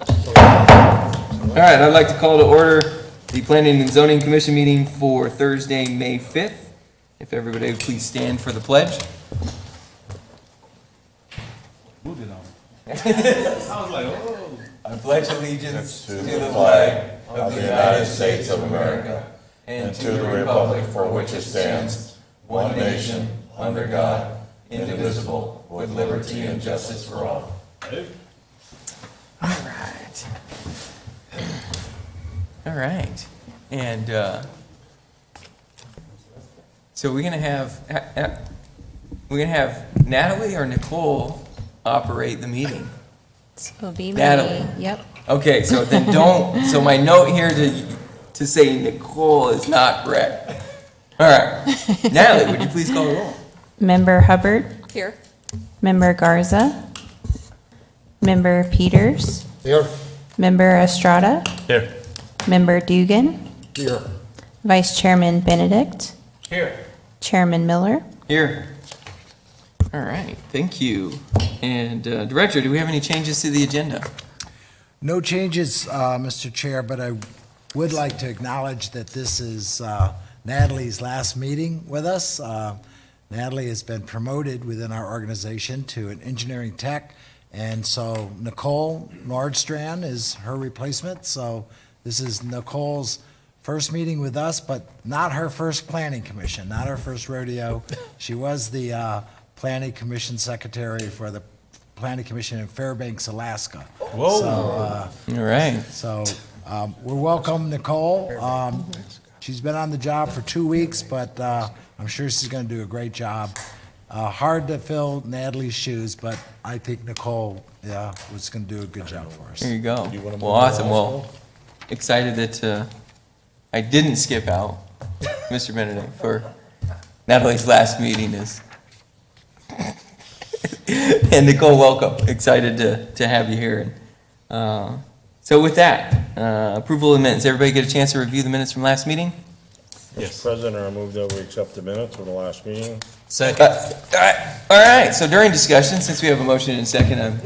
All right, I'd like to call to order the Planning and Zoning Commission meeting for Thursday, May 5th. If everybody would please stand for the pledge. Moved it on. I was like, oh. I pledge allegiance to the flag of the United States of America and to the republic for which it stands, one nation, under God, indivisible, with liberty and justice for all. All right. All right. And so we're gonna have Natalie or Nicole operate the meeting. So be me. Natalie. Yep. Okay, so then don't. So my note here to say Nicole is not correct. All right, Natalie, would you please call the roll? Member Hubbard. Here. Member Garza. Member Peters. Here. Member Estrada. Here. Member Dugan. Here. Vice Chairman Benedict. Here. Chairman Miller. Here. All right, thank you. And Director, do we have any changes to the agenda? No changes, Mr. Chair, but I would like to acknowledge that this is Natalie's last meeting with us. Natalie has been promoted within our organization to an engineering tech, and so Nicole Nordstrand is her replacement. So this is Nicole's first meeting with us, but not her first planning commission, not her first rodeo. She was the planning commission secretary for the planning commission in Fairbanks, Alaska. Whoa. So, All right. so we're welcome Nicole. She's been on the job for 2 weeks, but I'm sure she's going to do a great job. Hard to fill Natalie's shoes, but I think Nicole was going to do a good job for us. There you go. You wanna move Well, awesome. on? Well, excited that I didn't skip out, Mr. Benedict, for Natalie's last meeting is. And Nicole, welcome. Excited to have you here. So with that, approval of the minutes. Everybody get a chance to review the minutes from last meeting? Mr. President, I move that we accept the minutes from the last meeting. Second. All right, so during discussion, since we have a motion and a second,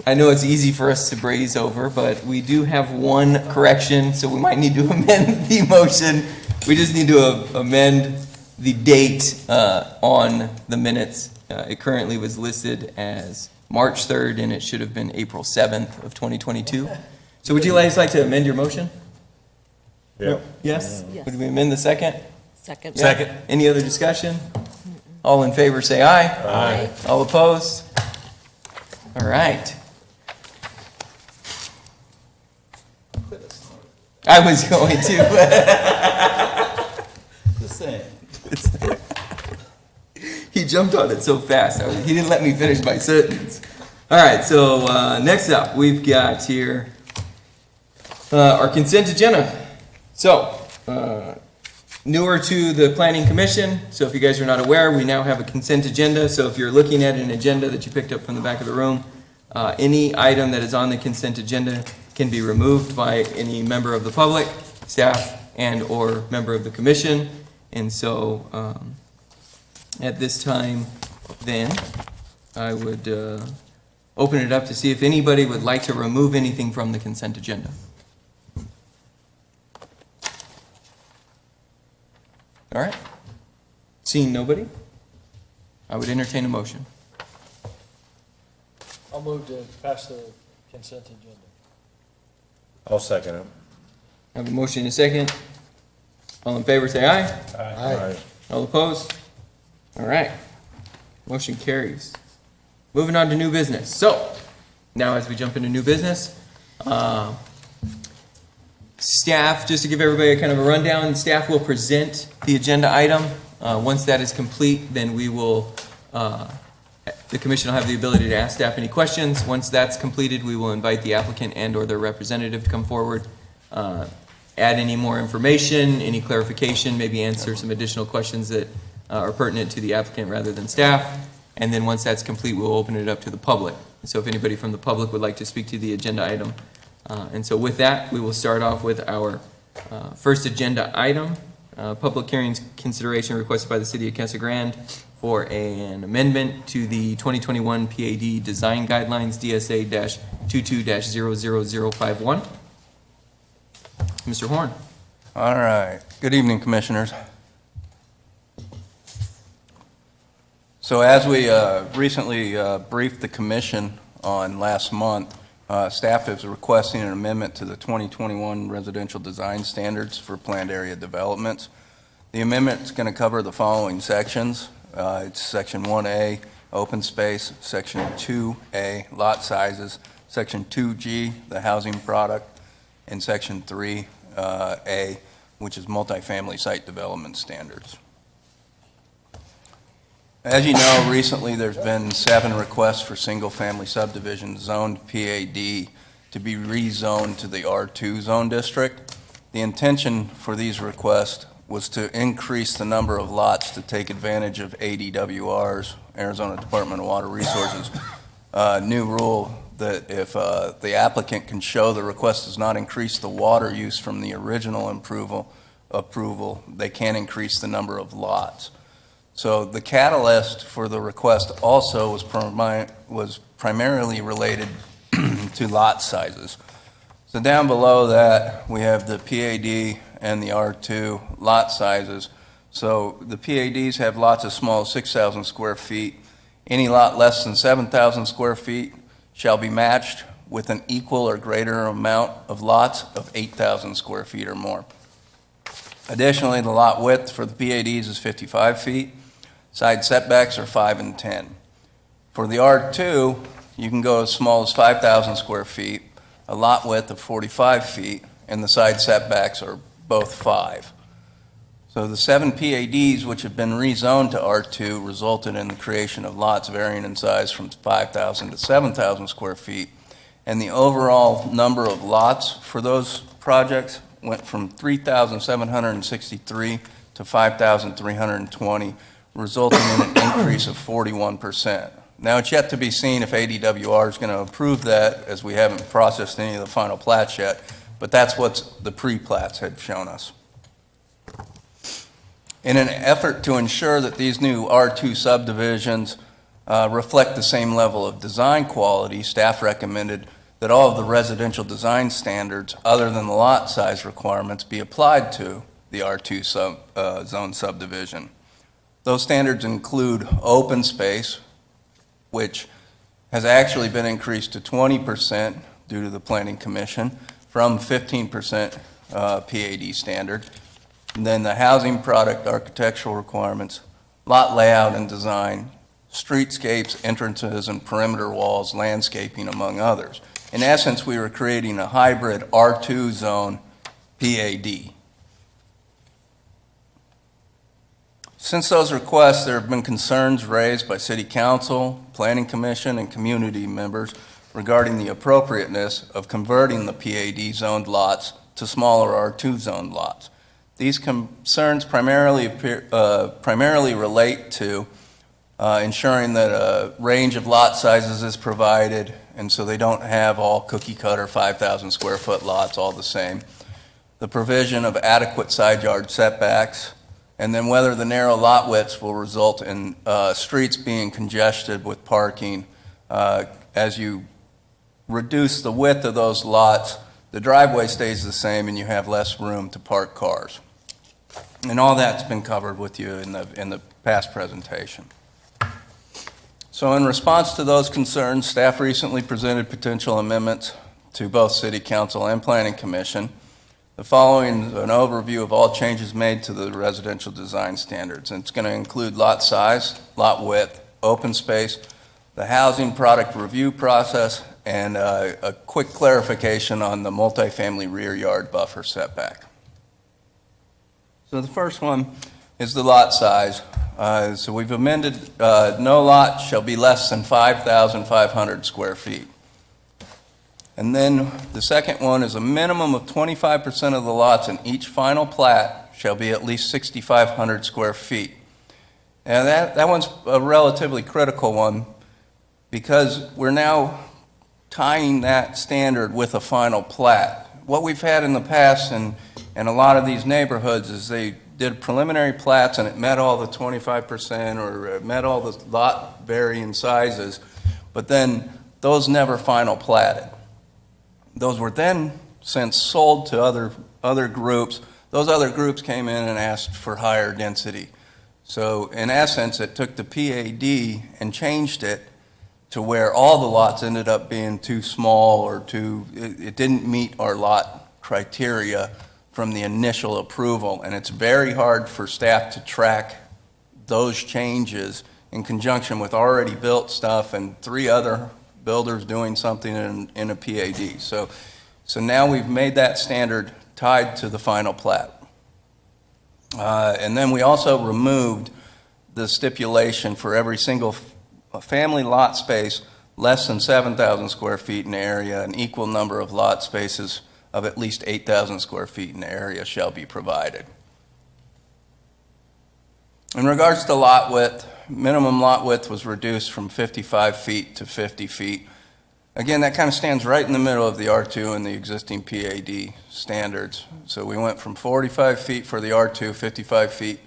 I know it's easy for us to breeze over, but we do have one correction, so we might need to amend the motion. We just need to amend the date on the minutes. It currently was listed as March 3rd, and it should have been April 7th of 2022. So would you guys like to amend your motion? Yeah. Yes? Yes. Would we amend the second? Second. Second. Any other discussion? All in favor, say aye. Aye. All opposed? All right. I was going to. Just saying. He jumped on it so fast. He didn't let me finish my sentence. All right, so next up, we've got here our consent agenda. So, newer to the Planning Commission, so if you guys are not aware, we now have a consent agenda. So if you're looking at an agenda that you picked up from the back of the room, any item that is on the consent agenda can be removed by any member of the public, staff, and/or member of the commission. And so, at this time, then, I would open it up to see if anybody would like to remove anything from the consent agenda. All right. Seeing nobody, I would entertain a motion. I'll move to pass the consent agenda. I'll second it. I have a motion and a second. All in favor, say aye. Aye. All opposed? All right. Motion carries. Moving on to new business. So, now as we jump into new business, staff, just to give everybody kind of a rundown, staff will present the agenda item. Once that is complete, then we will, the commission will have the ability to ask staff any questions. Once that's completed, we will invite the applicant and/or their representative to come forward, add any more information, any clarification, maybe answer some additional questions that are pertinent to the applicant rather than staff. And then once that's complete, we'll open it up to the public. So if anybody from the public would like to speak to the agenda item. And so with that, we will start off with our first agenda item, public hearings consideration requested by the city of Casa Grande for an amendment to the 2021 PAD Design Guidelines, DSA-22-000051. Mr. Horn. All right. Good evening, Commissioners. So as we recently briefed the Commission on last month, staff is requesting an amendment to the 2021 Residential Design Standards for Planned Area Developments. The amendment is going to cover the following sections. It's Section 1A, open space, Section 2A, lot sizes, Section 2G, the housing product, and Section 3A, which is multifamily site development standards. As you know, recently there's been 7 requests for single-family subdivision zoned PAD to be rezoned to the R2 zone district. The intention for these requests was to increase the number of lots to take advantage of ADWR's, Arizona Department of Water Resources, new rule that if the applicant can show the request does not increase the water use from the original approval, they can increase the number of lots. So the catalyst for the request also was primarily related to lot sizes. So down below that, we have the PAD and the R2 lot sizes. So the PADs have lots as small as 6,000 square feet. Any lot less than 7,000 square feet shall be matched with an equal or greater amount of lots of 8,000 square feet or more. Additionally, the lot width for the PADs is 55 feet. Side setbacks are 5 and 10. For the R2, you can go as small as 5,000 square feet, a lot width of 45 feet, and the side setbacks are both 5. So the 7 PADs which have been rezoned to R2 resulted in the creation of lots varying in size from 5,000 to 7,000 square feet. And the overall number of lots for those projects went from 3,763 to 5,320, resulting in an increase of 41%. Now, it's yet to be seen if ADWR is going to approve that, as we haven't processed any of the final plats yet, but that's what the pre-plats had shown us. In an effort to ensure that these new R2 subdivisions reflect the same level of design quality, staff recommended that all of the residential design standards, other than the lot size requirements, be applied to the R2 zone subdivision. Those standards include open space, which has actually been increased to 20% due to the Planning Commission from 15% PAD standard. And then the housing product architectural requirements, lot layout and design, streetscapes, entrances, and perimeter walls, landscaping, among others. In essence, we were creating a hybrid R2 zone PAD. Since those requests, there have been concerns raised by City Council, Planning Commission, and community members regarding the appropriateness of converting the PAD zoned lots to smaller R2 zoned lots. These concerns primarily relate to ensuring that a range of lot sizes is provided, and so they don't have all cookie cutter 5,000 square foot lots all the same. The provision of adequate side yard setbacks, and then whether the narrow lot widths will result in streets being congested with parking. As you reduce the width of those lots, the driveway stays the same and you have less room to park cars. And all that's been covered with you in the past presentation. So in response to those concerns, staff recently presented potential amendments to both City Council and Planning Commission. The following is an overview of all changes made to the residential design standards. And it's going to include lot size, lot width, open space, the housing product review process, and a quick clarification on the multifamily rear yard buffer setback. So the first one is the lot size. So we've amended no lot shall be less than 5,500 square feet. And then the second one is a minimum of 25% of the lots in each final plat shall be at least 6,500 square feet. And that one's a relatively critical one because we're now tying that standard with a final plat. What we've had in the past in a lot of these neighborhoods is they did preliminary plats and it met all the 25% or it met all the lot varying sizes, but then those never final platted. Those were then since sold to other groups. Those other groups came in and asked for higher density. So in essence, it took the PAD and changed it to where all the lots ended up being too small or it didn't meet our lot criteria from the initial approval. And it's very hard for staff to track those changes in conjunction with already built stuff and 3 other builders doing something in a PAD. So now we've made that standard tied to the final plat. And then we also removed the stipulation for every single family lot space less than 7,000 square feet in area, an equal number of lot spaces of at least 8,000 square feet in area shall be provided. In regards to lot width, minimum lot width was reduced from 55 feet to 50 feet. Again, that kind of stands right in the middle of the R2 and the existing PAD standards. So we went from 45 feet for the R2, 55 feet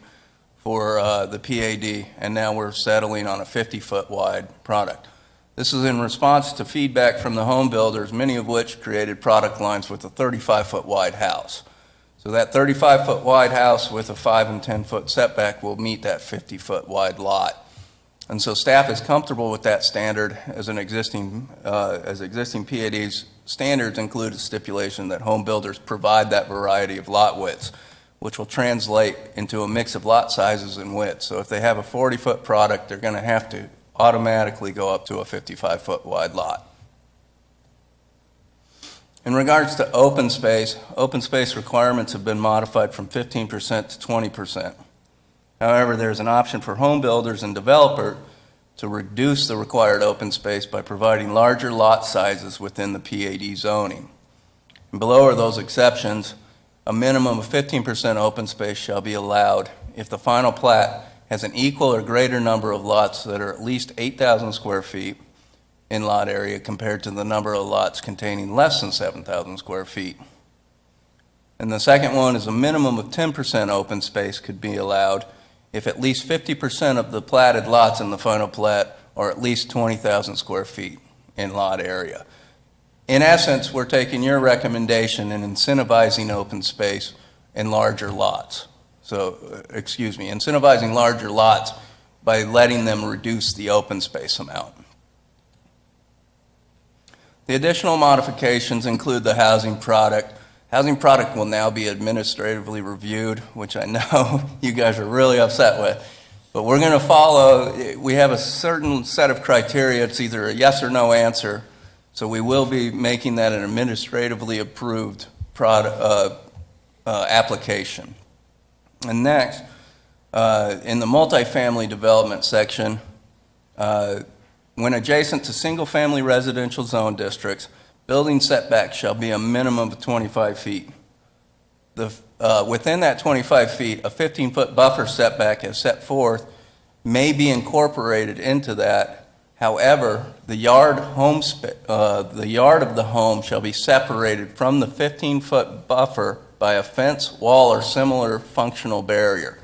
for the PAD, and now we're settling on a 50-foot wide product. This is in response to feedback from the home builders, many of which created product lines with a 35-foot wide house. So that 35-foot wide house with a 5 and 10-foot setback will meet that 50-foot wide lot. And so staff is comfortable with that standard as existing PAD's standards include a stipulation that home builders provide that variety of lot widths, which will translate into a mix of lot sizes and widths. So if they have a 40-foot product, they're going to have to automatically go up to a 55-foot wide lot. In regards to open space requirements have been modified from 15% to 20%. However, there's an option for home builders and developers to reduce the required open space by providing larger lot sizes within the PAD zoning. And below are those exceptions. A minimum of 15% open space shall be allowed if the final plat has an equal or greater number of lots that are at least 8,000 square feet in lot area compared to the number of lots containing less than 7,000 square feet. And the second one is a minimum of 10% open space could be allowed if at least 50% of the platted lots in the final plat are at least 20,000 square feet in lot area. In essence, we're taking your recommendation and incentivizing open space in larger lots. Incentivizing larger lots by letting them reduce the open space amount. The additional modifications include the housing product. Housing product will now be administratively reviewed, which I know you guys are really upset with. But we're going to follow, we have a certain set of criteria. It's either a yes or no answer. So we will be making that an administratively approved application. And next, in the multifamily development section, when adjacent to single-family residential zone districts, building setbacks shall be a minimum of 25 feet. Within that 25 feet, a 15-foot buffer setback as set forth may be incorporated into that. However, the yard of the home shall be separated from the 15-foot buffer by a fence, wall, or similar functional barrier.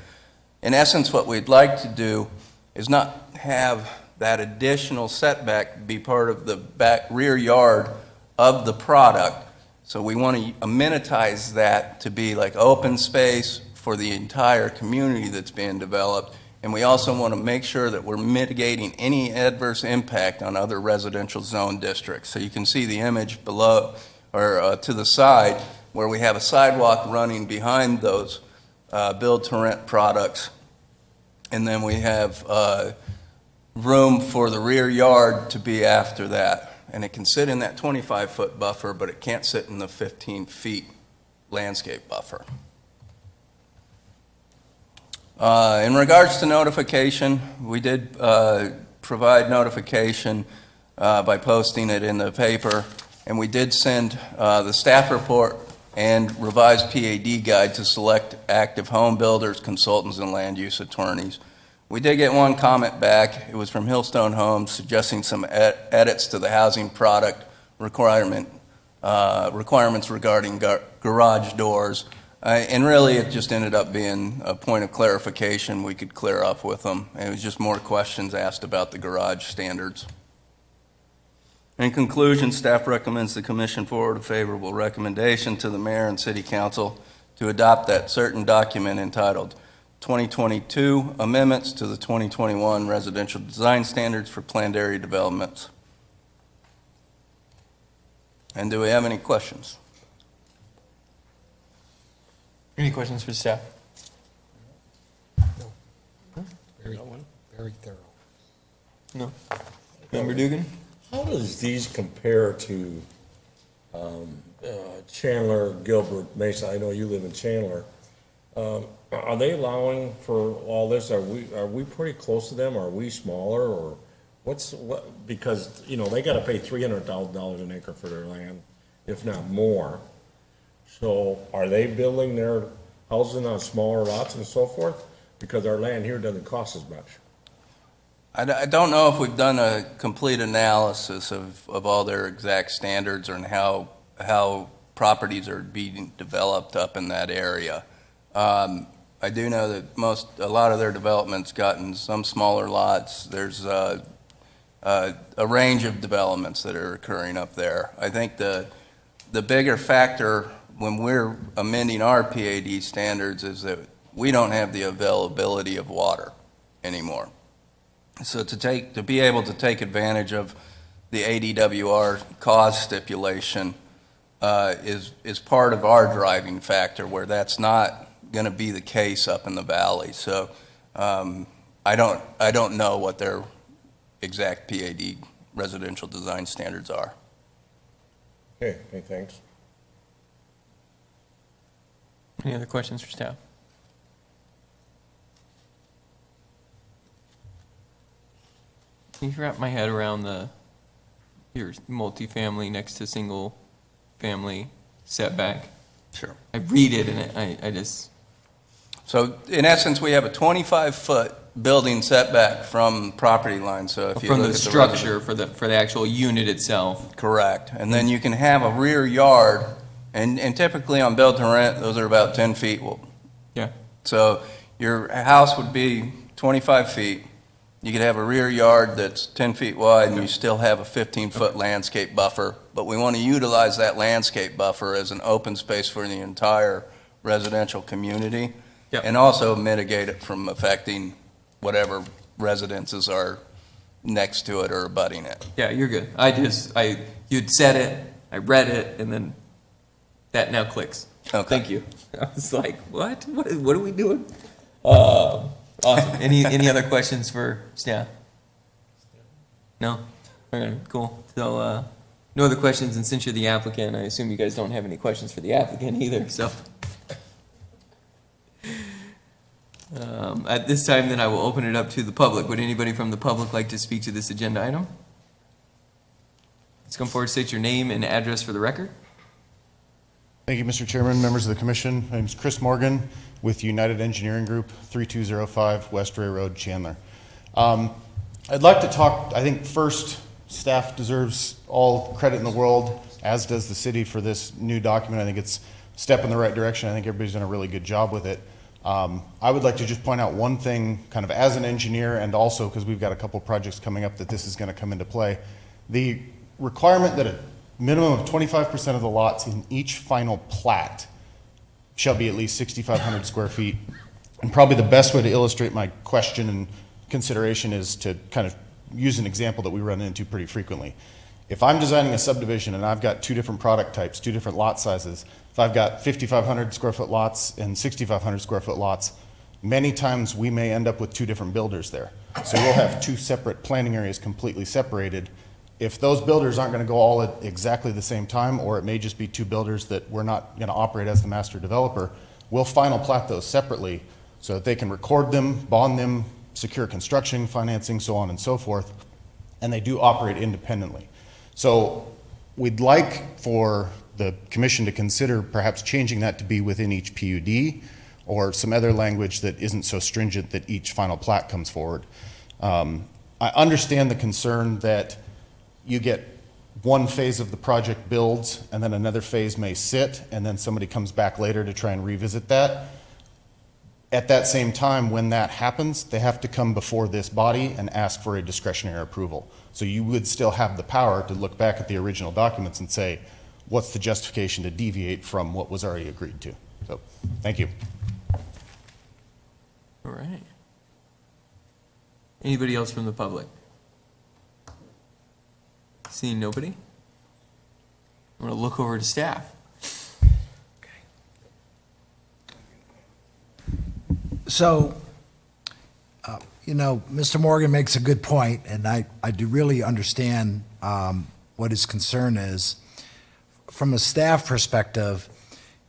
In essence, what we'd like to do is not have that additional setback be part of the rear yard of the product. So we want to amenitize that to be like open space for the entire community that's being developed. And we also want to make sure that we're mitigating any adverse impact on other residential zone districts. So you can see the image below or to the side where we have a sidewalk running behind those build-to-rent products. And then we have room for the rear yard to be after that. And it can sit in that 25-foot buffer, but it can't sit in the 15 feet landscape buffer. In regards to notification, we did provide notification by posting it in the paper, and we did send the staff report and revised PAD guide to select active home builders, consultants, and land use attorneys. We did get one comment back. It was from Hillstone Homes suggesting some edits to the housing product requirements regarding garage doors. And really, it just ended up being a point of clarification we could clear up with them. It was just more questions asked about the garage standards. In conclusion, staff recommends the commission forward a favorable recommendation to the mayor and city council to adopt that certain document entitled 2022 Amendments to the 2021 Residential Design Standards for Planned Area Developments. And do we have any questions? Any questions for staff? Very thorough. No. Member Dugan? How does these compare to Chandler, Gilbert, Mesa? I know you live in Chandler. Are they allowing for all this? Are we pretty close to them? Are we smaller, or because, you know, they gotta pay $300,000 an acre for their land, if not more. So are they building their houses on smaller lots and so forth? Because our land here doesn't cost as much. I don't know if we've done a complete analysis of all their exact standards and how properties are being developed up in that area. I do know that a lot of their development's gotten some smaller lots. There's a range of developments that are occurring up there. I think the bigger factor when we're amending our PAD standards is that we don't have the availability of water anymore. So to be able to take advantage of the ADWR cause stipulation is part of our driving factor, where that's not going to be the case up in the valley. So I don't know what their exact PAD residential design standards are. Okay, thanks. Any other questions for staff? Can you wrap my head around your multifamily next to single family setback? Sure. I read it and I just, So in essence, we have a 25-foot building setback from property line. So if you from look the at structure for the actual unit itself. Correct. And then you can have a rear yard, and typically on build to rent, those are about 10 feet. Yeah. So your house would be 25 feet. You could have a rear yard that's 10 feet wide, and you still have a 15-foot landscape buffer. But we want to utilize that landscape buffer as an open space for the entire residential community. Yep. And also mitigate it from affecting whatever residences are next to it or abutting it. Yeah, you're good. You'd said it, I read it, and then that now clicks. Okay. Thank you. I was like, what? What are we doing? Awesome. Any other questions for staff? No? All right, cool. So, no other questions, and since you're the applicant, I assume you guys don't have any questions for the applicant either, so. At this time, then, I will open it up to the public. Would anybody from the public like to speak to this agenda item? Let's come forward, state your name and address for the record. Thank you, Mr. Chairman, members of the commission. My name is Chris Morgan with United Engineering Group, 3205 West Ray Road, Chandler. I'd like to talk, I think first, staff deserves all credit in the world, as does the city, for this new document. I think it's a step in the right direction. I think everybody's done a really good job with it. I would like to just point out one thing, kind of as an engineer, and also because we've got a couple projects coming up that this is going to come into play. The requirement that a minimum of 25% of the lots in each final plat shall be at least 6,500 square feet. And probably the best way to illustrate my question and consideration is to kind of use an example that we run into pretty frequently. If I'm designing a subdivision and I've got two different product types, two different lot sizes, if I've got 5,500 square foot lots and 6,500 square foot lots, many times we may end up with two different builders there. So we'll have two separate planning areas completely separated. If those builders aren't going to go all at exactly the same time, or it may just be two builders that we're not going to operate as the master developer, we'll final plat those separately so that they can record them, bond them, secure construction, financing, so on and so forth, and they do operate independently. So we'd like for the commission to consider perhaps changing that to be within each PUD, or some other language that isn't so stringent that each final plat comes forward. I understand the concern that you get one phase of the project builds, and then another phase may sit, and then somebody comes back later to try and revisit that. At that same time, when that happens, they have to come before this body and ask for a discretionary approval. So you would still have the power to look back at the original documents and say, what's the justification to deviate from what was already agreed to? So, thank you. All right. Anybody else from the public? Seeing nobody? I'm gonna look over to staff. So, Mr. Morgan makes a good point, and I do really understand what his concern is. From a staff perspective,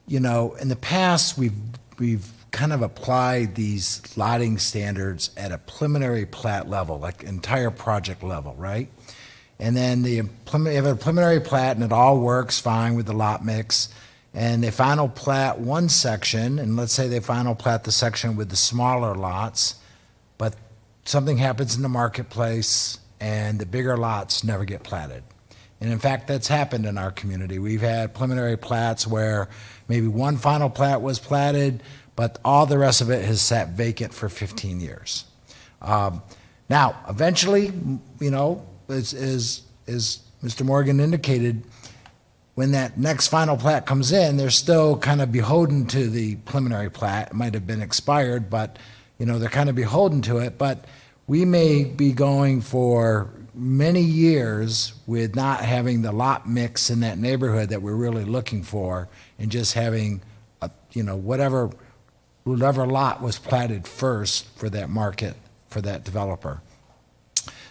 in the past, we've kind of applied these lotting standards at a preliminary plat level, like entire project level, right? And then you have a preliminary plat, and it all works fine with the lot mix, and they final plat one section, and let's say they final plat the section with the smaller lots, but something happens in the marketplace and the bigger lots never get platted. And in fact, that's happened in our community. We've had preliminary plats where maybe one final plat was platted, but all the rest of it has sat vacant for 15 years. Now, eventually, as Mr. Morgan indicated, when that next final plat comes in, they're still kind of beholden to the preliminary plat. It might have been expired, but, they're kind of beholden to it. But we may be going for many years with not having the lot mix in that neighborhood that we're really looking for, and just having, whatever lot was platted first for that market, for that developer.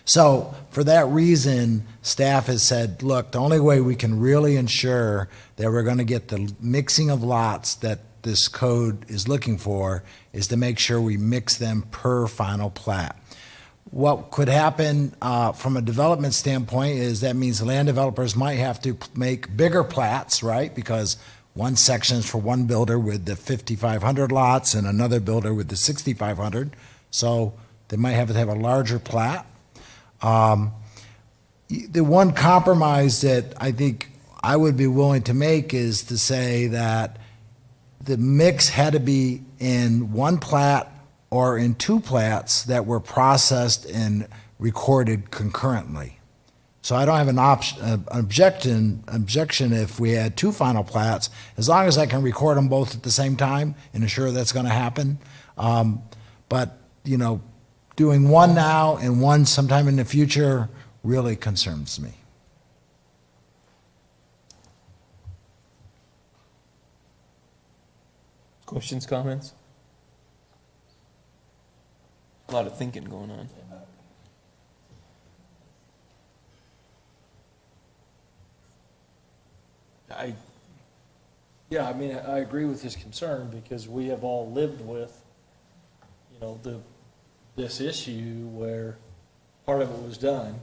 So for that reason, staff has said, look, the only way we can really ensure that we're going to get the mixing of lots that this code is looking for is to make sure we mix them per final plat. What could happen from a development standpoint is that means land developers might have to make bigger plats, right? Because one section is for one builder with the 5,500 lots and another builder with the 6,500. So they might have to have a larger plat. The one compromise that I think I would be willing to make is to say that the mix had to be in one plat or in two plats that were processed and recorded concurrently. So I don't have an objection if we had two final plats, as long as I can record them both at the same time and ensure that's going to happen. But, doing one now and one sometime in the future really concerns me. Questions, comments? A lot of thinking going on. I agree with his concern, because we have all lived with, this issue where part of it was done,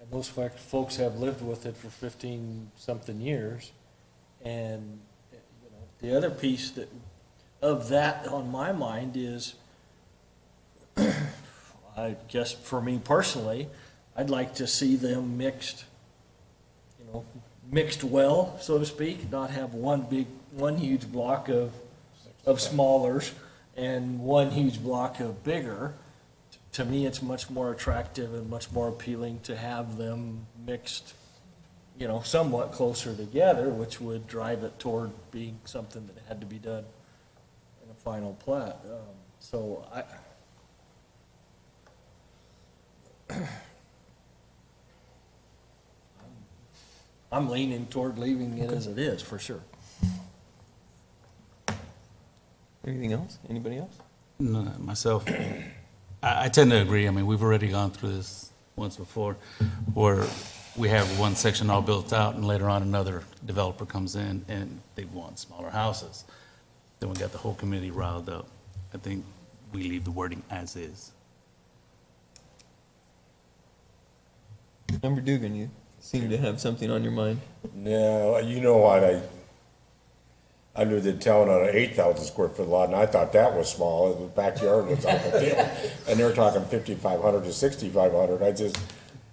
and those folks have lived with it for 15-something years. And, the other piece of that on my mind is, I guess for me personally, I'd like to see them mixed well, so to speak, not have one huge block of smallers and one huge block of bigger. To me, it's much more attractive and much more appealing to have them mixed, somewhat closer together, which would drive it toward being something that had to be done in a final plat. So I'm leaning toward leaving it as it is, for sure. Anything else? Anybody else? No, myself, I tend to agree. I mean, we've already gone through this once before, where we have one section all built out, and later on another developer comes in and they want smaller houses. Then we got the whole community riled up. I think we leave the wording as is. Member Dugan, you seem to have something on your mind. No, you know what, I lived in town on an 8,000 square foot lot, and I thought that was small. The backyard was off a field, and they're talking 5,500 to 6,500.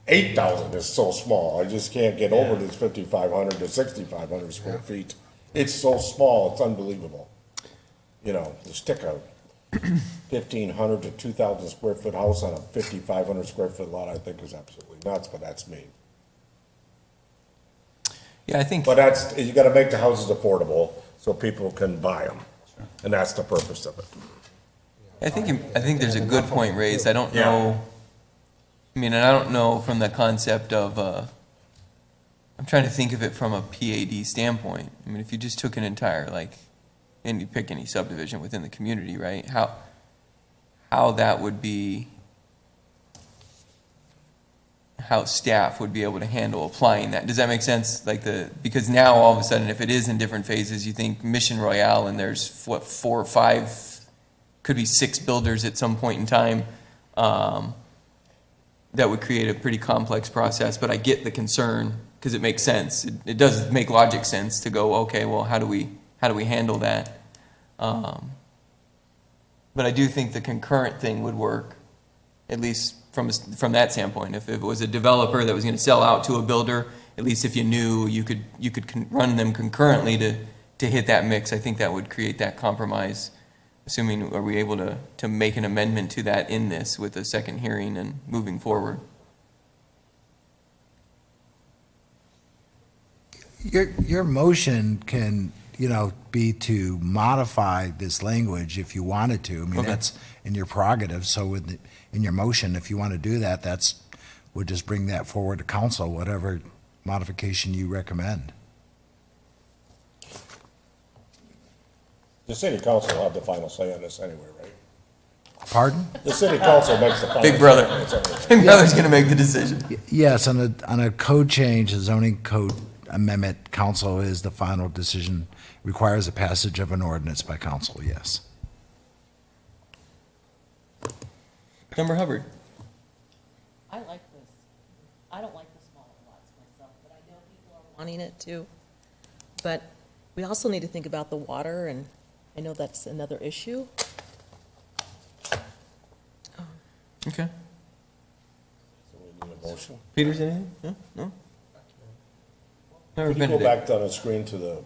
8,000 is so small. I just can't get over this 5,500 to 6,500 square feet. It's so small, it's unbelievable. You know, to stick a 1,500 to 2,000 square foot house on a 5,500 square foot lot, I think is absolutely nuts, but that's me. Yeah, I think, But that's, you gotta make the houses affordable so people can buy them. And that's the purpose of it. I think there's a good point raised. I don't Yeah. know, I mean, and I don't know from the concept of, I'm trying to think of it from a PAD standpoint. I mean, if you just took an entire, like, and you pick any subdivision within the community, right? How that would be, how staff would be able to handle applying that. Does that make sense? Like because now all of a sudden, if it is in different phases, you think Mission Royale and there's what, 4 or 5, could be 6 builders at some point in time. That would create a pretty complex process, but I get the concern because it makes sense. It does make logic sense to go, okay, well, how do we handle that? But I do think the concurrent thing would work, at least from that standpoint. If it was a developer that was going to sell out to a builder, at least if you knew you could run them concurrently to hit that mix, I think that would create that compromise. Assuming, are we able to make an amendment to that in this with a second hearing and moving forward? Your motion can, be to modify this language if you wanted to. I mean, Okay. that's in your prerogative, so in your motion, if you want to do that, we'll just bring that forward to council, whatever modification you recommend. The city council will have the final say on this anyway, right? Pardon? The city council makes the final. Big brother. say on this anyway. Big Brother's going to make the decision. Yes, on a code change, a zoning code amendment, council is the final decision, requires a passage of an ordinance by council, yes. Member Hubbard. I like this. I don't like the smaller lots myself, but I know people are wanting it too. But we also need to think about the water, and I know that's another issue. Okay. So we need a motion. Peters, anything? No? Member Could you go Benedict. back on the screen to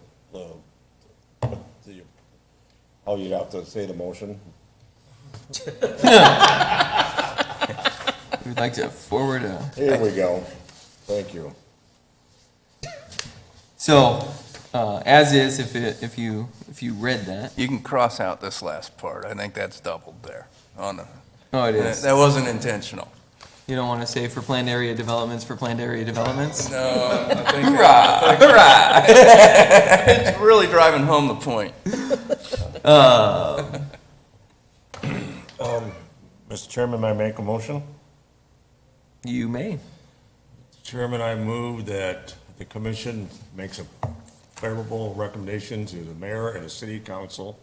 how you'd have to say the motion? We'd like to forward a. Here we go. Thank you. So, as is, if you read that. You can cross out this last part. I think that's doubled there on the. Oh, it is. That wasn't intentional. You don't want to say for planned area developments, for planned area developments? No, I think. Hurrah, hurrah. It's really driving home the point. Mr. Chairman, may I make a motion? You may. Chairman, I move that the commission makes a favorable recommendation to the mayor and the city council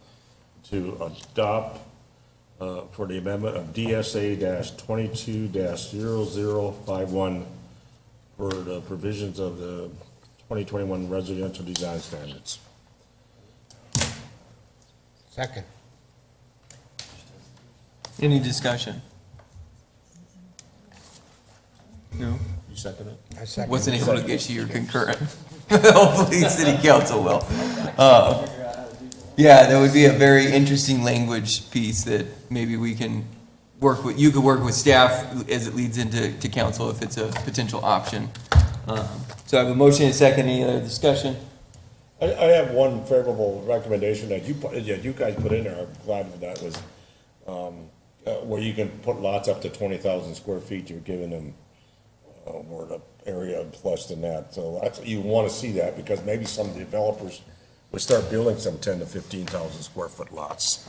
to adopt for the amendment of DSA-22-0051 for the provisions of the 2021 residential design standards. Second. Any discussion? No? You second it? I second. Wasn't able to get you your concurrent. Hopefully city council will. Yeah, that would be a very interesting language piece that maybe we can work with, you could work with staff as it leads into council if it's a potential option. So I have a motion and a second, any other discussion? I have one favorable recommendation that you guys put in there, I'm glad that was, where you can put lots up to 20,000 square feet, you're giving them more the area plus than that. So that's, you want to see that because maybe some developers would start building some 10 to 15,000 square foot lots.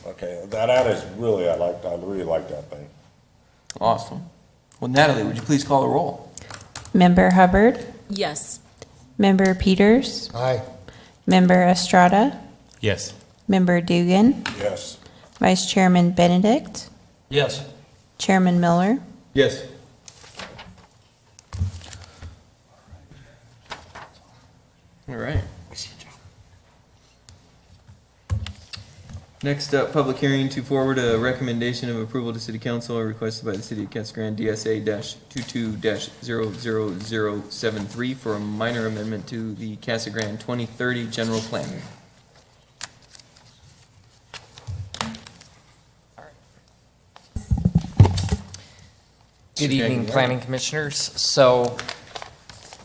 Okay, that is really, I really like that thing. Awesome. Well, Natalie, would you please call the roll? Member Hubbard, Yes. Member Peters, Aye. Member Estrada, Yes. Member Dugan, Yes. Vice Chairman Benedict, Yes. Chairman Miller, Yes. All right. Next up, public hearing to forward a recommendation of approval to city council requested by the city of Casa Grande DSA-22-00073 for a minor amendment to the Casa Grande 2030 general plan. Good Chicane, evening, right? planning commissioners. So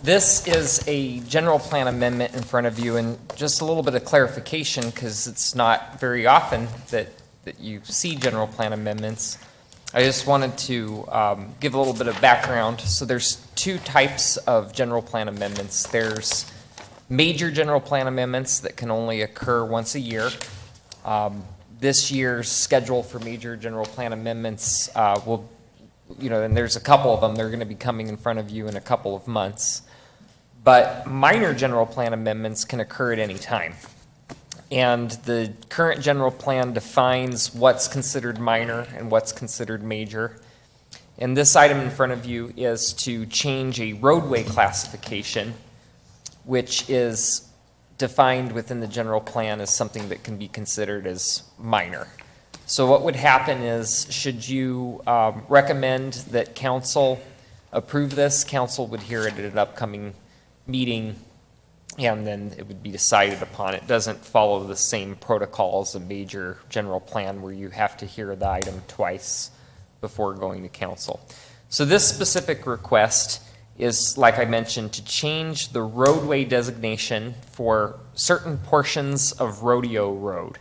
this is a general plan amendment in front of you, and just a little bit of clarification, because it's not very often that you see general plan amendments. I just wanted to give a little bit of background. So there's two types of general plan amendments. There's major general plan amendments that can only occur once a year. This year's schedule for major general plan amendments will, and there's a couple of them, they're going to be coming in front of you in a couple of months. But minor general plan amendments can occur at any time. And the current general plan defines what's considered minor and what's considered major. And this item in front of you is to change a roadway classification, which is defined within the general plan as something that can be considered as minor. So what would happen is, should you recommend that council approve this, council would hear it at an upcoming meeting, and then it would be decided upon. It doesn't follow the same protocol as a major general plan where you have to hear the item twice before going to council. So this specific request is, like I mentioned, to change the roadway designation for certain portions of Rodeo Road.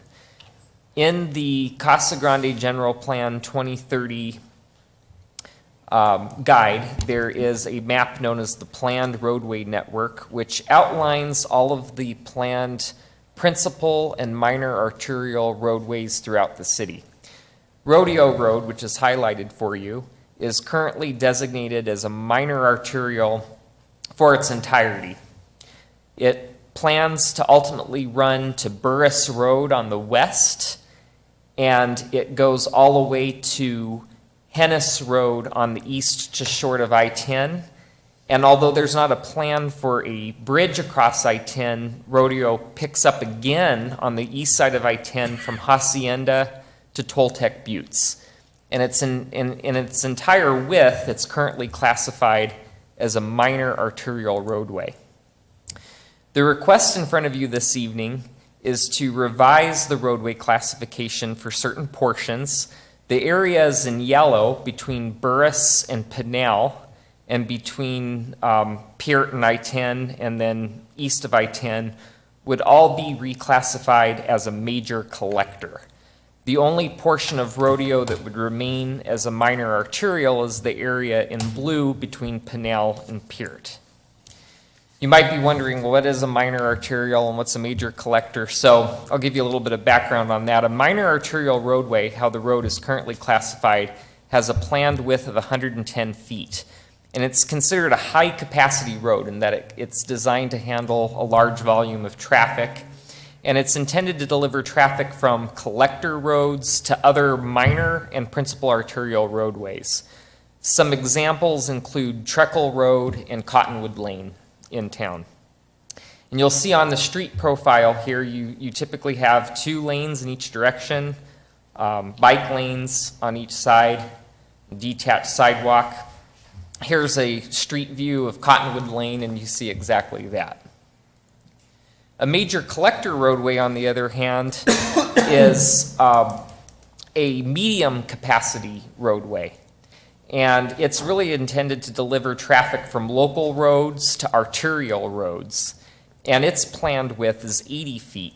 In the Casa Grande General Plan 2030 guide, there is a map known as the Planned Roadway Network, which outlines all of the planned principal and minor arterial roadways throughout the city. Rodeo Road, which is highlighted for you, is currently designated as a minor arterial for its entirety. It plans to ultimately run to Burris Road on the west, and it goes all the way to Hennis Road on the east just short of I-10. And although there's not a plan for a bridge across I-10, Rodeo picks up again on the east side of I-10 from Hacienda to Toltec Buttes. And it's in its entire width, it's currently classified as a minor arterial roadway. The request in front of you this evening is to revise the roadway classification for certain portions. The areas in yellow between Burris and Pinal, and between Peart and I-10, and then east of I-10, would all be reclassified as a major collector. The only portion of Rodeo that would remain as a minor arterial is the area in blue between Pinal and Peart. You might be wondering, well, what is a minor arterial and what's a major collector? So I'll give you a little bit of background on that. A minor arterial roadway, how the road is currently classified, has a planned width of 110 feet. And it's considered a high-capacity road in that it's designed to handle a large volume of traffic. And it's intended to deliver traffic from collector roads to other minor and principal arterial roadways. Some examples include Treckle Road and Cottonwood Lane in town. And you'll see on the street profile here, you typically have 2 lanes in each direction, bike lanes on each side, detached sidewalk. Here's a street view of Cottonwood Lane, and you see exactly that. A major collector roadway, on the other hand, is a medium capacity roadway. And it's really intended to deliver traffic from local roads to arterial roads. And its planned width is 80 feet.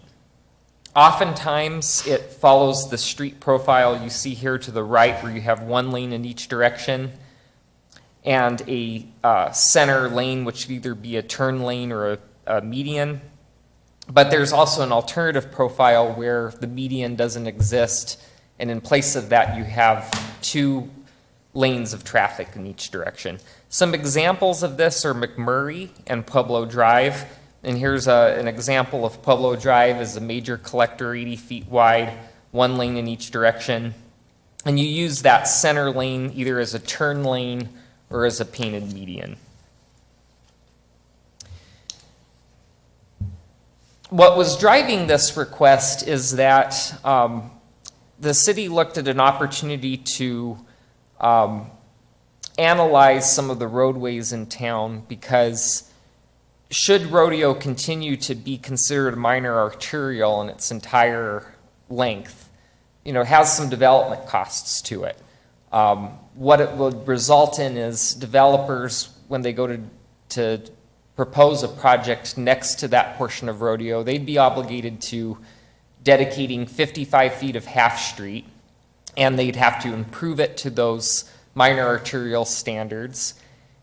Oftentimes, it follows the street profile you see here to the right, where you have 1 lane in each direction, and a center lane, which could either be a turn lane or a median. But there's also an alternative profile where the median doesn't exist, and in place of that, you have 2 lanes of traffic in each direction. Some examples of this are McMurray and Pueblo Drive. And here's an example of Pueblo Drive as a major collector, 80 feet wide, 1 lane in each direction. And you use that center lane either as a turn lane or as a painted median. What was driving this request is that the city looked at an opportunity to analyze some of the roadways in town, because should rodeo continue to be considered minor arterial in its entire length, it has some development costs to it. What it would result in is developers, when they go to propose a project next to that portion of rodeo, they'd be obligated to dedicating 55 feet of half street, and they'd have to improve it to those minor arterial standards.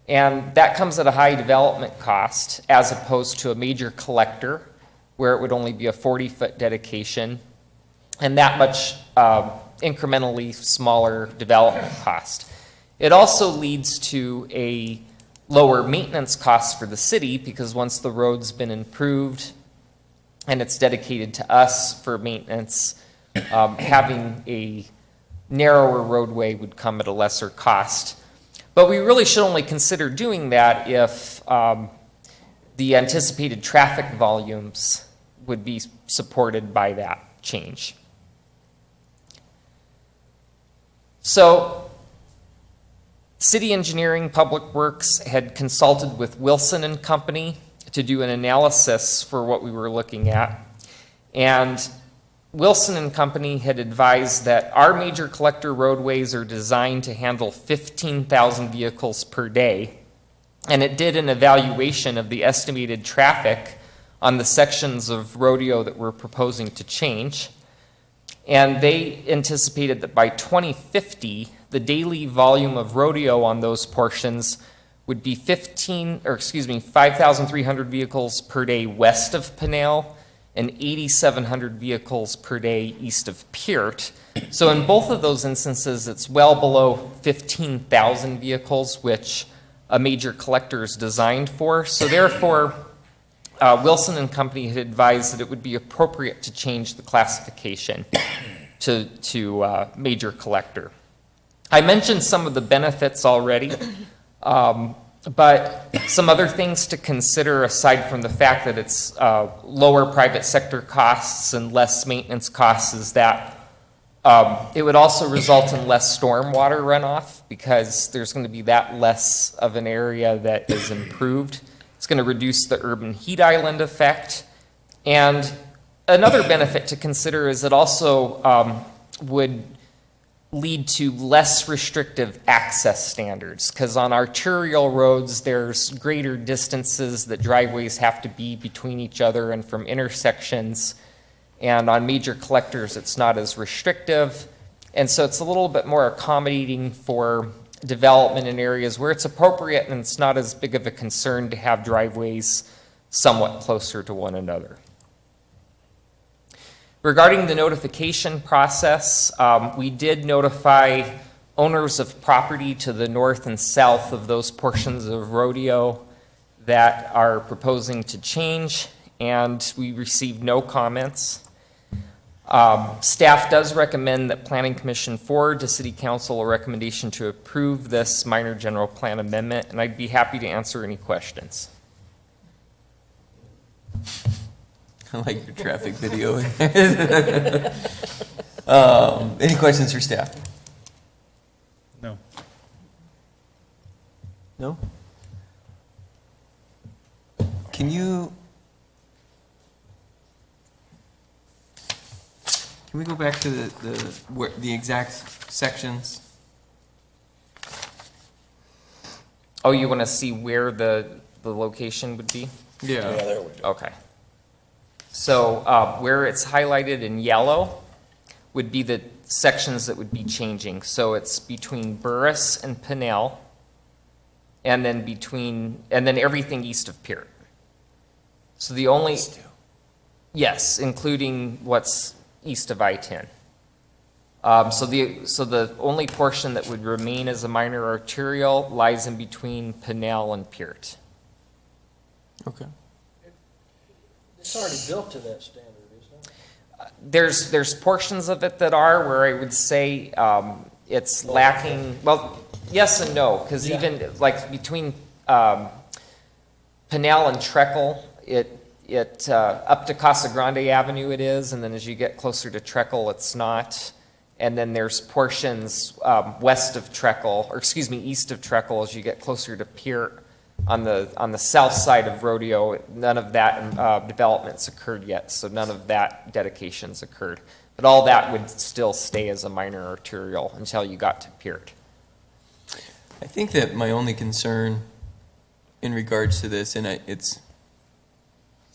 And that comes at a high development cost, as opposed to a major collector, where it would only be a 40-foot dedication, and that much incrementally smaller development cost. It also leads to a lower maintenance cost for the city, because once the road's been improved and it's dedicated to us for maintenance, having a narrower roadway would come at a lesser cost. But we really should only consider doing that if the anticipated traffic volumes would be supported by that change. So, City Engineering Public Works had consulted with Wilson and Company to do an analysis for what we were looking at. And Wilson and Company had advised that our major collector roadways are designed to handle 15,000 vehicles per day. And it did an evaluation of the estimated traffic on the sections of rodeo that we're proposing to change. And they anticipated that by 2050, the daily volume of rodeo on those portions would be 5,300 vehicles per day west of Pinal and 8,700 vehicles per day east of Peart. So in both of those instances, it's well below 15,000 vehicles, which a major collector is designed for. So therefore, Wilson and Company had advised that it would be appropriate to change the classification to major collector. I mentioned some of the benefits already, but some other things to consider aside from the fact that it's lower private sector costs and less maintenance costs is that it would also result in less stormwater runoff, because there's going to be that less of an area that is improved. It's going to reduce the urban heat island effect. And another benefit to consider is it also would lead to less restrictive access standards, because on arterial roads, there's greater distances that driveways have to be between each other and from intersections. And on major collectors, it's not as restrictive. And so it's a little bit more accommodating for development in areas where it's appropriate, and it's not as big of a concern to have driveways somewhat closer to one another. Regarding the notification process, we did notify owners of property to the north and south of those portions of rodeo that are proposing to change, and we received no comments. Staff does recommend that Planning Commission forward to City Council a recommendation to approve this minor general plan amendment, and I'd be happy to answer any questions. I like your traffic video. Any questions for staff? No. No? Can we go back to the exact sections? Oh, you want to see where the location would be? Yeah, there we go. Okay. So where it's highlighted in yellow would be the sections that would be changing. So it's between Burris and Pinal, and then everything east of Peart. So the only, yes, including what's east of I-10. So the only portion that would remain as a minor arterial lies in between Pinal and Peart. Okay. It's already built to that standard, isn't it? There's portions of it that are where I would say it's lacking, well, yes and no, because even like between Pinal and Treckle, up to Casa Grande Avenue it is, and then as you get closer to Treckle, it's not. And then there's portions west of Treckle, or excuse me, east of Treckle as you get closer to Peart on the south side of Rodeo. None of that development's occurred yet, so none of that dedication's occurred. But all that would still stay as a minor arterial until you got to Peart. I think that my only concern in regards to this, and it's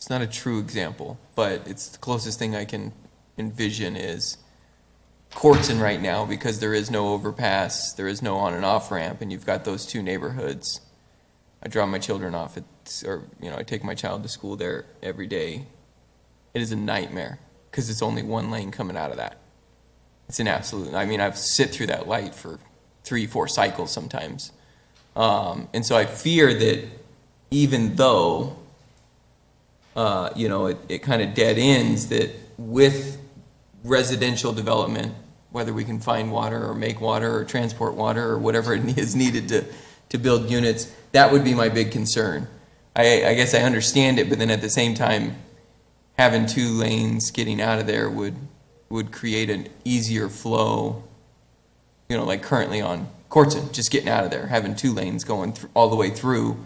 not a true example, but it's the closest thing I can envision is Courtson right now, because there is no overpass, there is no on and off ramp, and you've got those two neighborhoods. I drop my children off I take my child to school there every day. It is a nightmare, because it's only one lane coming out of that. It's an absolute, I've sit through that light for 3-4 cycles sometimes. And so I fear that even though, it kind of dead ends, that with residential development, whether we can find water or make water or transport water or whatever it is needed to build units, that would be my big concern. I guess I understand it, but then at the same time, having 2 lanes getting out of there would create an easier flow, like currently on Courtson, just getting out of there, having 2 lanes going all the way through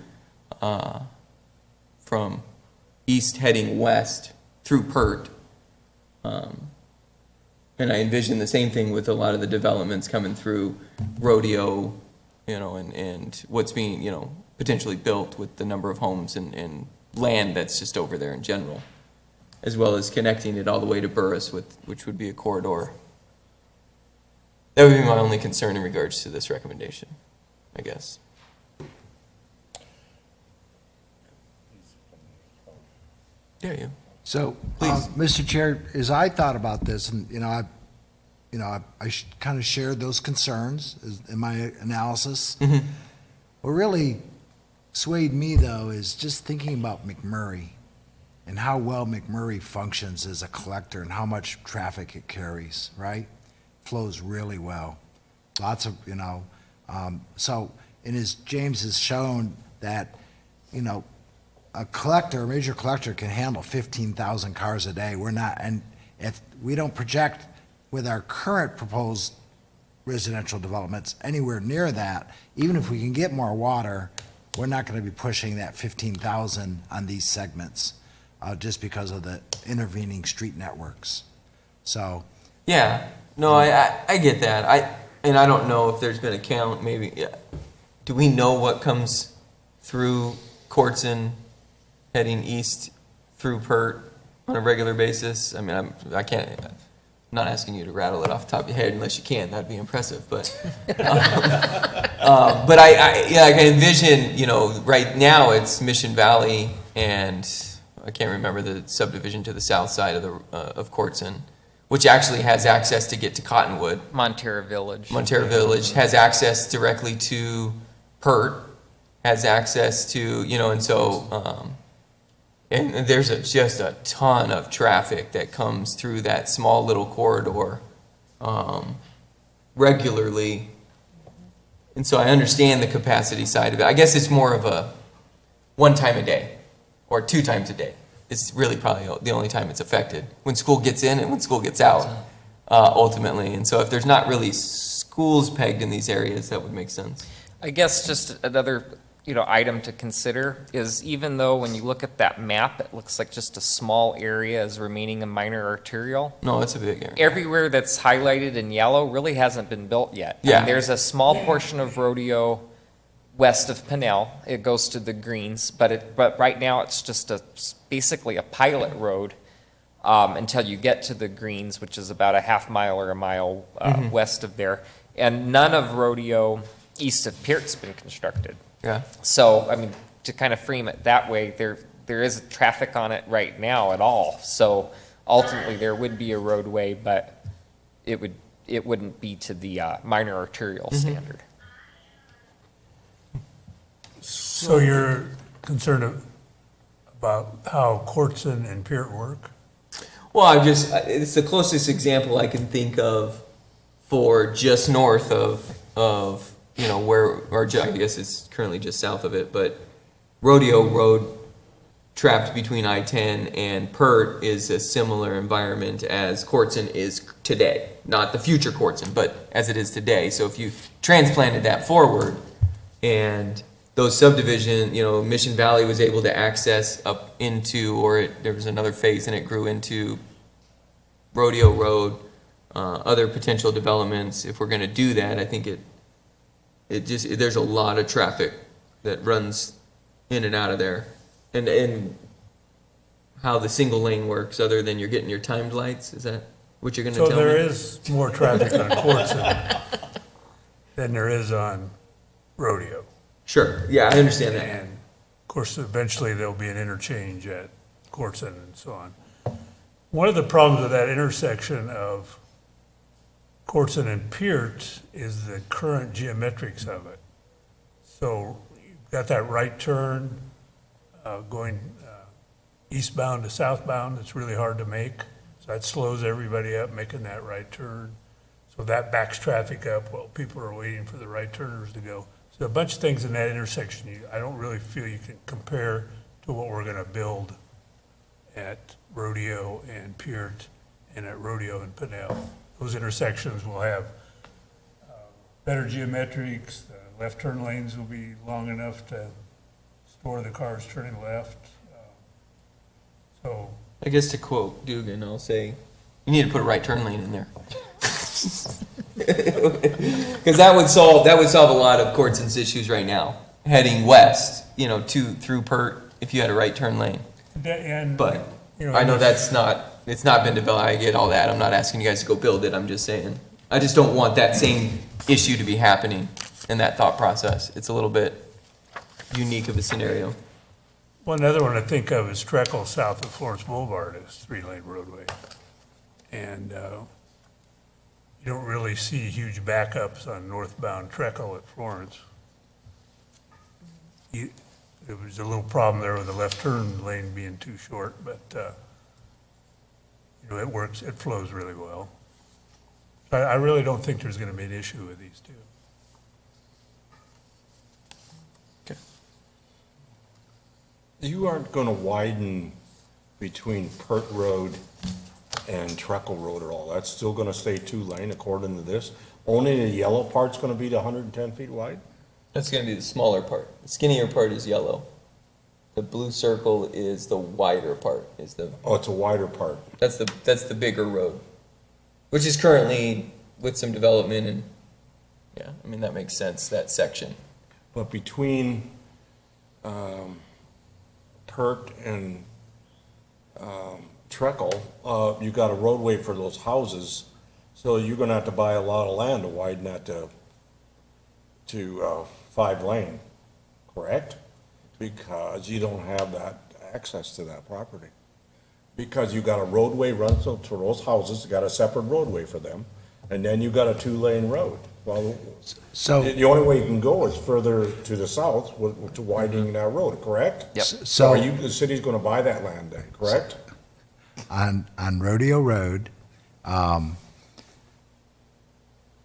from east heading west through Peart. And I envision the same thing with a lot of the developments coming through Rodeo, and what's being, potentially built with the number of homes and land that's just over there in general, as well as connecting it all the way to Burris, which would be a corridor. That would be my only concern in regards to this recommendation, I guess. Yeah, you. So, Please. Mr. Chair, as I thought about this, and, I kind of shared those concerns in my analysis. Mm-hmm. What really swayed me, though, is just thinking about McMurray and how well McMurray functions as a collector and how much traffic it carries, right? Flows really well. Lots of, so, and as James has shown that, a major collector can handle 15,000 cars a day. We're not, and if we don't project with our current proposed residential developments anywhere near that, even if we can get more water, we're not going to be pushing that 15,000 on these segments, just because of the intervening street networks. So, Yeah, no, I get that. I don't know if there's been a count, maybe. Yeah. Do we know what comes through Courtson heading east through Peart on a regular basis? I'm not asking you to rattle it off the top of your head unless you can. That'd be impressive. But but I can envision, right now it's Mission Valley, and I can't remember the subdivision to the south side of Courtson, which actually has access to get to Cottonwood. Montera Village. Montera Village has access directly to Peart, has access to, and so, and there's just a ton of traffic that comes through that small little corridor regularly. And so I understand the capacity side of it. I guess it's more of a 1 time a day or 2 times a day. It's really probably the only time it's affected, when school gets in and when school gets out, ultimately. And so if there's not really schools pegged in these areas, that would make sense. I guess just another, item to consider is, even though when you look at that map, it looks like just a small area is remaining a minor arterial. No, it's a big area. Everywhere that's highlighted in yellow really hasn't been built yet. Yeah. There's a small portion of Rodeo west of Pinnell. It goes to the greens, but right now it's just basically a pilot road until you get to the greens, which is about a half mile or a mile west of there. And none of Rodeo east of Peart's been constructed. Yeah. So, to kind of frame it that way, there isn't traffic on it right now at all. So ultimately, there would be a roadway, but it wouldn't be to the minor arterial standard. So you're concerned about how Courtson and Peart work? Well, it's the closest example I can think of for just north of where, or I guess it's currently just south of it, but Rodeo Road trapped between I-10 and PERT is a similar environment as Courtson is today. Not the future Courtson, but as it is today. So if you transplanted that forward and those subdivision, Mission Valley was able to access up into, there was another phase and it grew into Rodeo Road, other potential developments. If we're gonna do that, I think there's a lot of traffic that runs in and out of there. And how the single lane works, other than you're getting your timed lights, is that what you're gonna tell me? So there is more traffic on Courtson than there is on Rodeo. Sure, yeah, I understand that. And of course, eventually there'll be an interchange at Courtson and so on. One of the problems with that intersection of Courtson and Peart is the current geometrics of it. So you've got that right turn going eastbound to southbound, it's really hard to make. So that slows everybody up making that right turn. So that backs traffic up while people are waiting for the right turners to go. So a bunch of things in that intersection, I don't really feel you can compare to what we're gonna build at Rodeo and Peart and at Rodeo and Pinell. Those intersections will have better geometrics, the left turn lanes will be long enough to store the cars turning left. So, I guess to quote Dugan, I'll say, you need to put a right turn lane in there. Because that would solve a lot of Courtson's issues right now, heading west, through PERT, if you had a right turn lane. and, But you know, I know it's not been developed, I get all that, I'm not asking you guys to go build it, I'm just saying. I just don't want that same issue to be happening in that thought process. It's a little bit unique of a scenario. one other one I think of is Treckle south of Florence Boulevard is 3-lane roadway. And you don't really see huge backups on northbound Treckle at Florence. There was a little problem there with the left turn lane being too short, but, it works, it flows really well. I really don't think there's gonna be an issue with these two. You aren't gonna widen between Pert Road and Treckle Road at all. That's still gonna stay 2-lane according to this. Only the yellow part's gonna be the 110 feet wide? That's gonna be the smaller part. The skinnier part is yellow. The blue circle is the wider part, Oh, it's a wider part. that's the bigger road. Which is currently with some development and, yeah, I mean, that makes sense, that section. But between Pert and Treckle, you got a roadway for those houses, so you're gonna have to buy a lot of land to widen that to 5-lane, correct? Because you don't have that access to that property. Because you got a roadway runs to those houses, you got a separate roadway for them, and then you got a 2-lane road. Well, So, the only way you can go is further to the south to widening that road, correct? Yep. So the city's gonna buy that land then, correct? on Rodeo Road,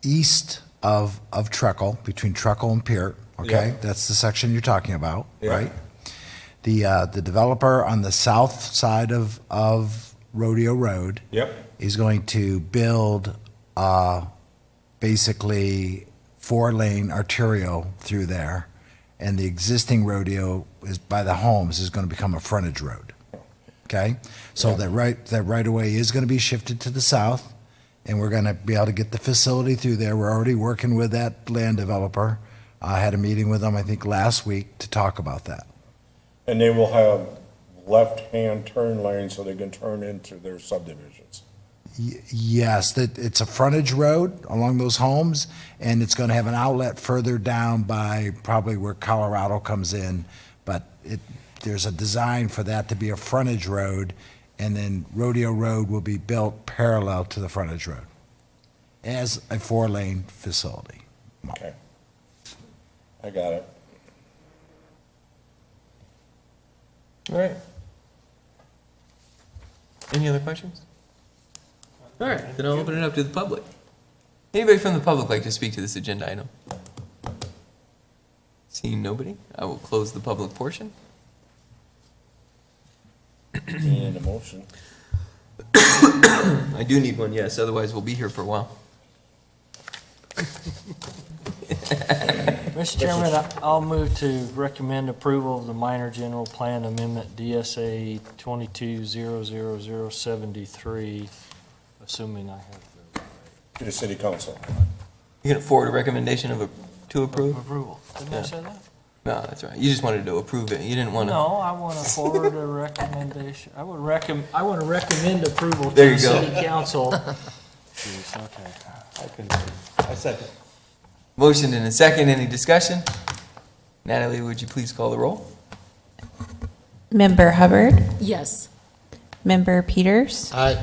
east of Treckle, between Treckle and Peart, okay? Yeah. That's the section you're talking about, Yeah. right? The developer on the south side of Rodeo Road Yep. is going to build basically 4-lane arterial through there, and the existing rodeo is by the homes is going to become a frontage road. Okay, so that right of way is going to be shifted to the south, and we're going to be able to get the facility through there. We're already working with that land developer. I had a meeting with them, I think, last week to talk about that. And they will have left-hand turn lanes so they can turn into their subdivisions. Yes, that it's a frontage road along those homes, and it's going to have an outlet further down by probably where Colorado comes in, but there's a design for that to be a frontage road, and then Rodeo Road will be built parallel to the frontage road as a 4-lane facility. Okay. I got it. All right. Any other questions? All right, then I'll open it up to the public. Anybody from the public like to speak to this agenda item? Seeing nobody, I will close the public portion. And a motion. I do need one, yes, otherwise we'll be here for a while. Mr. Chairman, I'll move to recommend approval of the minor general plan amendment DSA 22-00073, assuming I have To the city council. You gonna forward a recommendation to approve? approval. Didn't I say that? No, that's right. You just wanted to approve it. You didn't want to. No, I want to forward a recommendation. I want to recommend approval to There you the go. city council. Jeez, okay. I second. Motion and a second. Any discussion? Natalie, would you please call the roll? Member Hubbard, Yes. Member Peters, Aye.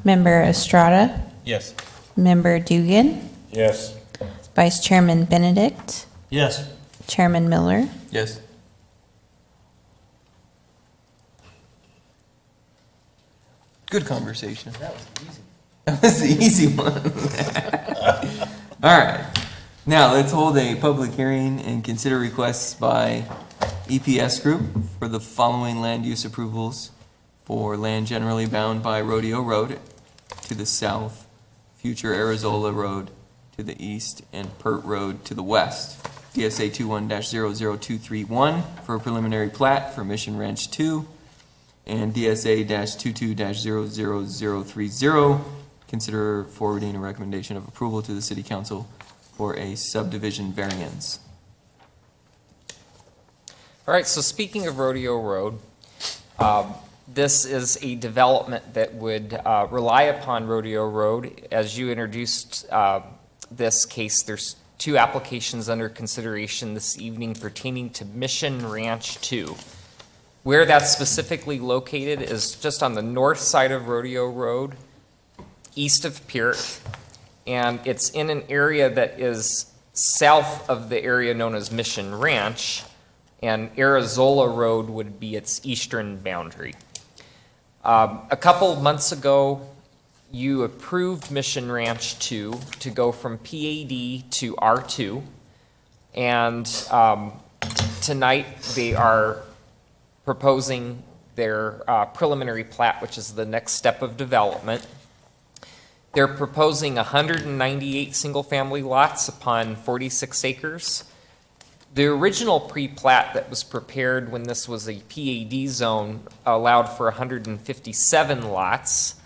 Member Estrada, Yes. Member Dugan, Yes. Vice Chairman Benedict, Yes. Chairman Miller. Yes. Good conversation. That was easy. That was the easy one. All right. Now, let's hold a public hearing and consider requests by EPS Group for the following land use approvals for land generally bound by Rodeo Road to the south, future Arizola Road to the east, and Pert Road to the west. DSA 21-00231 for a preliminary plat for Mission Ranch 2, and DSA-22-00030. Consider forwarding a recommendation of approval to the City Council for a subdivision variance. All right, so speaking of Rodeo Road, this is a development that would rely upon Rodeo Road. As you introduced this case, there's two applications under consideration this evening pertaining to Mission Ranch 2. Where that's specifically located is just on the north side of Rodeo Road, east of Peart, and it's in an area that is south of the area known as Mission Ranch, and Arizola Road would be its eastern boundary. A couple months ago, you approved Mission Ranch 2 to go from PAD to R2, and tonight they are proposing their preliminary plat, which is the next step of development. They're proposing 198 single-family lots upon 46 acres. The original pre-plat that was prepared when this was a PAD zone allowed for 157 lots.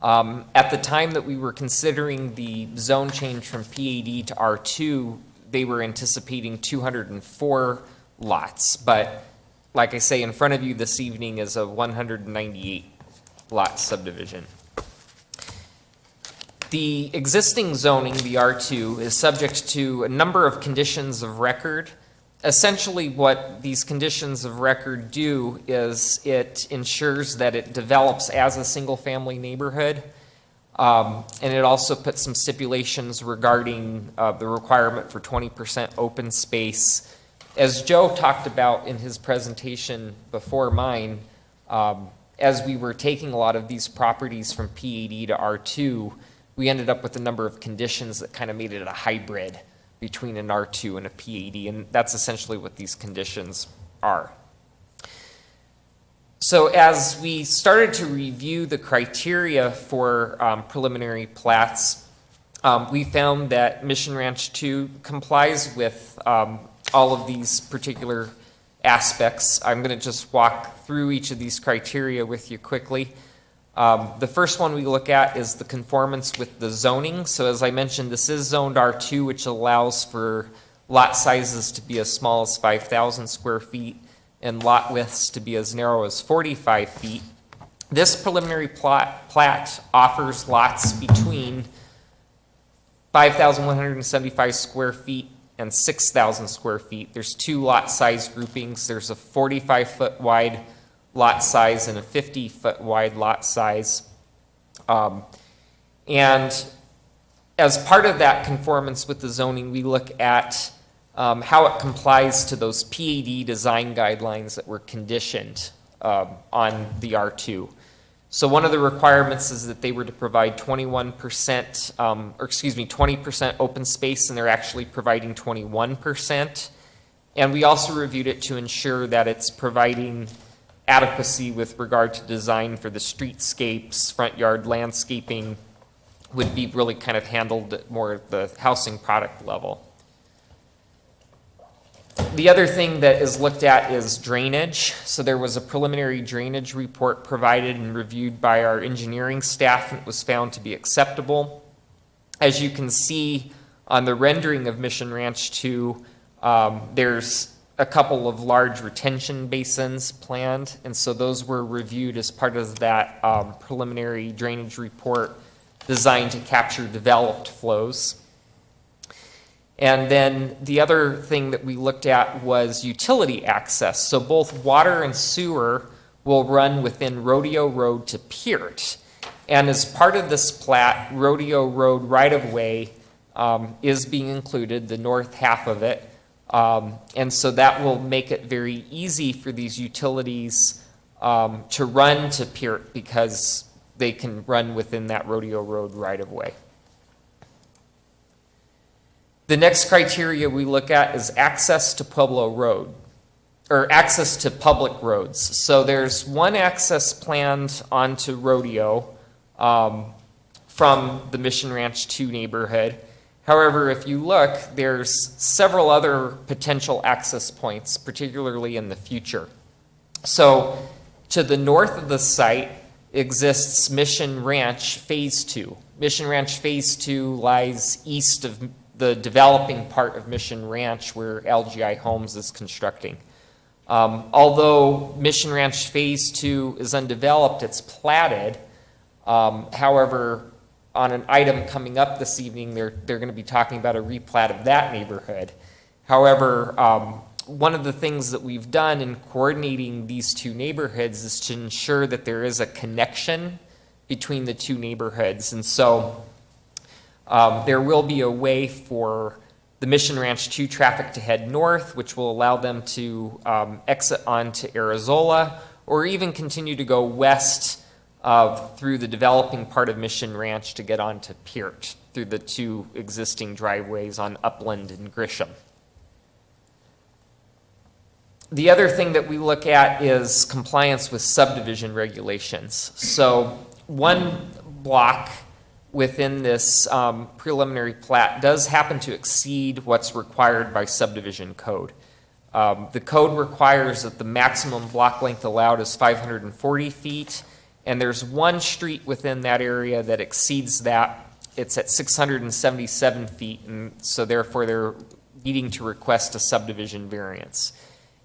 At the time that we were considering the zone change from PAD to R2, they were anticipating 204 lots. But like I say, in front of you this evening is a 198 lot subdivision. The existing zoning, the R2, is subject to a number of conditions of record. Essentially, what these conditions of record do is it ensures that it develops as a single-family neighborhood, and it also puts some stipulations regarding the requirement for 20% open space. As Joe talked about in his presentation before mine, as we were taking a lot of these properties from PAD to R2, we ended up with a number of conditions that kind of made it a hybrid between an R2 and a PAD, and that's essentially what these conditions are. So as we started to review the criteria for preliminary plats, we found that Mission Ranch 2 complies with all of these particular aspects. I'm going to just walk through each of these criteria with you quickly. The first one we look at is the conformance with the zoning. So as I mentioned, this is zoned R2, which allows for lot sizes to be as small as 5,000 square feet and lot widths to be as narrow as 45 feet. This preliminary plat offers lots between 5,175 square feet and 6,000 square feet. There's two lot size groupings. There's a 45-foot wide lot size and a 50-foot wide lot size. And as part of that conformance with the zoning, we look at how it complies to those PAD design guidelines that were conditioned on the R2. So one of the requirements is that they were to provide 20% open space, and they're actually providing 21%. And we also reviewed it to ensure that it's providing adequacy with regard to design for the streetscapes, front yard landscaping would be really kind of handled at more at the housing product level. The other thing that is looked at is drainage. So there was a preliminary drainage report provided and reviewed by our engineering staff, and it was found to be acceptable. As you can see on the rendering of Mission Ranch 2, there's a couple of large retention basins planned, and so those were reviewed as part of that preliminary drainage report designed to capture developed flows. And then the other thing that we looked at was utility access. So both water and sewer will run within Rodeo Road to Peart. And as part of this plat, Rodeo Road right-of-way is being included, the north half of it. And so that will make it very easy for these utilities to run to Peart because they can run within that Rodeo Road right-of-way. The next criteria we look at is access to Pueblo Road, or access to public roads. So there's one access planned onto Rodeo from the Mission Ranch 2 neighborhood. However, if you look, there's several other potential access points, particularly in the future. So to the north of the site exists Mission Ranch Phase 2. Mission Ranch Phase 2 lies east of the developing part of Mission Ranch where LGI Homes is constructing. Although Mission Ranch Phase 2 is undeveloped, it's platted. However, on an item coming up this evening, they're going to be talking about a replat of that neighborhood. However, one of the things that we've done in coordinating these two neighborhoods is to ensure that there is a connection between the two neighborhoods. And so there will be a way for the Mission Ranch 2 traffic to head north, which will allow them to exit onto Arizola, or even continue to go west through the developing part of Mission Ranch to get onto Peart through the two existing driveways on Upland and Grisham. The other thing that we look at is compliance with subdivision regulations. So one block within this preliminary plat does happen to exceed what's required by subdivision code. The code requires that the maximum block length allowed is 540 feet, and there's one street within that area that exceeds that. It's at 677 feet, and so therefore they're needing to request a subdivision variance.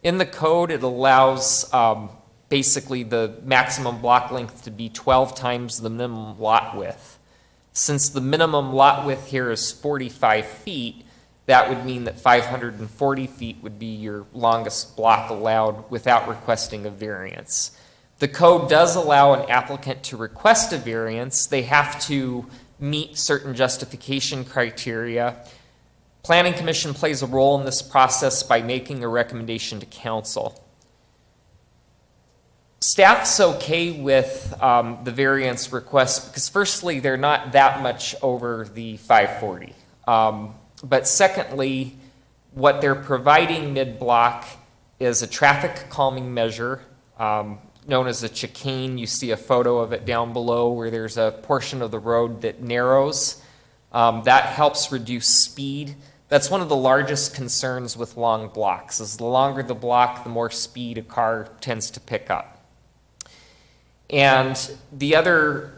In the code, it allows basically the maximum block length to be 12 times the minimum lot width. Since the minimum lot width here is 45 feet, that would mean that 540 feet would be your longest block allowed without requesting a variance. The code does allow an applicant to request a variance. They have to meet certain justification criteria. Planning Commission plays a role in this process by making a recommendation to council. Staff's okay with the variance request because firstly, they're not that much over the 540. But secondly, what they're providing mid-block is a traffic calming measure known as a chicane. You see a photo of it down below where there's a portion of the road that narrows. That helps reduce speed. That's one of the largest concerns with long blocks, is the longer the block, the more speed a car tends to pick up. And the other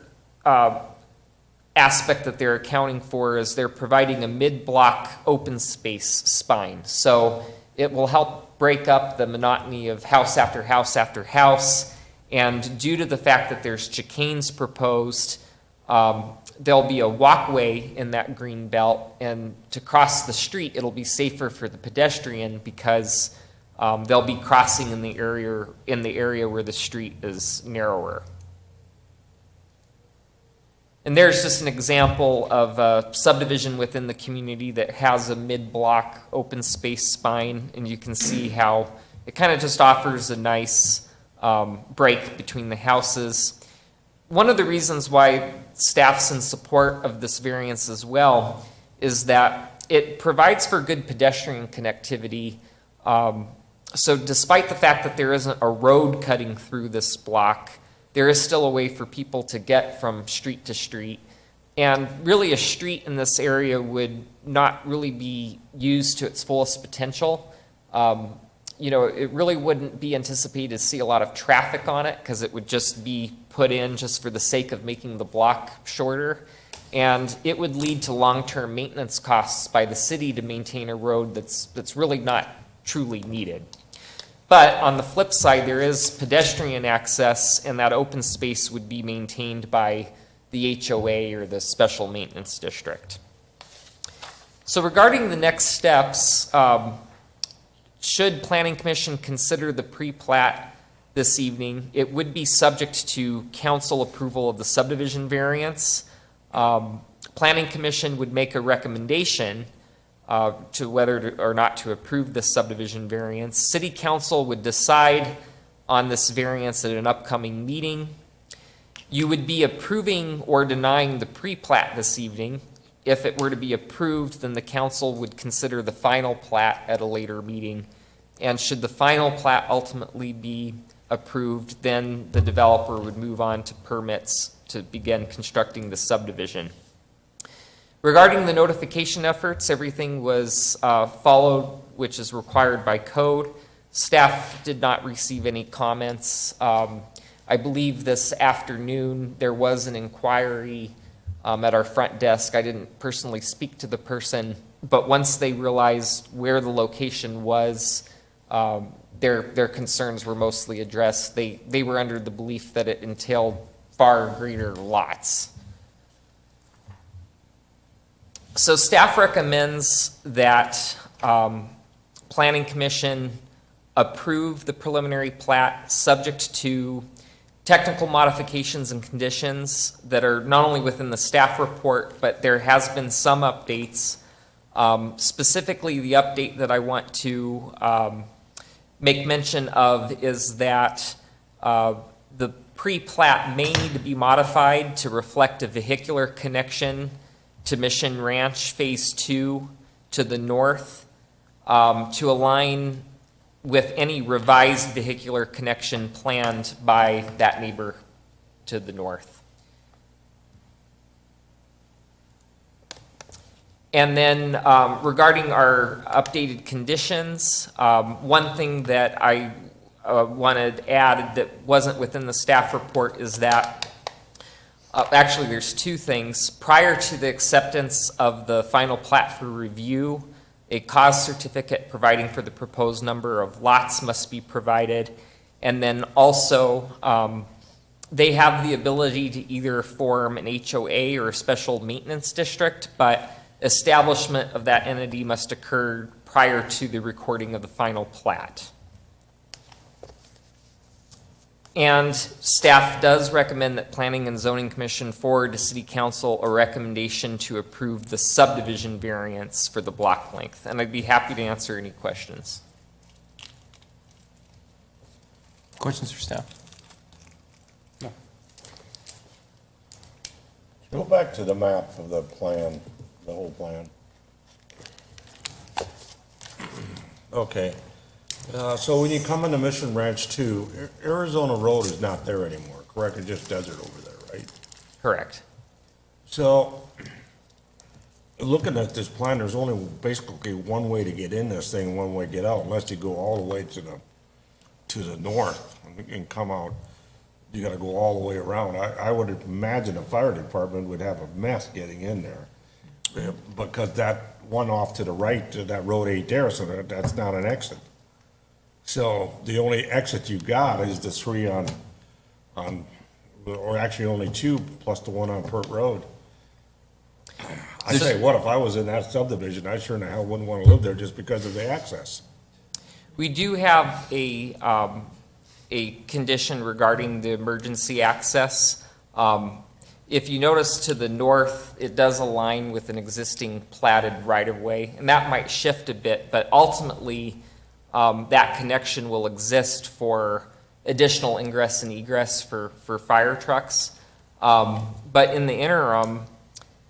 aspect that they're accounting for is they're providing a mid-block open space spine. So it will help break up the monotony of house after house after house. And due to the fact that there's chicanes proposed, there'll be a walkway in that green belt, and to cross the street, it'll be safer for the pedestrian because they'll be crossing in the area where the street is narrower. And there's just an example of a subdivision within the community that has a mid-block open space spine, and you can see how it kind of just offers a nice break between the houses. One of the reasons why staff's in support of this variance as well is that it provides for good pedestrian connectivity So despite the fact that there isn't a road cutting through this block, there is still a way for people to get from street to street. And really, a street in this area would not really be used to its fullest potential. It really wouldn't be anticipated to see a lot of traffic on it because it would just be put in just for the sake of making the block shorter. And it would lead to long-term maintenance costs by the city to maintain a road that's really not truly needed. But on the flip side, there is pedestrian access, and that open space would be maintained by the HOA or the Special Maintenance District. So regarding the next steps, should Planning Commission consider the pre-plat this evening, it would be subject to council approval of the subdivision variance. Planning Commission would make a recommendation to whether or not to approve this subdivision variance. City Council would decide on this variance at an upcoming meeting. You would be approving or denying the pre-plat this evening. If it were to be approved, then the council would consider the final plat at a later meeting. And should the final plat ultimately be approved, then the developer would move on to permits to begin constructing the subdivision. Regarding the notification efforts, everything was followed, which is required by code. Staff did not receive any comments. I believe this afternoon there was an inquiry at our front desk. I didn't personally speak to the person, but once they realized where the location was, their concerns were mostly addressed. They were under the belief that it entailed far greater lots. So staff recommends that Planning Commission approve the preliminary plat subject to technical modifications and conditions that are not only within the staff report, but there has been some updates. Specifically, the update that I want to make mention of is that the pre-plat may need to be modified to reflect a vehicular connection to Mission Ranch Phase 2 to the north to align with any revised vehicular connection planned by that neighbor to the north. And then regarding our updated conditions, one thing that I wanted to add that wasn't within the staff report is that, actually there's two things. Prior to the acceptance of the final plat for review, a cause certificate providing for the proposed number of lots must be provided. And then also, they have the ability to either form an HOA or a special maintenance district, but establishment of that entity must occur prior to the recording of the final plat. And staff does recommend that Planning and Zoning Commission forward to City Council a recommendation to approve the subdivision variance for the block length. And I'd be happy to answer any questions. Questions for staff? Go back to the map of the plan, the whole plan. Okay. So when you come into Mission Ranch 2, Arizona Road is not there anymore, correct? It's just desert over there, right? Correct. So, looking at this plan, there's only basically one way to get in this thing, one way to get out, unless you go all the way to the north and come out. You gotta go all the way around. I would imagine the fire department would have a mess getting in there. Because that one off to the right, that road ain't there, so that's not an exit. So the only exit you got is the three on, or actually only two, plus the one on Pert Road. I tell you what, if I was in that subdivision, I sure in the hell wouldn't want to live there just because of the access. We do have a condition regarding the emergency access. If you notice to the north, it does align with an existing platted right-of-way, and that might shift a bit, but ultimately, that connection will exist for additional ingress and egress for fire trucks. But in the interim,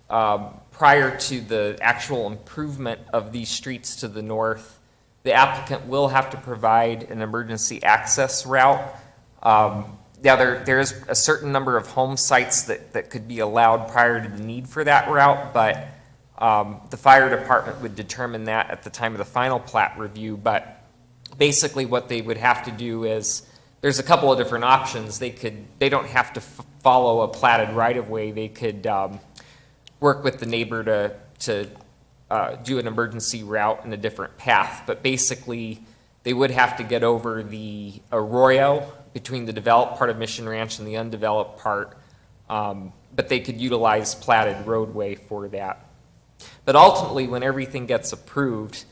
prior to the actual improvement of these streets to the north, The applicant will have to provide an emergency access route. Now, there's a certain number of home sites that could be allowed prior to the need for that route, but the fire department would determine that at the time of the final plat review. But basically what they would have to do is, there's a couple of different options. They don't have to follow a platted right-of-way. They could work with the neighbor to do an emergency route in a different path. But basically, they would have to get over the arroyo between the developed part of Mission Ranch and the undeveloped part. But they could utilize platted roadway for that. But ultimately, when everything gets approved,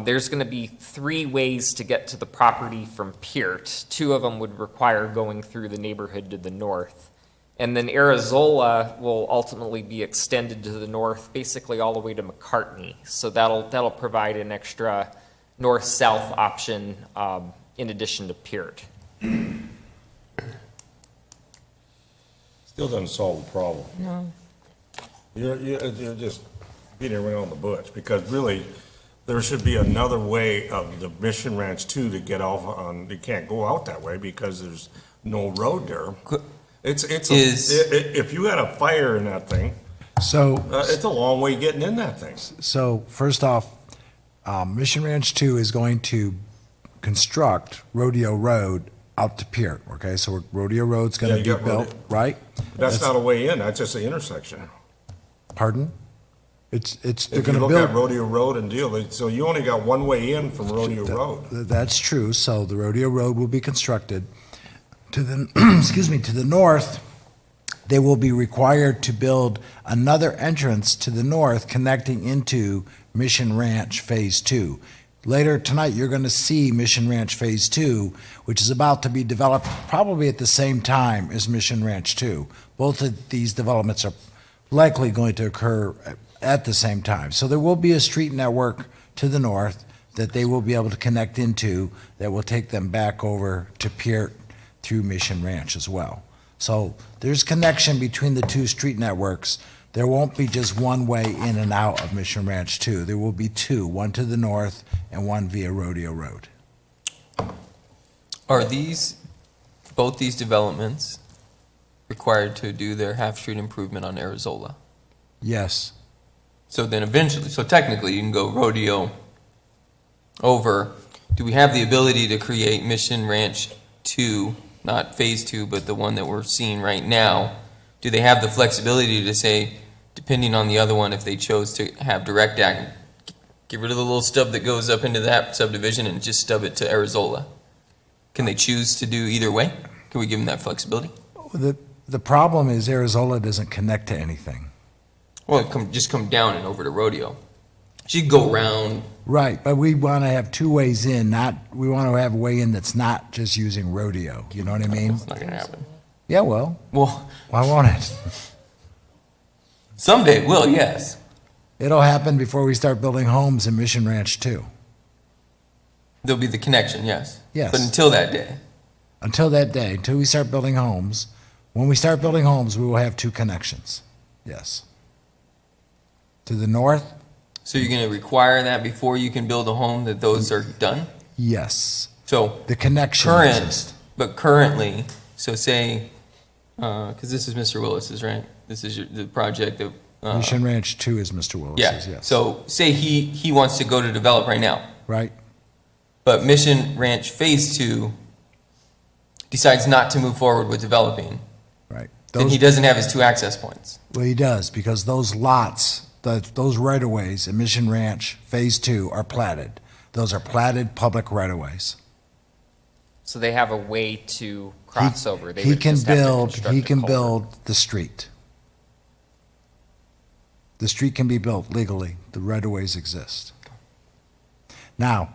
there's going to be 3 ways to get to the property from Peart. 2 of them would require going through the neighborhood to the north. And then Arizola will ultimately be extended to the north, basically all the way to McCartney. So that'll provide an extra north-south option in addition to Peart. Still doesn't solve the problem. No. You're just beating around the bush, because really, there should be another way of the Mission Ranch 2 to get off on, you can't go out that way because there's no road there. If you had a fire in that thing, So, it's a long way getting in that thing. so first off, Mission Ranch 2 is going to construct Rodeo Road out to Peart, okay? So Rodeo Road's Yeah, gonna you be got built, Rodeo. right? That's not a way in, that's just the intersection. Pardon? It's, they're If you gonna look at build, Rodeo Road and deal, so you only got one way in from Rodeo Road. that's true, so the Rodeo Road will be constructed. To the, excuse me, to the north, they will be required to build another entrance to the north connecting into Mission Ranch Phase 2. Later tonight, you're going to see Mission Ranch Phase 2, which is about to be developed probably at the same time as Mission Ranch 2. Both of these developments are likely going to occur at the same time. So there will be a street network to the north that they will be able to connect into that will take them back over to Peart through Mission Ranch as well. So there's connection between the 2 street networks. There won't be just one way in and out of Mission Ranch 2. There will be 2, one to the north and one via Rodeo Road. Are both these developments required to do their half-street improvement on Arizola? Yes, So then eventually, so technically, you can go Rodeo over. Do we have the ability to create Mission Ranch 2, not Phase 2, but the one that we're seeing right now? Do they have the flexibility to say, depending on the other one, if they chose to have direct act, get rid of the little stub that goes up into that subdivision and just stub it to Arizola? Can they choose to do either way? Can we give them that flexibility? the problem is Arizola doesn't connect to anything. Well, just come down and over to Rodeo. So you go around. Right, but we want to have 2 ways in, we want to have a way in that's not just using Rodeo, you know what I mean? It's not gonna happen. Yeah, well, Well, why won't it? someday it will, yes. It'll happen before we start building homes in Mission Ranch 2. There'll be the connection, yes. Yes. But until that day. Until that day, until we start building homes. When we start building homes, we will have 2 connections. Yes. To the north, So you're gonna require that before you can build a home, that those are done? yes. So The connection current, exists. but currently, so say, because this is Mr. Willis's, right? This is the project of. Mission Ranch 2 is Mr. Willis's, Yeah, yes. so say he wants to go to develop right now, Right? but Mission Ranch Phase 2 decides not to move forward with developing, Right. then he doesn't have his 2 access points. Well, he does, because those lots, those right-of-ways in Mission Ranch Phase 2 are platted. Those are platted public right-of-ways. So they have a way to cross over. They He would can just have to build, construct he a can culvert. build the street. The street can be built legally. The right-of-ways exist. Now,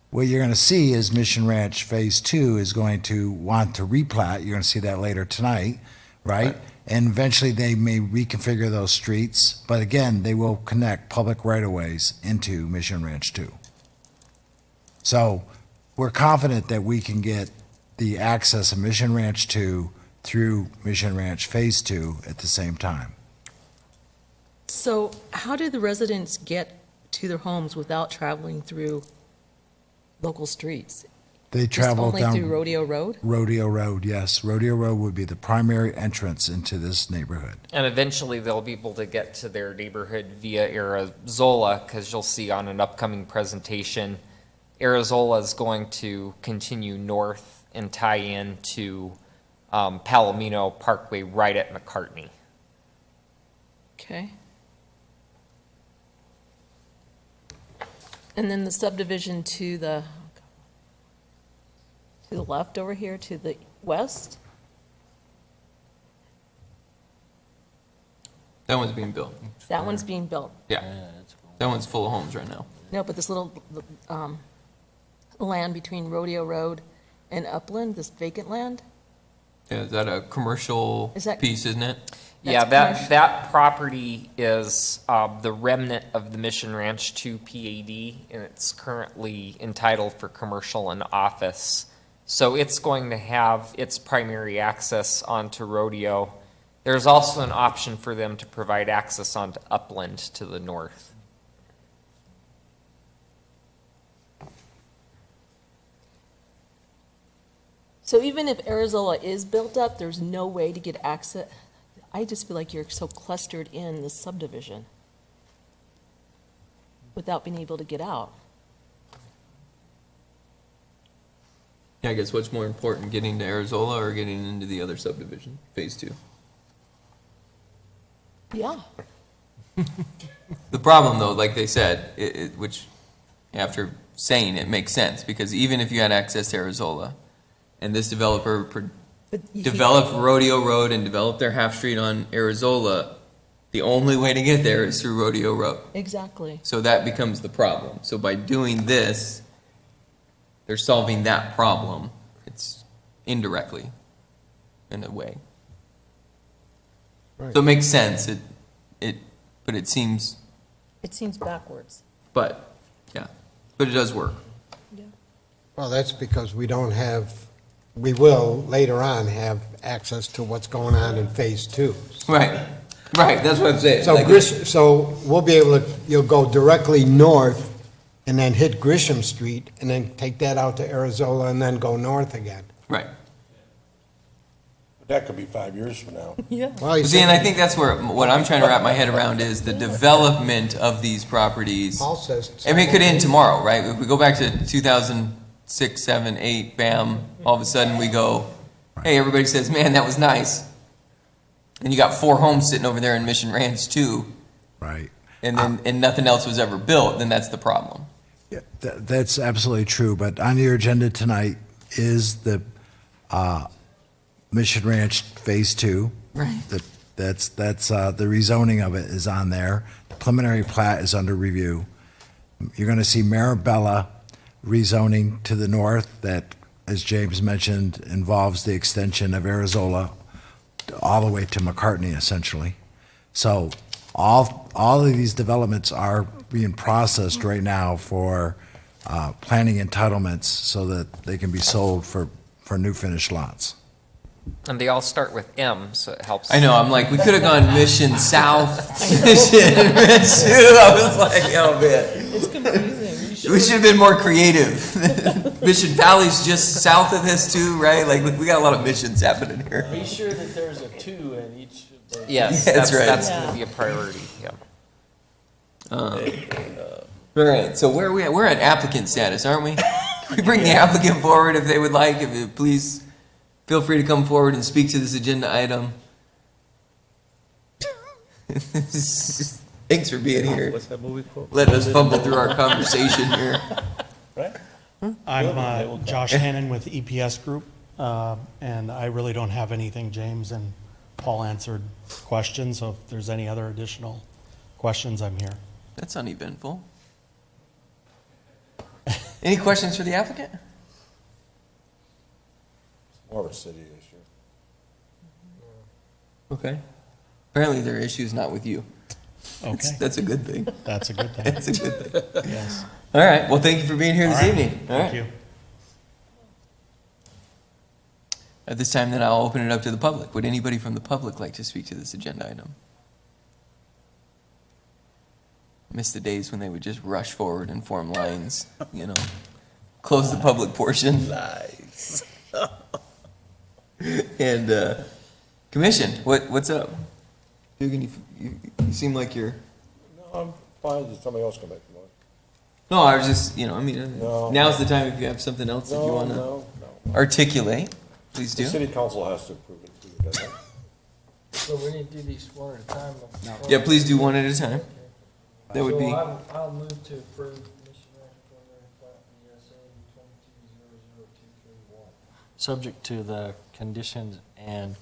what you're going to see is Mission Ranch Phase 2 is going to want to replat. You're going to see that later tonight, right? And eventually they may reconfigure those streets, but again, they will connect public right-of-ways into Mission Ranch 2. So we're confident that we can get the access of Mission Ranch 2 through Mission Ranch Phase 2 at the same time. So how do the residents get to their homes without traveling through local streets? They Just travel only through down Rodeo Road? Rodeo Road, yes. Rodeo Road would be the primary entrance into this neighborhood. And eventually they'll be able to get to their neighborhood via Arizola, because you'll see on an upcoming presentation, Arizola is going to continue north and tie in to Palomino Parkway right at McCartney. Okay. And then the subdivision to the left over here, to the west? That one's being built. That one's being built. Yeah, that one's full of homes right now. No, but this little land between Rodeo Road and Upland, this vacant land? Yeah, is that a commercial Is that- piece, isn't it? Yeah, That's that property is the remnant of the Mission Ranch 2 PAD, and it's currently entitled for commercial and office. So it's going to have its primary access onto Rodeo. There's also an option for them to provide access onto Upland to the north. So even if Arizola is built up, there's no way to get access? I just feel like you're so clustered in the subdivision without being able to get out. Yeah, I guess what's more important, getting to Arizola or getting into the other subdivision, phase 2? Yeah. The problem though, like they said, which after saying it makes sense, because even if you had access to Arizola and this developer But you developed Rodeo Road and developed their half street on Arizola, the only way to get there is through Rodeo Road. Exactly. So that becomes the problem. So by doing this, they're solving that problem. It's indirectly, in a way. So it makes sense. But it seems, It seems backwards. but it does work. Well, that's because we don't have, we will later on have access to what's going on in Phase 2. Right. That's what I'm saying. So Like, so we'll be able to, you'll go directly north and then hit Grisham Street and then take that out to Arizola and then go north again. Right. That could be 5 years from now. Yeah. Well, you See, and I said, think that's where, what I'm trying to wrap my head around is the development of these properties. Paul says. I mean, it could end tomorrow, right? If we go back to 2006, 7, 8, bam, all of a sudden we go, hey, everybody says, man, that was nice. And you got 4 homes sitting over there in Mission Ranch too, Right. and then, and nothing else was ever built, then that's the problem. Yeah, that's absolutely true, but on your agenda tonight is the Mission Ranch Phase 2. Right. That's the rezoning of it is on there. The preliminary plat is under review. You're going to see Maribella rezoning to the north that, as James mentioned, involves the extension of Arizola all the way to McCartney, essentially. So all of these developments are being processed right now for planning entitlements so that they can be sold for new finished lots. And they all start with M, so it helps. I know, I'm like, we could have gone Mission South, Mission Ranch too. I was like, oh man. It's confusing. We should have been more creative. Mission Valley's just south of this too, right? Like, we got a lot of missions happening here. Be sure that there's a 2 in each of those. Yes, Yeah, that's right. That's going to be a priority, yeah. All right, so where are we at? We're at applicant status, aren't we? Can we bring the applicant forward if they would like? If you please feel free to come forward and speak to this agenda item. Thanks for being here. What's that movie quote? Letting us fumble through our conversation here. I'm Josh Hannon with EPS Group, and I really don't have anything. James and Paul answered questions, so if there's any other additional questions, I'm here. That's uneventful. Any questions for the applicant? More of a city issue. Okay. Apparently their issue is not with you. Okay, That's a good thing. that's a good thing. That's a good thing. Yes. All right, well, thank you for being here this All right. evening. All Thank right. you. At this time, then, I'll open it up to the public. Would anybody from the public like to speak to this agenda item? Miss the days when they would just rush forward and form lines, close the public portion. Nice. And, commission, what's up? Dugan, you seem like you're, No, I'm fine, if somebody else can make the motion. no, I was just, I mean, No. now's the time if you have something else that you No, wanna no. articulate, please The do. city council has to approve it too, doesn't it? So we need to do these one at a time? Yeah, please do one at a time. That would be, I'll move to approve Mission Ranch preliminary plat ESA 22002331. Subject to the conditions and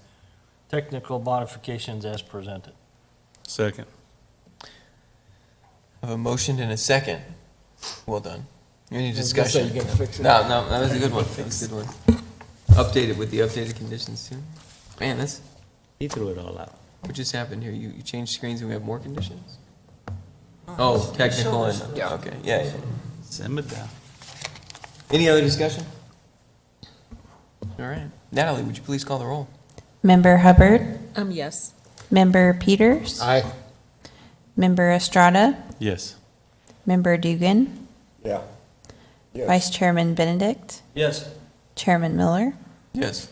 technical modifications as presented. Second. I have a motion and a second. Well done. Any discussion? You can fix it. No, that was a good one. That was a good one. Updated with the updated conditions too. Man, He threw it all out. what just happened here? You changed screens and we have more conditions? Oh, technical and, Yeah. okay, yeah. Send it down. Any other discussion? All right. Natalie, would you please call the roll? Member Hubbard, Yes. Member Peters, Aye. Member Estrada, Yes. Member Dugan, Yeah. Yes. Vice Chairman Benedict, Yes. Chairman Miller. Yes.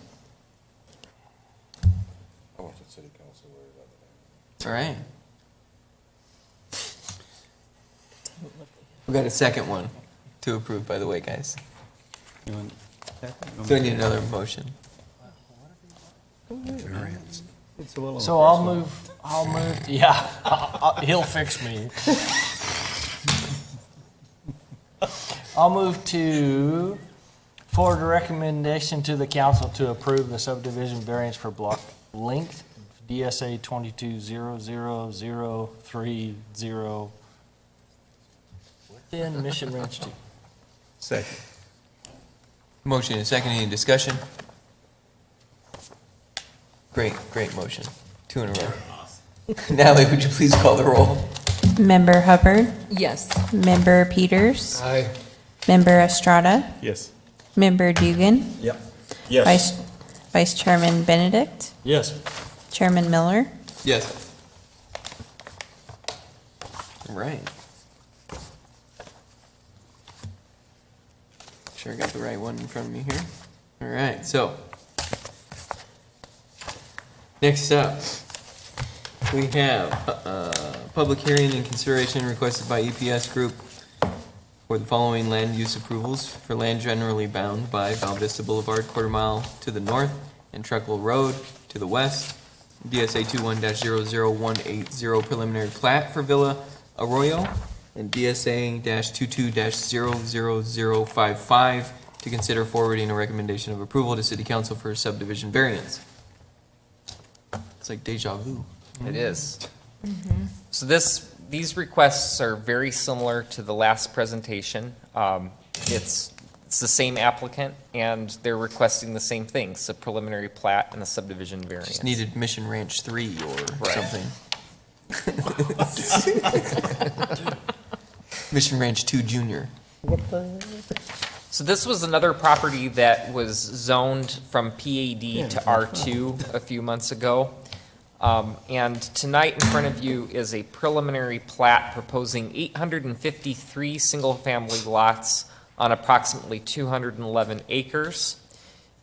I want the city council to worry about that. All right. We got a second one to approve, by the way, guys. You want- So I need another motion. So I'll move, yeah, he'll fix me. I'll move to forward a recommendation to the council to approve the subdivision variance for block length, DSA 220030 within Mission Ranch 2. Second. Motion and second, any discussion? Great motion. 2 in a row. Natalie, would you please call the roll? Member Hubbard, Yes. Member Peters, Aye. Member Estrada, Yes. Member Dugan, Yep. Yes. Vice Chairman Benedict, Yes. Chairman Miller. Yes. All right. Sure I got the right one in front of me here. All right, so. Next up, we have public hearing and consideration requested by EPS Group for the following land use approvals for land generally bound by Val Vista Boulevard, quarter mile to the north, and Trekkel Road to the west. DSA 21-00180 preliminary plat for Villa Arroyo, and DSA -22-00055 to consider forwarding a recommendation of approval to City Council for a subdivision variance. It's like deja vu. It is. So these requests are very similar to the last presentation. It's the same applicant, and they're requesting the same things, a preliminary plat and a subdivision variance. Just needed Mission Ranch 3 or Right. something. Mission Ranch 2 Junior. So this was another property that was zoned from PAD to R2 a few months ago. And tonight in front of you is a preliminary plat proposing 853 single-family lots on approximately 211 acres.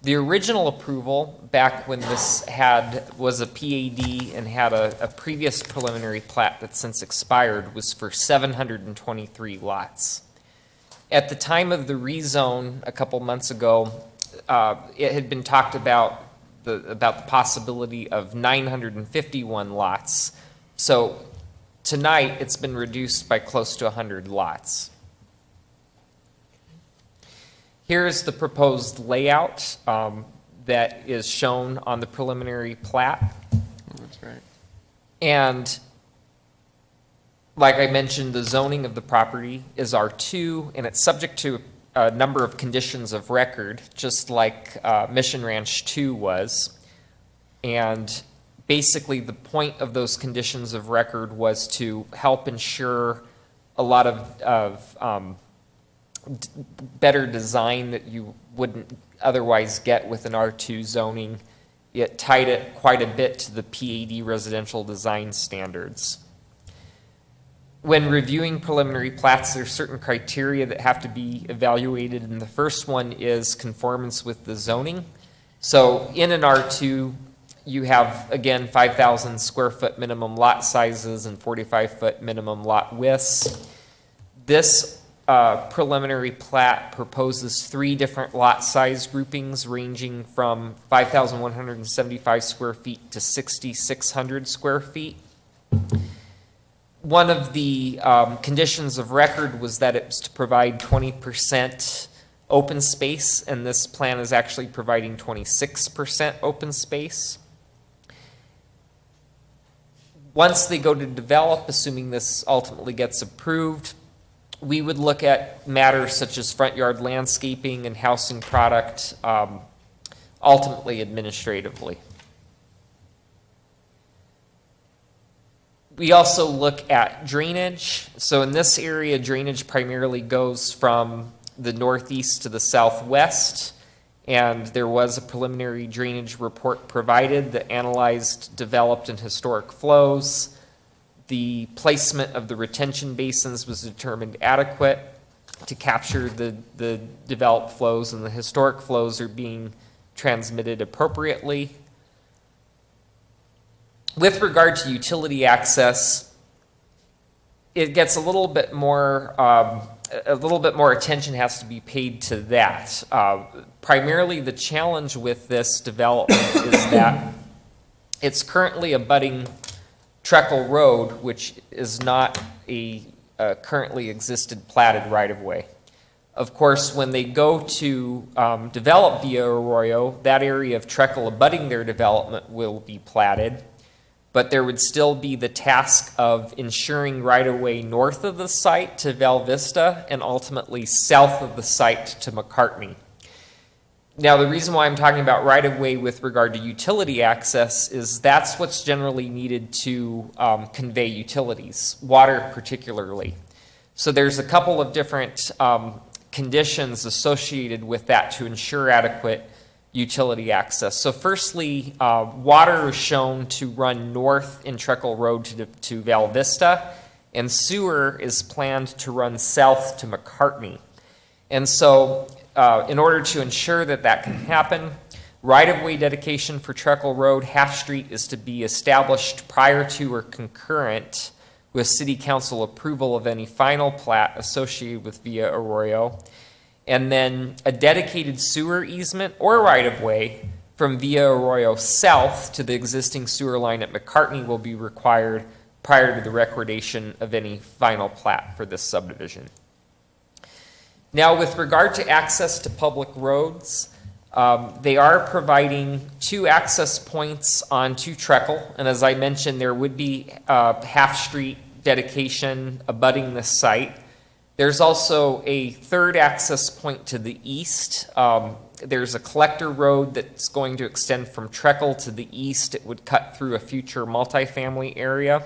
The original approval, back when this was a PAD and had a previous preliminary plat that since expired, was for 723 lots. At the time of the rezone a couple months ago, it had been talked about the possibility of 951 lots. So tonight, it's been reduced by close to 100 lots. Here is the proposed layout that is shown on the preliminary plat. That's right. And like I mentioned, the zoning of the property is R2, and it's subject to a number of conditions of record, just like Mission Ranch 2 was. And basically, the point of those conditions of record was to help ensure a lot of better design that you wouldn't otherwise get with an R2 zoning. It tied it quite a bit to the PAD residential design standards. when reviewing preliminary plats, there's certain criteria that have to be evaluated, and the first one is conformance with the zoning. So in an R2, you have, again, 5,000 square foot minimum lot sizes and 45-foot minimum lot widths. This preliminary plat proposes 3 different lot size groupings ranging from 5,175 square feet to 6,600 square feet. One of the conditions of record was that it was to provide 20% open space, and this plan is actually providing 26% open space. Once they go to develop, assuming this ultimately gets approved, we would look at matters such as front yard landscaping and housing product, ultimately administratively. We also look at drainage. So in this area, drainage primarily goes from the northeast to the southwest, and there was a preliminary drainage report provided that analyzed developed and historic flows. The placement of the retention basins was determined adequate to capture the developed flows, and the historic flows are being transmitted appropriately. With regard to utility access, it gets a little bit more attention has to be paid to that. Primarily, the challenge with this development is that it's currently abutting Treckle Road, which is not a currently existed platted right-of-way. Of course, when they go to develop Via Arroyo, that area of Treckle abutting their development will be platted, but there would still be the task of ensuring right-of-way north of the site to Val Vista and ultimately south of the site to McCartney. Now, the reason why I'm talking about right-of-way with regard to utility access is that's what's generally needed to convey utilities, water particularly. So there's a couple of different conditions associated with that to ensure adequate utility access. So firstly, water is shown to run north in Treckle Road to Val Vista, and sewer is planned to run south to McCartney. And so in order to ensure that that can happen, right-of-way dedication for Treckle Road, Half Street is to be established prior to or concurrent with City Council approval of any final plat associated with Via Arroyo. And then a dedicated sewer easement or right-of-way from Via Arroyo south to the existing sewer line at McCartney will be required prior to the recordation of any final plat for this subdivision. Now, with regard to access to public roads, they are providing 2 access points onto Treckle, and as I mentioned, there would be Half Street dedication abutting the site. There's also a 3rd access point to the east. There's a collector road that's going to extend from Treckle to the east. It would cut through a future multifamily area.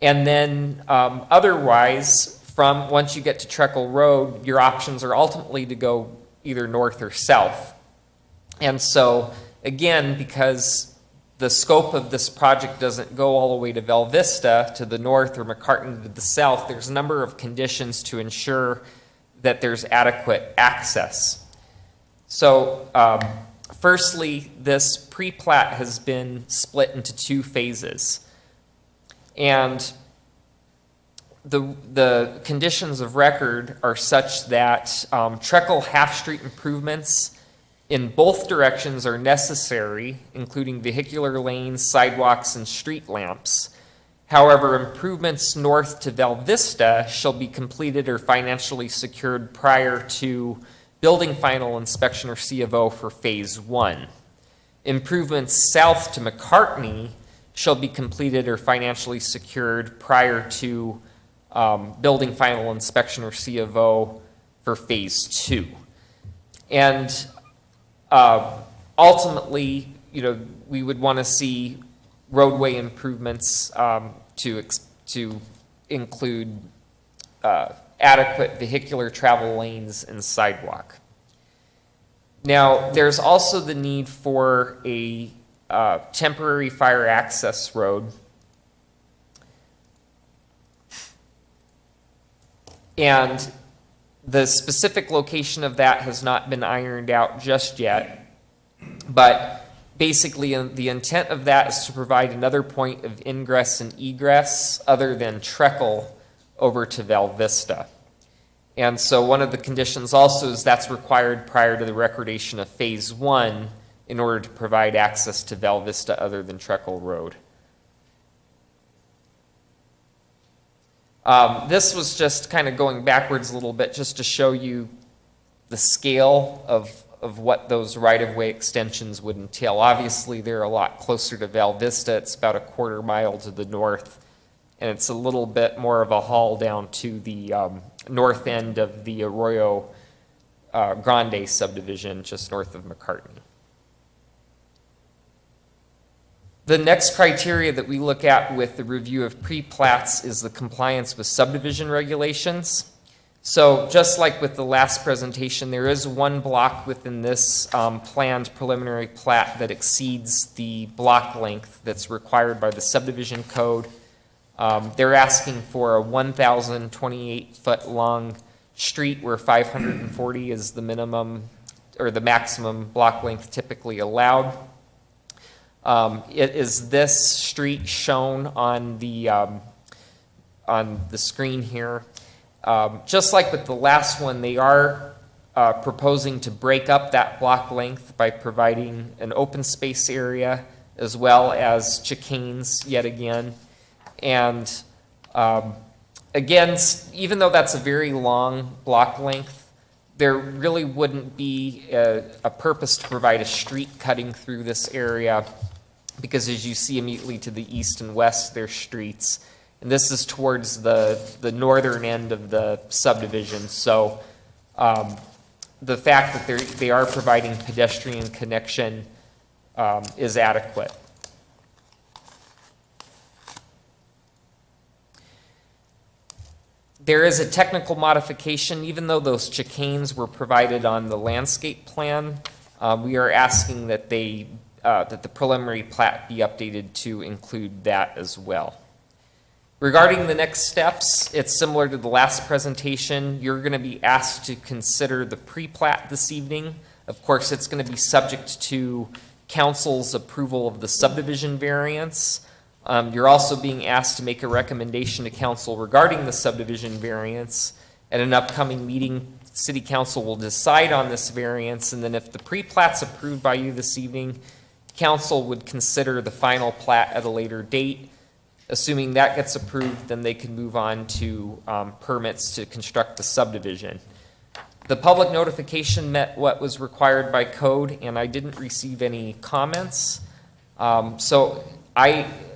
And then otherwise, from once you get to Treckle Road, your options are ultimately to go either north or south. And so, again, because the scope of this project doesn't go all the way to Val Vista to the north or McCartney to the south, there's a number of conditions to ensure that there's adequate access. So, firstly, this pre-plat has been split into 2 phases. And the conditions of record are such that Treckle Half Street improvements in both directions are necessary, including vehicular lanes, sidewalks, and street lamps. However, improvements north to Val Vista shall be completed or financially secured prior to building final inspection or C of O for Phase 1. Improvements south to McCartney shall be completed or financially secured prior to building final inspection or C of O for Phase 2. And ultimately, we would want to see roadway improvements to include adequate vehicular travel lanes and sidewalk. Now, there's also the need for a temporary fire access road. And the specific location of that has not been ironed out just yet. But basically, the intent of that is to provide another point of ingress and egress other than Treckle over to Val Vista. And so one of the conditions also is that's required prior to the recordation of Phase 1 in order to provide access to Val Vista other than Treckle Road. This was just kind of going backwards a little bit just to show you the scale of what those right-of-way extensions would entail. Obviously, they're a lot closer to Val Vista. It's about a quarter mile to the north, and it's a little bit more of a haul down to the north end of the Arroyo Grande subdivision, just north of McCartney. The next criteria that we look at with the review of pre-plats is the compliance with subdivision regulations. So just like with the last presentation, there is one block within this planned preliminary plat that exceeds the block length that's required by the subdivision code. They're asking for a 1,028-foot long street where 540 is the minimum or the maximum block length typically allowed. It is this street shown on the screen here. Just like with the last one, they are proposing to break up that block length by providing an open space area as well as chicanes yet again. And again, even though that's a very long block length, there really wouldn't be a purpose to provide a street cutting through this area because as you see immediately to the east and west, there's streets. And this is towards the northern end of the subdivision. So the fact that they are providing pedestrian connection is adequate. There is a technical modification, even though those chicanes were provided on the landscape plan, we are asking that that the preliminary plat be updated to include that as well. Regarding the next steps, it's similar to the last presentation. You're going to be asked to consider the pre-plat this evening. Of course, it's going to be subject to council's approval of the subdivision variance. You're also being asked to make a recommendation to council regarding the subdivision variance. At an upcoming meeting, city council will decide on this variance, and then if the pre-plat's approved by you this evening, council would consider the final plat at a later date. Assuming that gets approved, then they can move on to permits to construct the subdivision. The public notification met what was required by code, and I didn't receive any comments. So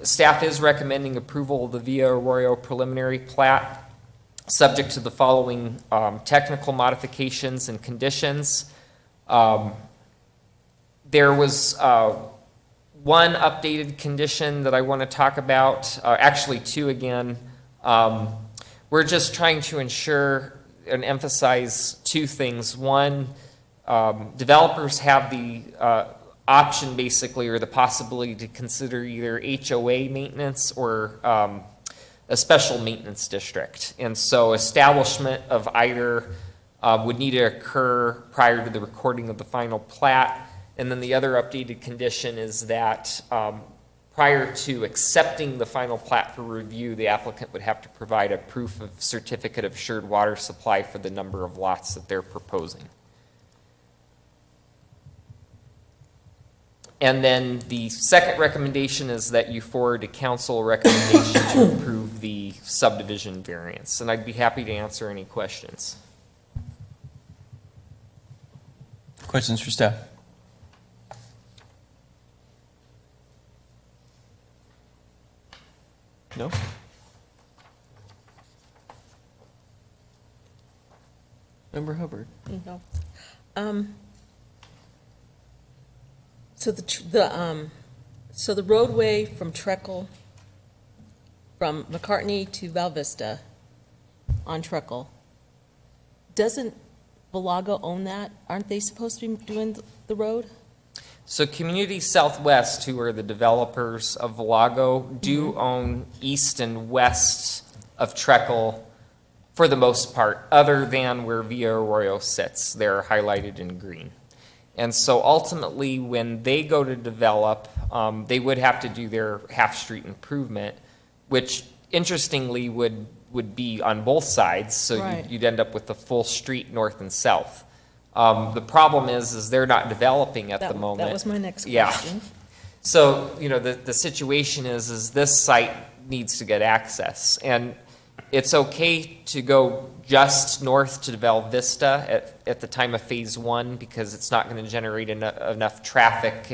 staff is recommending approval of the Villa Arroyo preliminary plat, subject to the following technical modifications and conditions. There was one updated condition that I want to talk about, actually two again. We're just trying to ensure and emphasize two things. One, developers have the option basically or the possibility to consider either HOA maintenance or a special maintenance district. And so establishment of either would need to occur prior to the recording of the final plat. And then the other updated condition is that prior to accepting the final plat for review, the applicant would have to provide a proof of certificate of assured water supply for the number of lots that they're proposing. And then the second recommendation is that you forward to council a recommendation to approve the subdivision variance. And I'd be happy to answer any questions. Questions for staff? No? Member Hubbard? No. So the roadway from Treckle, from McCartney to Val Vista on Treckle, doesn't Velago own that? Aren't they supposed to be doing the road? So Community Southwest, who are the developers of Velago, do own east and west of Treckle for the most part, other than where Villa Arroyo sits. They're highlighted in green. And so ultimately, when they go to develop, they would have to do their half-street improvement, which interestingly would be on both sides, so Right. you'd end up with the full street north and south. The problem is they're not developing at the moment. That was my next Yeah. question. So, the situation is this site needs to get access. And it's okay to go just north to Val Vista at the time of phase one, because it's not gonna generate enough traffic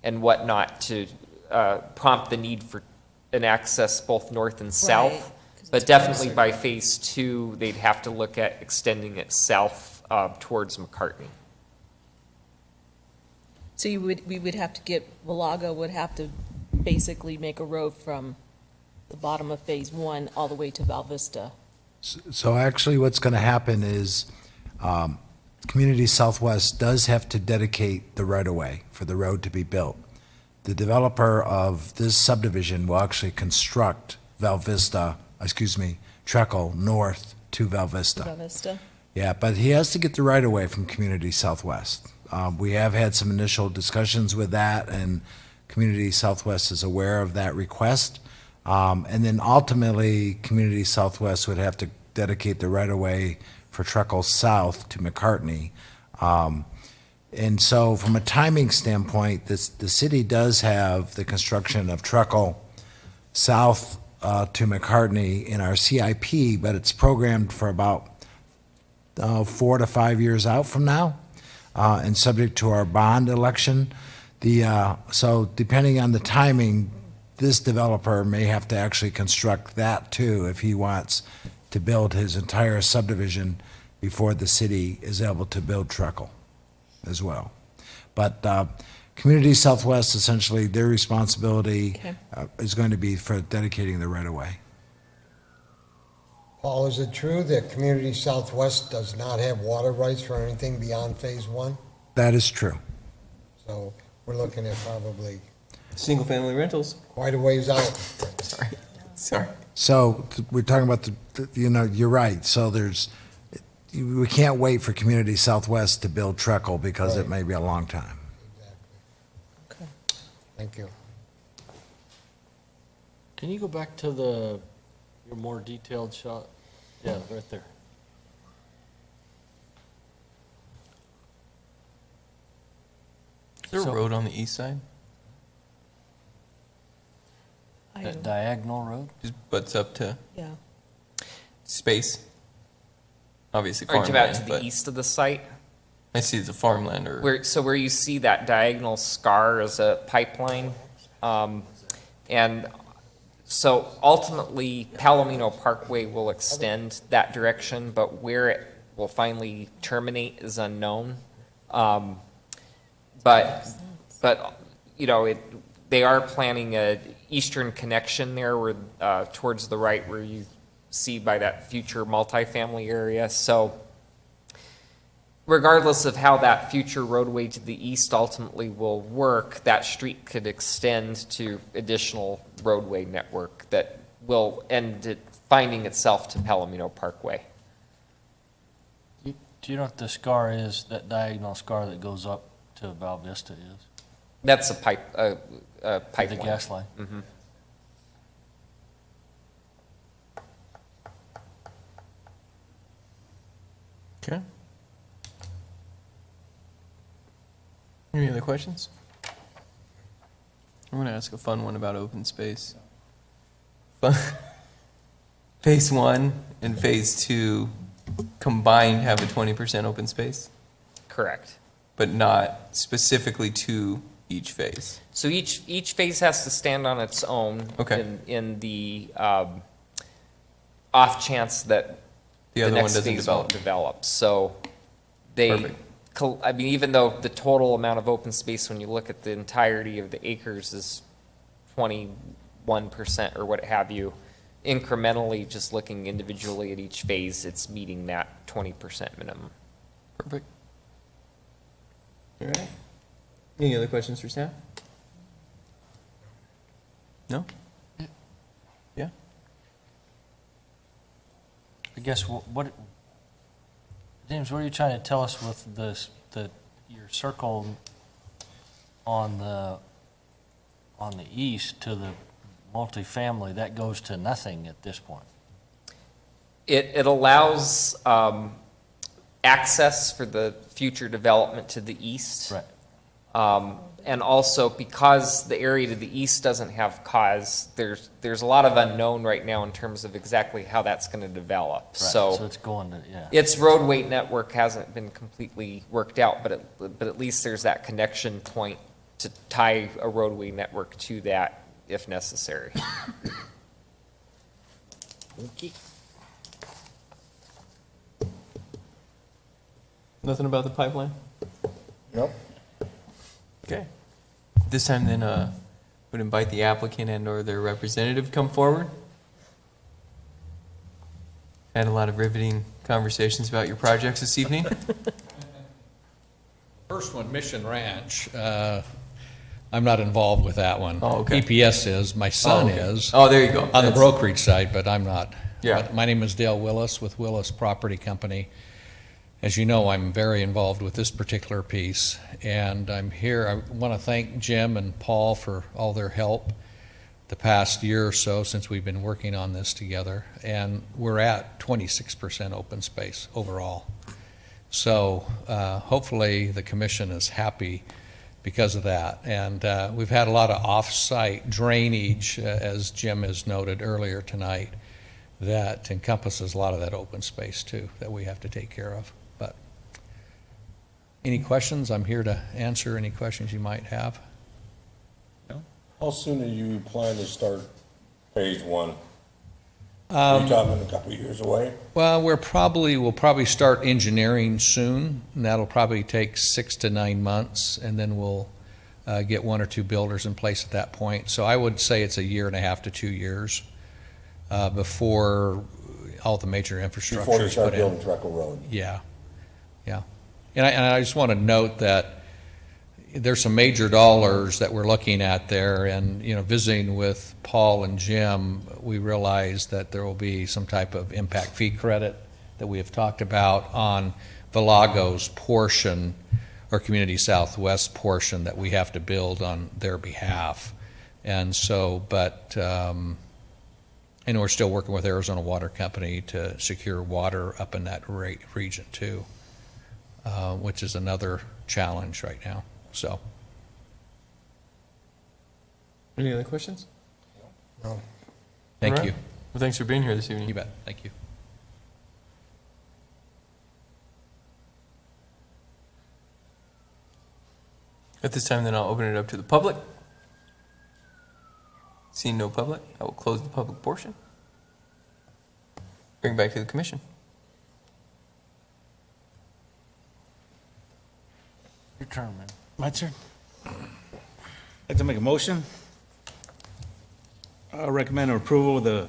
and whatnot to prompt the need for an access both north and south. Right, 'cause But it's definitely closer. by phase two, they'd have to look at extending it south towards McCartney. So we would have to Valaga would have to basically make a road from the bottom of phase one all the way to Val Vista. So actually, what's going to happen is, Community Southwest does have to dedicate the right-of-way for the road to be built. The developer of this subdivision will actually construct Trecle north to Val Vista. Val Vista? Yeah, but he has to get the right-of-way from Community Southwest. We have had some initial discussions with that, and Community Southwest is aware of that request. And then ultimately, Community Southwest would have to dedicate the right-of-way for Trecle South to McCartney. And so from a timing standpoint, the city does have the construction of Trecle South to McCartney in our CIP, but it's programmed for about 4 to 5 years out from now, and subject to our bond election. So depending on the timing, this developer may have to actually construct that too if he wants to build his entire subdivision before the city is able to build Trecle as well. But Community Southwest, essentially, their responsibility Okay. is going to be for dedicating the right-of-way. Paul, is it true that Community Southwest does not have water rights for anything beyond phase one? That is true. So we're looking at probably Single-family rentals. quite a ways out. Sorry. So we're talking about you're right. So we can't wait for Community Southwest to build Trecle because it Right. may be a long time. Exactly. Thank you. Can you go back to your more detailed shot? Yeah, right there. Is there a So- road on the east side? That diagonal road? Just butts up to Yeah. space? Obviously Are you talking about to farmland, the but east of the site? I see it's a farmland or. Where you see that diagonal scar as a pipeline. And so ultimately, Palomino Parkway will extend that direction, but where it will finally terminate is unknown. But, they are planning a eastern connection there where, towards the right where you see by that future multifamily area. So regardless of how that future roadway to the east ultimately will work, that street could extend to additional roadway network that will end it finding itself to Palomino Parkway. Do you know what the scar is, that diagonal scar that goes up to Val Vista is? That's a pipeline. The gas line? Mhm. Okay. Any other questions? I'm going to ask a fun one about open space. Phase one and phase two combined have a 20% open space, Correct. but not specifically to each phase. So each phase has to stand on its own. Okay. In the off chance that The the other one next doesn't phase develop. won't develop. So they, Perfect. even though the total amount of open space when you look at the entirety of the acres is 21% or what have you, incrementally, just looking individually at each phase, it's meeting that 20% minimum. Perfect. All right. Any other questions for staff? No? Yeah? guess James, what are you trying to tell us with your circle on the east to the multifamily, that goes to nothing at this point? It allows access for the future development to the east. Right. And also, because the area to the east doesn't have cause, there's a lot of unknown right now in terms of exactly how that's going to develop. Right. So it's going to, yeah. its roadway network hasn't been completely worked out, but at least there's that connection point to tie a roadway network to that if necessary. Nothing about the pipeline? Nope. Okay. This time then, would invite the applicant and/or their representative to come forward. Had a lot of riveting conversations about your projects this evening. First one, Mission Ranch, I'm not involved with that one. Oh, okay. EPS is, my son okay. is. Oh, there you go. On the That's- brokerage side, but I'm not. Yeah. But my name is Dale Willis with Willis Property Company. As you know, I'm very involved with this particular piece, and I'm here, I want to thank Jim and Paul for all their help the past year or so since we've been working on this together, and we're at 26% open space overall. So hopefully the commission is happy because of that. And we've had a lot of off-site drainage, as Jim has noted earlier tonight, that encompasses a lot of that open space too, that we have to take care of. But any questions? I'm here to answer any questions you might have. How soon do you plan to start phase one? Are you talking a couple of years away? Well, we'll probably start engineering soon, and that'll probably take 6 to 9 months, and then we'll get 1 or 2 builders in place at that point. So I would say it's 1.5 to 2 years before all the major infrastructure Before you is start put in. building Treco Road? Yeah, yeah. And I just want to note that there's some major dollars that we're looking at there, and, visiting with Paul and Jim, we realized that there will be some type of impact fee credit that we have talked about on Valago's portion, or Community Southwest portion, that we have to build on their behalf. And so, and we're still working with Arizona Water Company to secure water up in that region too, which is another challenge right now. So. Any other questions? No. Thank All right. you. Well, thanks for being here this evening. You bet. Thank you. At this time, then I'll open it up to the public. Seeing no public, I will close the public portion. Bring it back to the commission. Your turn, man. My turn. I'd like to make a motion. I recommend approval of the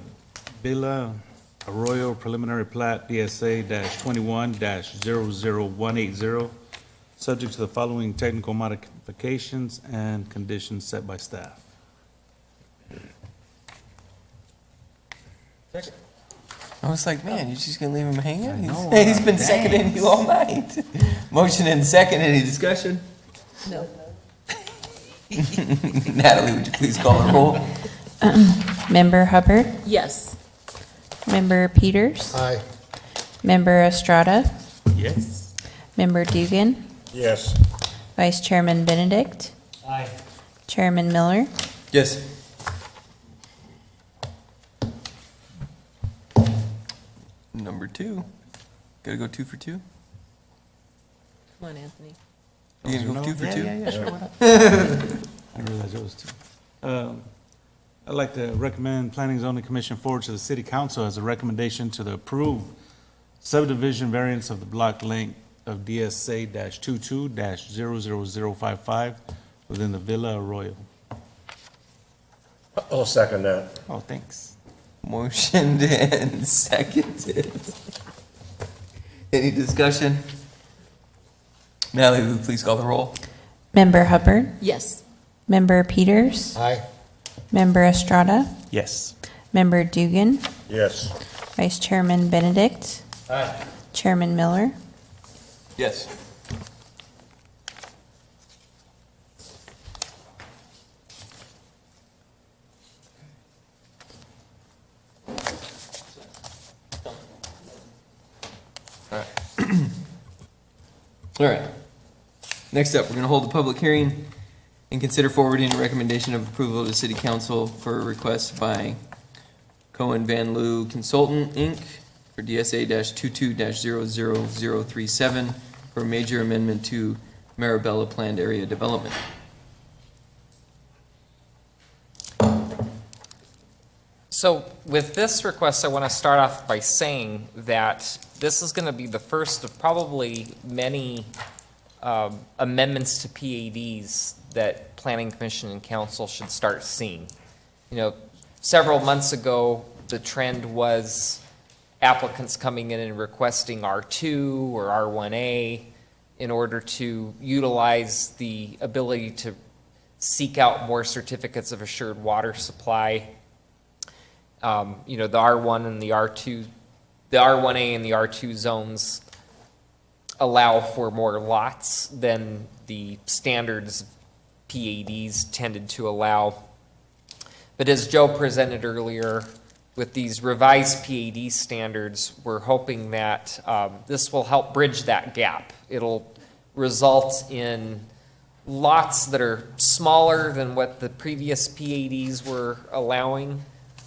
Villa Arroyo Preliminary Plat DSA -21-00180, subject to the following technical modifications and conditions set by staff. I was like, man, you're just gonna leave him hanging? He's been seconding you all night. Motion and second, any discussion? No. Natalie, would you please call the roll? Member Hubbard, Yes. Member Peters, Aye. Member Estrada, Yes. Member Dugan, Yes. Vice Chairman Benedict, Aye. Chairman Miller. Yes. Number 2. Gotta go 2 for 2? Come on, Anthony. You gonna go 2 for 2? Yeah, sure. Why not? I didn't realize it was 2. I'd like to recommend Planning and Zoning Commission forward to the City Council as a recommendation to the approved subdivision variance of the block length of DSA-22-00055 within the Villa Arroyo. I'll second that. Oh, thanks. Motioned and seconded. Any discussion? Natalie, will you please call the roll? Member Hubbard, Yes. Member Peters, Aye. Member Estrada, Yes. Member Dugan, Yes. Vice Chairman Benedict. Aye. Chairman Miller. Yes. All right. Next up, we're going to hold a public hearing and consider forwarding a recommendation of approval to City Council for a request by Cohen Van Loo Consultant, Inc. for DSA-22-00037 for a major amendment to Maribella Planned Area Development. So with this request, I want to start off by saying that this is going to be the first of probably many amendments to PADs that Planning Commission and Council should start seeing. You know, several months ago, the trend was applicants coming in and requesting R2 or R1A in order to utilize the ability to seek out more certificates of assured water supply. You know, the R1 and the R2, the R1A and the R2 zones allow for more lots than the standards PADs tended to allow. But as Joe presented earlier, with these revised PAD standards, we're hoping that this will help bridge that gap. It'll result in lots that are smaller than what the previous PADs were allowing,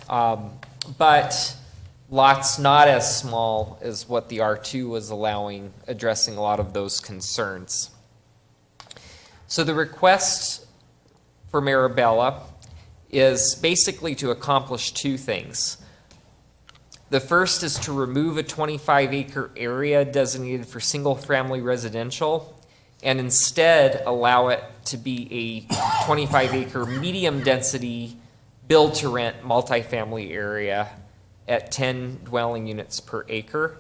but lots not as small as what the R2 was allowing, addressing a lot of those concerns. So the request for Maribella is basically to accomplish two things. The first is to remove a 25-acre area designated for single-family residential and instead allow it to be a 25-acre medium-density build-to-rent multifamily area at 10 dwelling units per acre.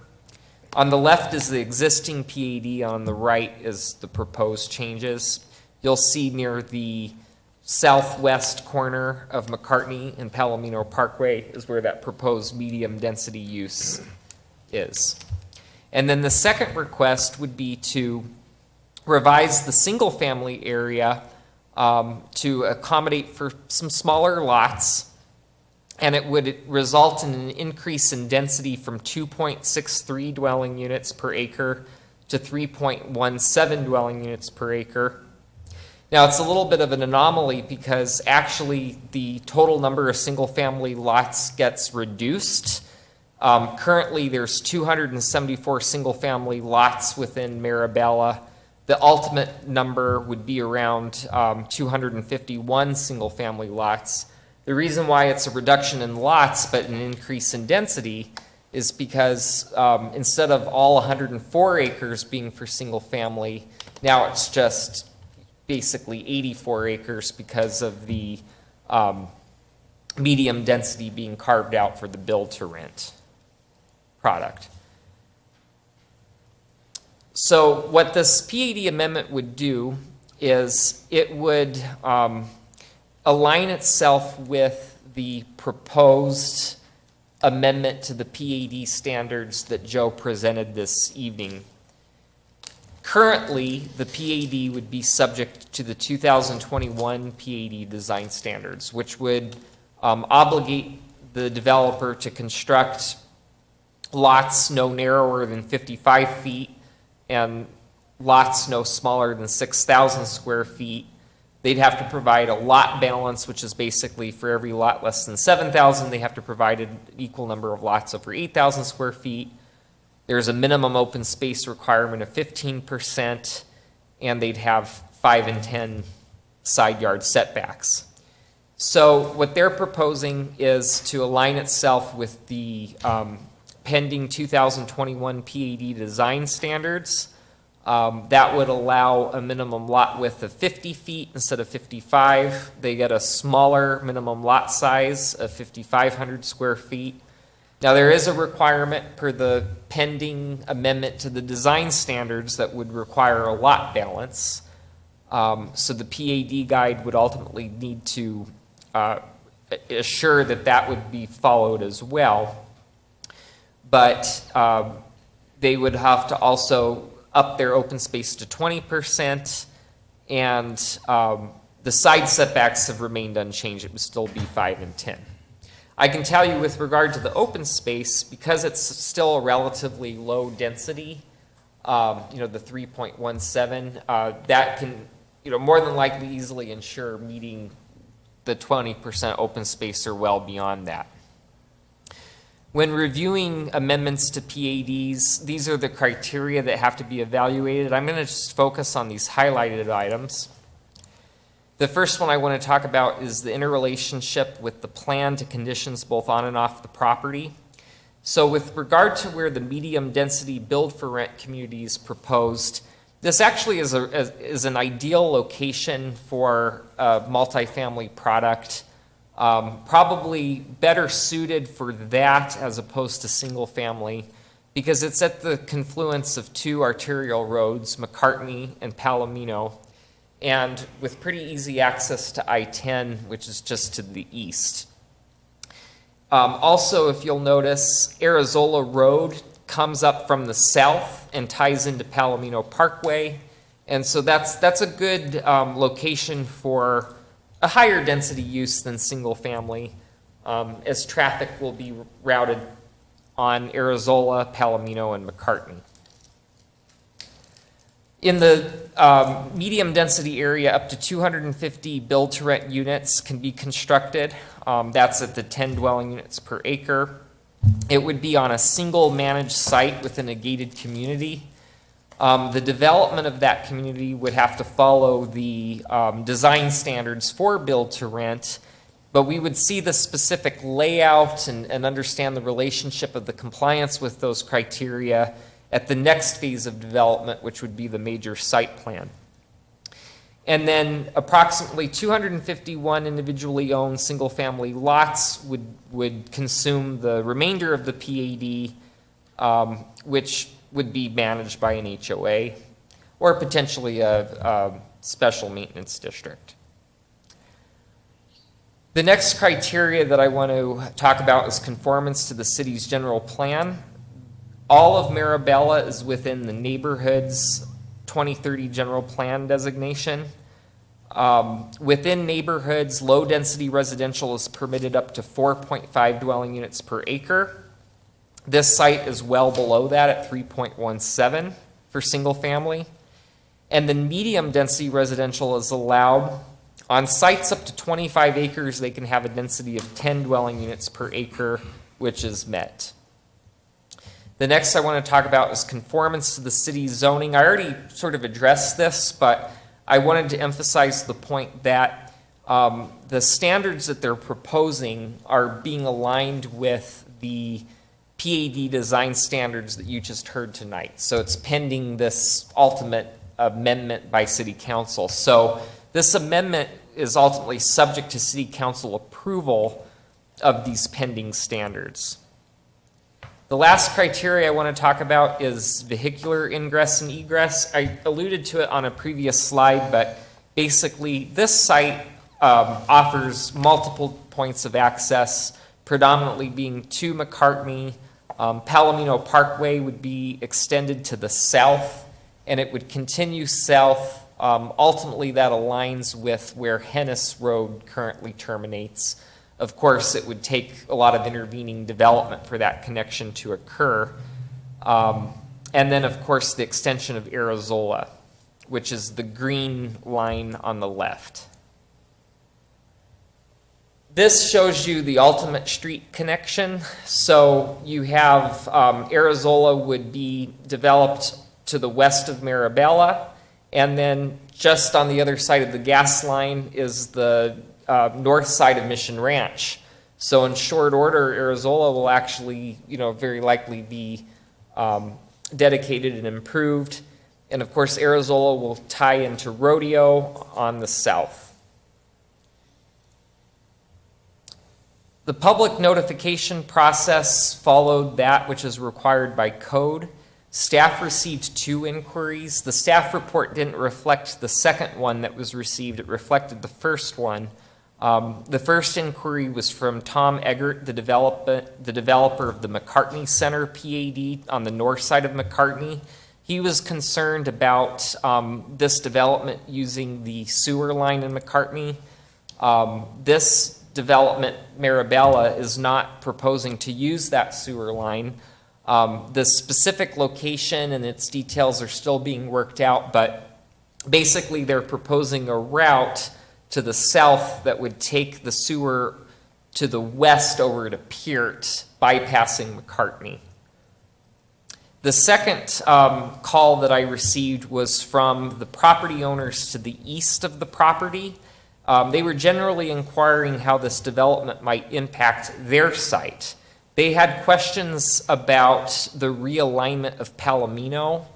On the left is the existing PAD, on the right is the proposed changes. You'll see near the southwest corner of McCartney and Palomino Parkway is where that proposed medium density use is. And then the second request would be to revise the single family area to accommodate for some smaller lots, and it would result in an increase in density from 2.63 dwelling units per acre to 3.17 dwelling units per acre. Now, it's a little bit of an anomaly because actually the total number of single-family lots gets reduced. Currently, there's 274 single-family lots within Maribella. The ultimate number would be around 251 single-family lots. The reason why it's a reduction in lots but an increase in density is because instead of all 104 acres being for single-family, now it's just basically 84 acres because of the medium density being carved out for the build-to-rent product. So what this PAD amendment would do is it would align itself with the proposed amendment to the PAD standards that Joe presented this evening. Currently, the PAD would be subject to the 2021 PAD design standards, which would obligate the developer to construct lots no narrower than 55 feet and lots no smaller than 6,000 square feet. They'd have to provide a lot balance, which is basically for every lot less than 7,000, they have to provide an equal number of lots over 8,000 square feet. There's a minimum open space requirement of 15%, and they'd have 5 and 10 side yard setbacks. So what they're proposing is to align itself with the pending 2021 PAD design standards. That would allow a minimum lot width of 50 feet instead of 55. They get a smaller minimum lot size of 5,500 square feet. Now, there is a requirement per the pending amendment to the design standards that would require a lot balance. So the PAD guide would ultimately need to assure that that would be followed as well. but they would have to also up their open space to 20%, and the side setbacks have remained unchanged. It would still be 5 and 10. I can tell you with regard to the open space, because it's still a relatively low density, the 3.17, that can, more than likely easily ensure meeting the 20% open space or well beyond that. When reviewing amendments to PADs, these are the criteria that have to be evaluated. I'm going to just focus on these highlighted items. The first one I want to talk about is the interrelationship with the plan to conditions both on and off the property. So with regard to where the medium density build for rent community is proposed, this actually is an ideal location for a multifamily product, probably better suited for that as opposed to single family, because it's at the confluence of two arterial roads, McCartney and Palomino, and with pretty easy access to I-10, which is just to the east. Also, if you'll notice, Arizola Road comes up from the south and ties into Palomino Parkway, and so that's a good location for a higher density use than single family, as traffic will be routed on Arizola, Palomino, and McCartney. In the medium density area, up to 250 build to rent units can be constructed. That's at the 10 dwelling units per acre. It would be on a single managed site within a gated community. The development of that community would have to follow the design standards for build to rent, but we would see the specific layout and understand the relationship of the compliance with those criteria at the next phase of development, which would be the major site plan. And then approximately 251 individually owned single-family lots would consume the remainder of the PAD, which would be managed by an HOA or potentially a special maintenance district. The next criteria that I want to talk about is conformance to the city's general plan. All of Maribella is within the neighborhood's 2030 general plan designation. Within neighborhoods, low-density residential is permitted up to 4.5 dwelling units per acre. This site is well below that at 3.17 for single family. And then medium-density residential is allowed. On sites up to 25 acres, they can have a density of 10 dwelling units per acre, which is met. The next I want to talk about is conformance to the city's zoning. I already sort of addressed this, but I wanted to emphasize the point that the standards that they're proposing are being aligned with the PAD design standards that you just heard tonight. So it's pending this ultimate amendment by City Council. So this amendment is ultimately subject to City Council approval of these pending standards. The last criteria I want to talk about is vehicular ingress and egress. I alluded to it on a previous slide, but basically this site offers multiple points of access, predominantly being to McCartney. Palomino Parkway would be extended to the south, and it would continue south. Ultimately, that aligns with where Hennis Road currently terminates. Of course, it would take a lot of intervening development for that connection to occur. And then, of course, the extension of Arizola, which is the green line on the left. This shows you the ultimate street connection. So you have Arizola would be developed to the west of Maribella, and then just on the other side of the gas line is the north side of Mission Ranch. So in short order, Arizola will actually, very likely be dedicated and improved. And of course, Arizola will tie into Rodeo on the south. The public notification process followed that which is required by code. Staff received 2 inquiries. The staff report didn't reflect the second one that was received. It reflected the first one. The first inquiry was from Tom Eggert, the developer of the McCartney Center PAD on the north side of McCartney. He was concerned about this development using the sewer line in McCartney. This development, Maribella, is not proposing to use that sewer line. The specific location and its details are still being worked out, but basically they're proposing a route to the south that would take the sewer to the west over to Peart, bypassing McCartney. The second call that I received was from the property owners to the east of the property. They were generally inquiring how this development might impact their site. They had questions about the realignment of Palomino,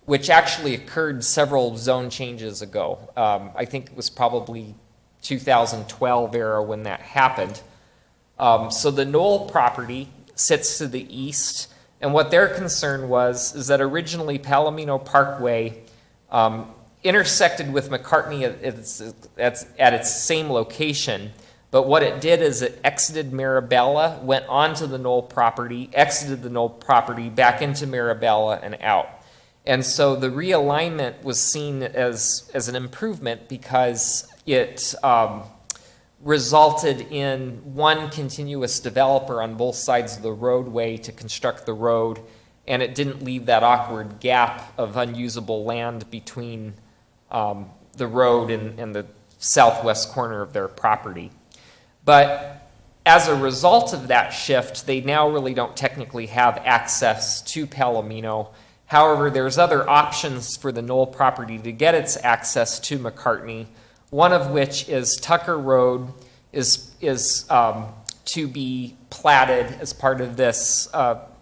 which actually occurred several zone changes ago. I think it was probably 2012 era when that happened. So the Knoll property sits to the east, and what their concern is that originally Palomino Parkway intersected with McCartney at its same location, but what it did is it exited Maribella, went onto the Knoll property, exited the Knoll property, back into Maribella and out. And so the realignment was seen as an improvement because it resulted in one continuous developer on both sides of the roadway to construct the road, and it didn't leave that awkward gap of unusable land between the road and the southwest corner of their property. But as a result of that shift, they now really don't technically have access to Palomino. However, there's other options for the Knoll property to get its access to McCartney, one of which is Tucker Road is to be platted as part of this.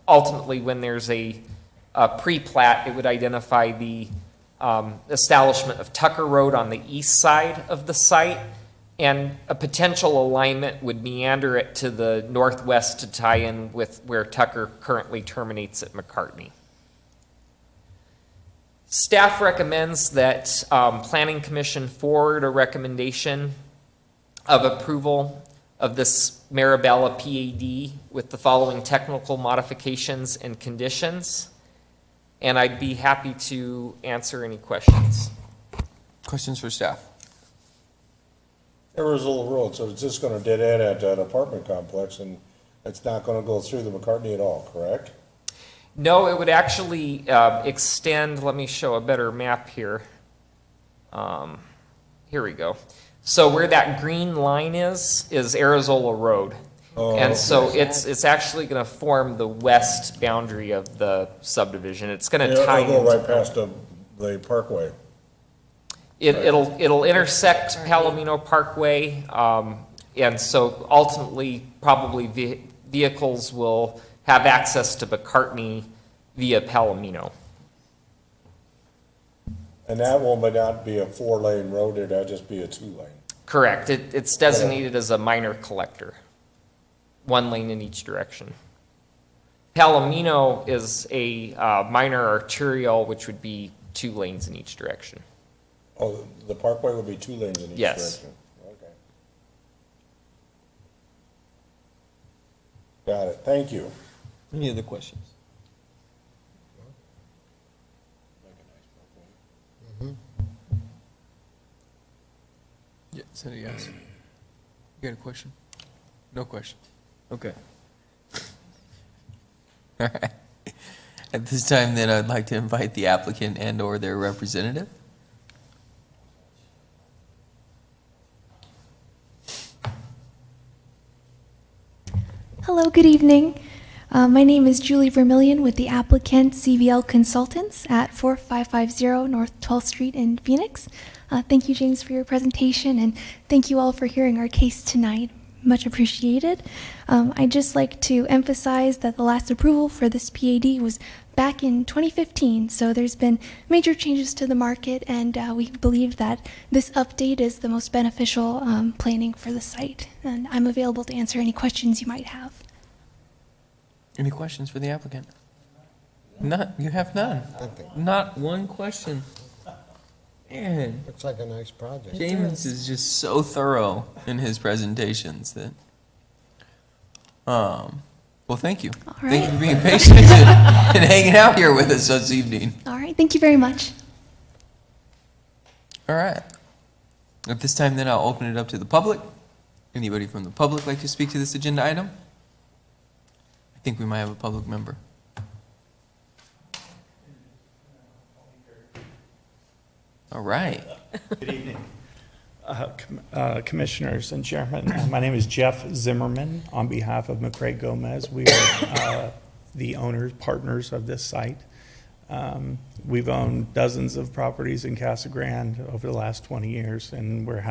Ultimately, when there's a pre-plat, it would identify the establishment of Tucker Road on the east side of the site, and a potential alignment would meander it to the northwest to tie in with where Tucker currently terminates at McCartney. Staff recommends that Planning Commission forward a recommendation of approval of this Maribella PAD with the following technical modifications and conditions, and I'd be happy to answer any questions. Questions for staff? Arizona Road, so it's just gonna dead end at that apartment complex, and it's not gonna go through the McCartney at all, correct? No, it would actually extend. Let me show a better map here. Here we go. So where that green line is Arterial Road. Oh, And so okay. it's actually going to form the west boundary of the subdivision. It's going to It'll tie go into right past the parkway. It'll intersect Palomino Parkway, and so ultimately, probably vehicles will have access to McCartney via Palomino. And that one would not be a 4-lane road, it'd just be a 2-lane. Correct. It's designated as a minor collector, 1 lane in each direction. Palomino is a minor arterial, which would be 2 lanes in each direction. Oh, the parkway would be 2 lanes in each Yes. direction? Okay. Got it, thank you. Any other questions? Yeah, said a yes. You got a question? No question. Okay. All right. At this time, then, I'd like to invite the applicant and/or their representative. Hello, good evening. My name is Julie Vermillion with the applicant CVL Consultants at 4550 North 12th Street in Phoenix. Thank you, James, for your presentation, and thank you all for hearing our case tonight. Much appreciated. I'd just like to emphasize that the last approval for this PAD was back in 2015, so there's been major changes to the market, and we believe that this update is the most beneficial planning for the site. And I'm available to answer any questions you might have. Any questions for the applicant? None. You have none. Not one question. Man, Looks like a nice project. James is just so thorough in his presentations that, well, thank you. All Thank you right. for being patient and hanging out here with us this evening. All right, thank you very much. All right. At this time, then, I'll open it up to the public. Anybody from the public like to speak to this agenda item? I think we might have a public member. All right. Good evening, Commissioners and Chairman. My name is Jeff Zimmerman on behalf of McCray Gomez. We are the owners, partners of this site. We've owned dozens of properties in Casa Grande over the last 20 years, and we're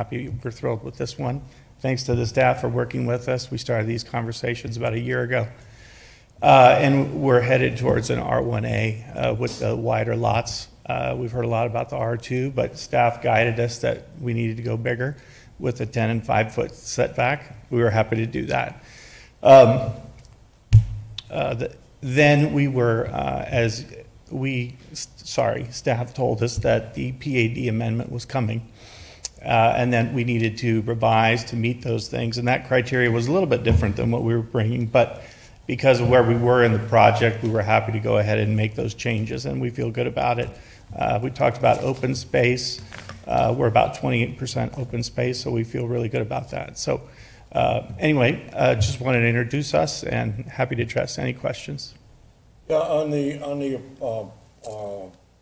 thrilled with this one. Thanks to the staff for working with us. We started these conversations about a year ago. And we're headed towards an R1A with the wider lots. We've heard a lot about the R2, but staff guided us that we needed to go bigger with a 10 and 5 foot setback. We were happy to do that. Then we were, staff told us that the PAD amendment was coming. And then we needed to revise to meet those things. And that criteria was a little bit different than what we were bringing, but because of where we were in the project, we were happy to go ahead and make those changes, and we feel good about it. We talked about open space. We're about 28% open space, so we feel really good about that. So anyway, just wanted to introduce us and happy to address any questions. Yeah, on the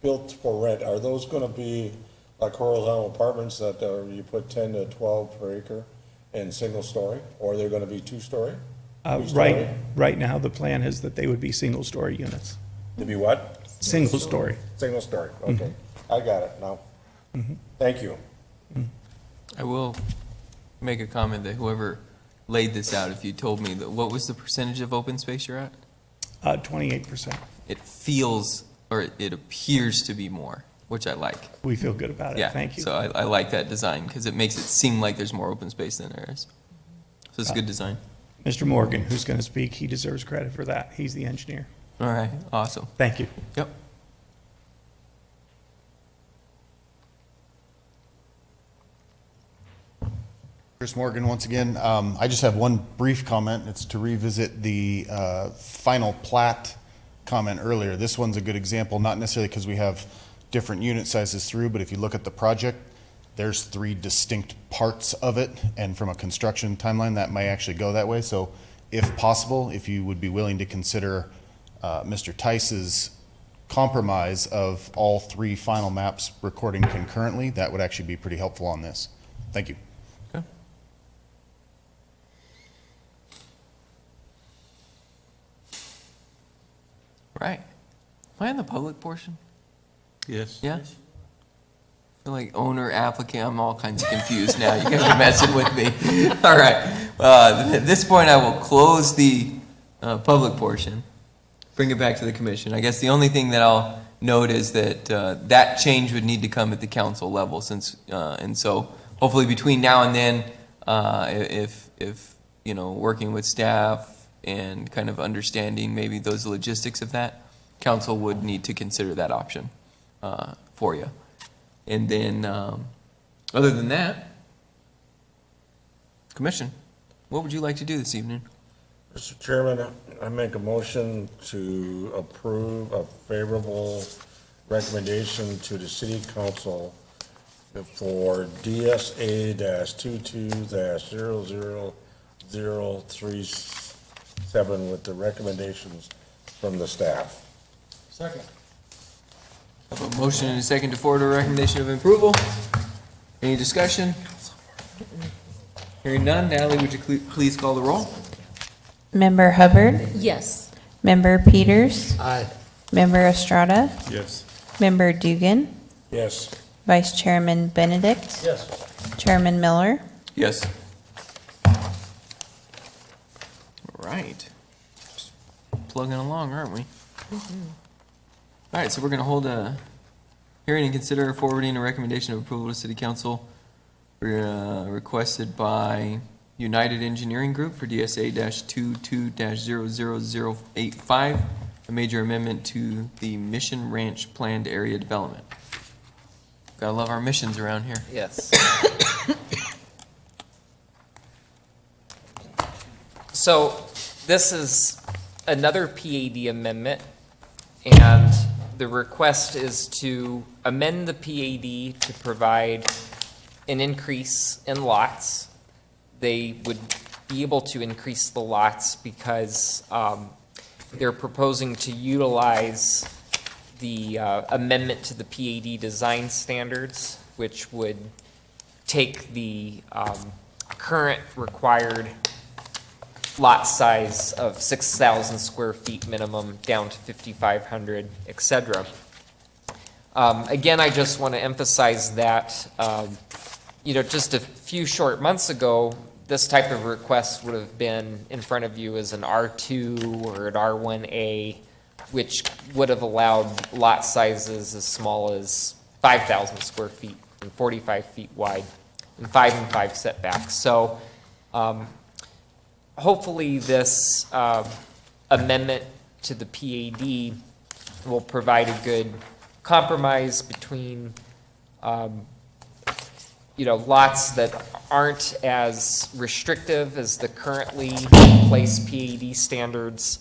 built for rent, are those gonna be like horizontal apartments that you put 10 to 12 per acre and single story, or are they gonna be two-story? Right now, the plan is that they would be single-story units. To be what? Single story. Single story, okay. I got it now. Thank you. I will make a comment that whoever laid this out, if you told me that, what was the percentage of open space you're at? 28%. It feels, or it appears to be more, which I like. We feel good about it. Yeah, Thank you. so I like that design because it makes it seem like there's more open space than there is. So it's a good design. Mr. Morgan, who's going to speak, he deserves credit for that. He's the engineer. All right, awesome. Thank you. Yep. Chris Morgan, once again. I just have one brief comment. It's to revisit the final plat comment earlier. This one's a good example, not necessarily because we have different unit sizes through, but if you look at the project, there's 3 distinct parts of it, and from a construction timeline, that may actually go that way. So if possible, if you would be willing to consider Mr. Tice's compromise of all 3 final maps recording concurrently, that would actually be pretty helpful on this. Thank you. Okay. Right. Am I in the public portion? Yes. Yeah? I feel like owner, applicant, I'm all kinds of confused now. You guys are messing with me. All right. At this point, I will close the public portion, bring it back to the commission. I guess the only thing that I'll note is that that change would need to come at the council level, since, and so hopefully between now and then, if you know, working with staff and kind of understanding maybe those logistics of that, council would need to consider that option for you. And then, other than that, commission, what would you like to do this evening? Mr. Chairman, I make a motion to approve a favorable recommendation to the city council for DSA-22-000037 with the recommendations from the staff. Second. I have a motion and a second to forward a recommendation of approval. Any discussion? Hearing none, Natalie, would you please call the roll? Member Hubbard? Yes. Member Peters? Aye. Member Estrada? Yes. Member Dugan? Yes. Vice Chairman Benedict? Yes. Chairman Miller? Yes. All right. Just plugging along, aren't we? All right, so we're going to hold a hearing and consider forwarding a recommendation of approval to City Council requested by United Engineering Group for DSA-22-00085, a major amendment to the Mission Ranch planned area development. Gotta love our missions around here. Yes. So this is another PAD amendment, and the request is to amend the PAD to provide an increase in lots. They would be able to increase the lots because they're proposing to utilize the amendment to the PAD design standards, which would take the current required lot size of 6,000 square feet minimum down to 5,500, et cetera. Again, I just want to emphasize that, just a few short months ago, this type of request would have been in front of you as an R2 or an R1A, which would have allowed lot sizes as small as 5,000 square feet and 45 feet wide and 5 and 5 setbacks. So hopefully this amendment to the PAD will provide a good compromise between lots that aren't as restrictive as the currently in place PAD standards,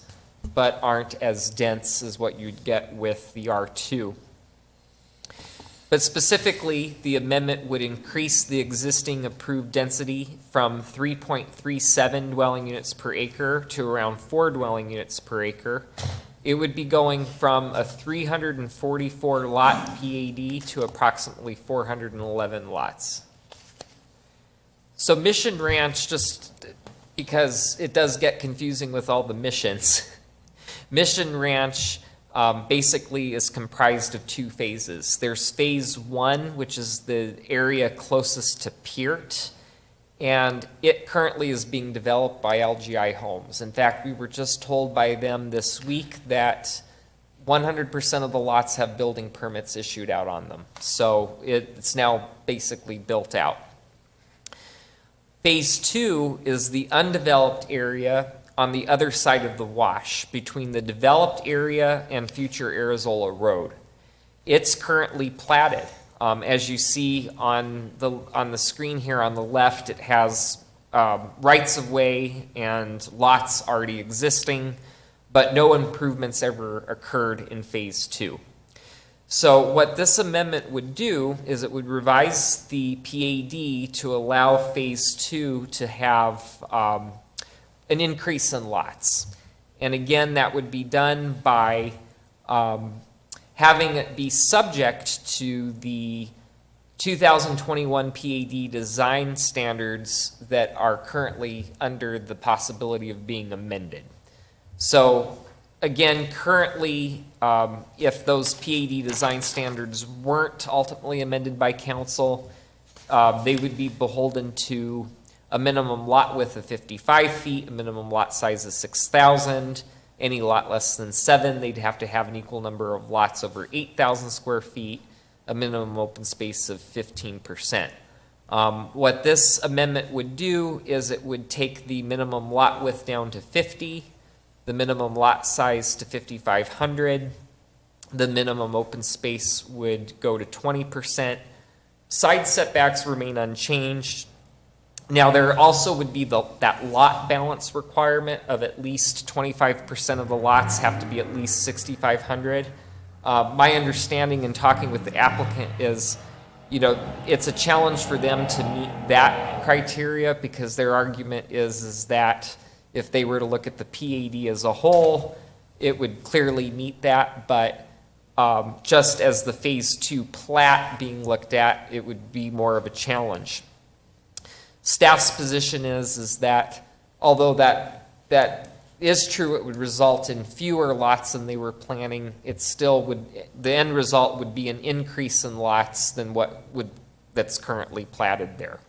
but aren't as dense as what you'd get with the R2. But specifically, the amendment would increase the existing approved density from 3.37 dwelling units per acre to around 4 dwelling units per acre. It would be going from a 344 lot PAD to approximately 411 lots. So Mission Ranch, just because it does get confusing with all the missions, Mission Ranch basically is comprised of 2 phases. There's phase 1, which is the area closest to Peart, and it currently is being developed by LGI Homes. In fact, we were just told by them this week that 100% of the lots have building permits issued out on them. So it's now basically built out. Phase 2 is the undeveloped area on the other side of the wash between the developed area and future Arizola Road. It's currently platted. As you see on the screen here on the left, it has rights of way and lots already existing, but no improvements ever occurred in phase 2. So what this amendment would do is it would revise the PAD to allow phase 2 to have an increase in lots. And again, that would be done by having it be subject to the 2021 PAD design standards that are currently under the possibility of being amended. So again, currently, if those PAD design standards weren't ultimately amended by council, they would be beholden to a minimum lot width of 55 feet, a minimum lot size of 6,000. Any lot less than 7, they'd have to have an equal number of lots over 8,000 square feet, a minimum open space of 15%. What this amendment would do is it would take the minimum lot width down to 50, the minimum lot size to 5,500, the minimum open space would go to 20%. Side setbacks remain unchanged. Now, there also would be that lot balance requirement of at least 25% of the lots have to be at least 6,500. My understanding in talking with the applicant is, it's a challenge for them to meet that criteria because their argument is that if they were to look at the PAD as a whole, it would clearly meet that, but just as the phase 2 plat being looked at, it would be more of a challenge. Staff's position is that although that is true, it would result in fewer lots than they were planning. It still would, the end result would be an increase in lots than that's currently platted there.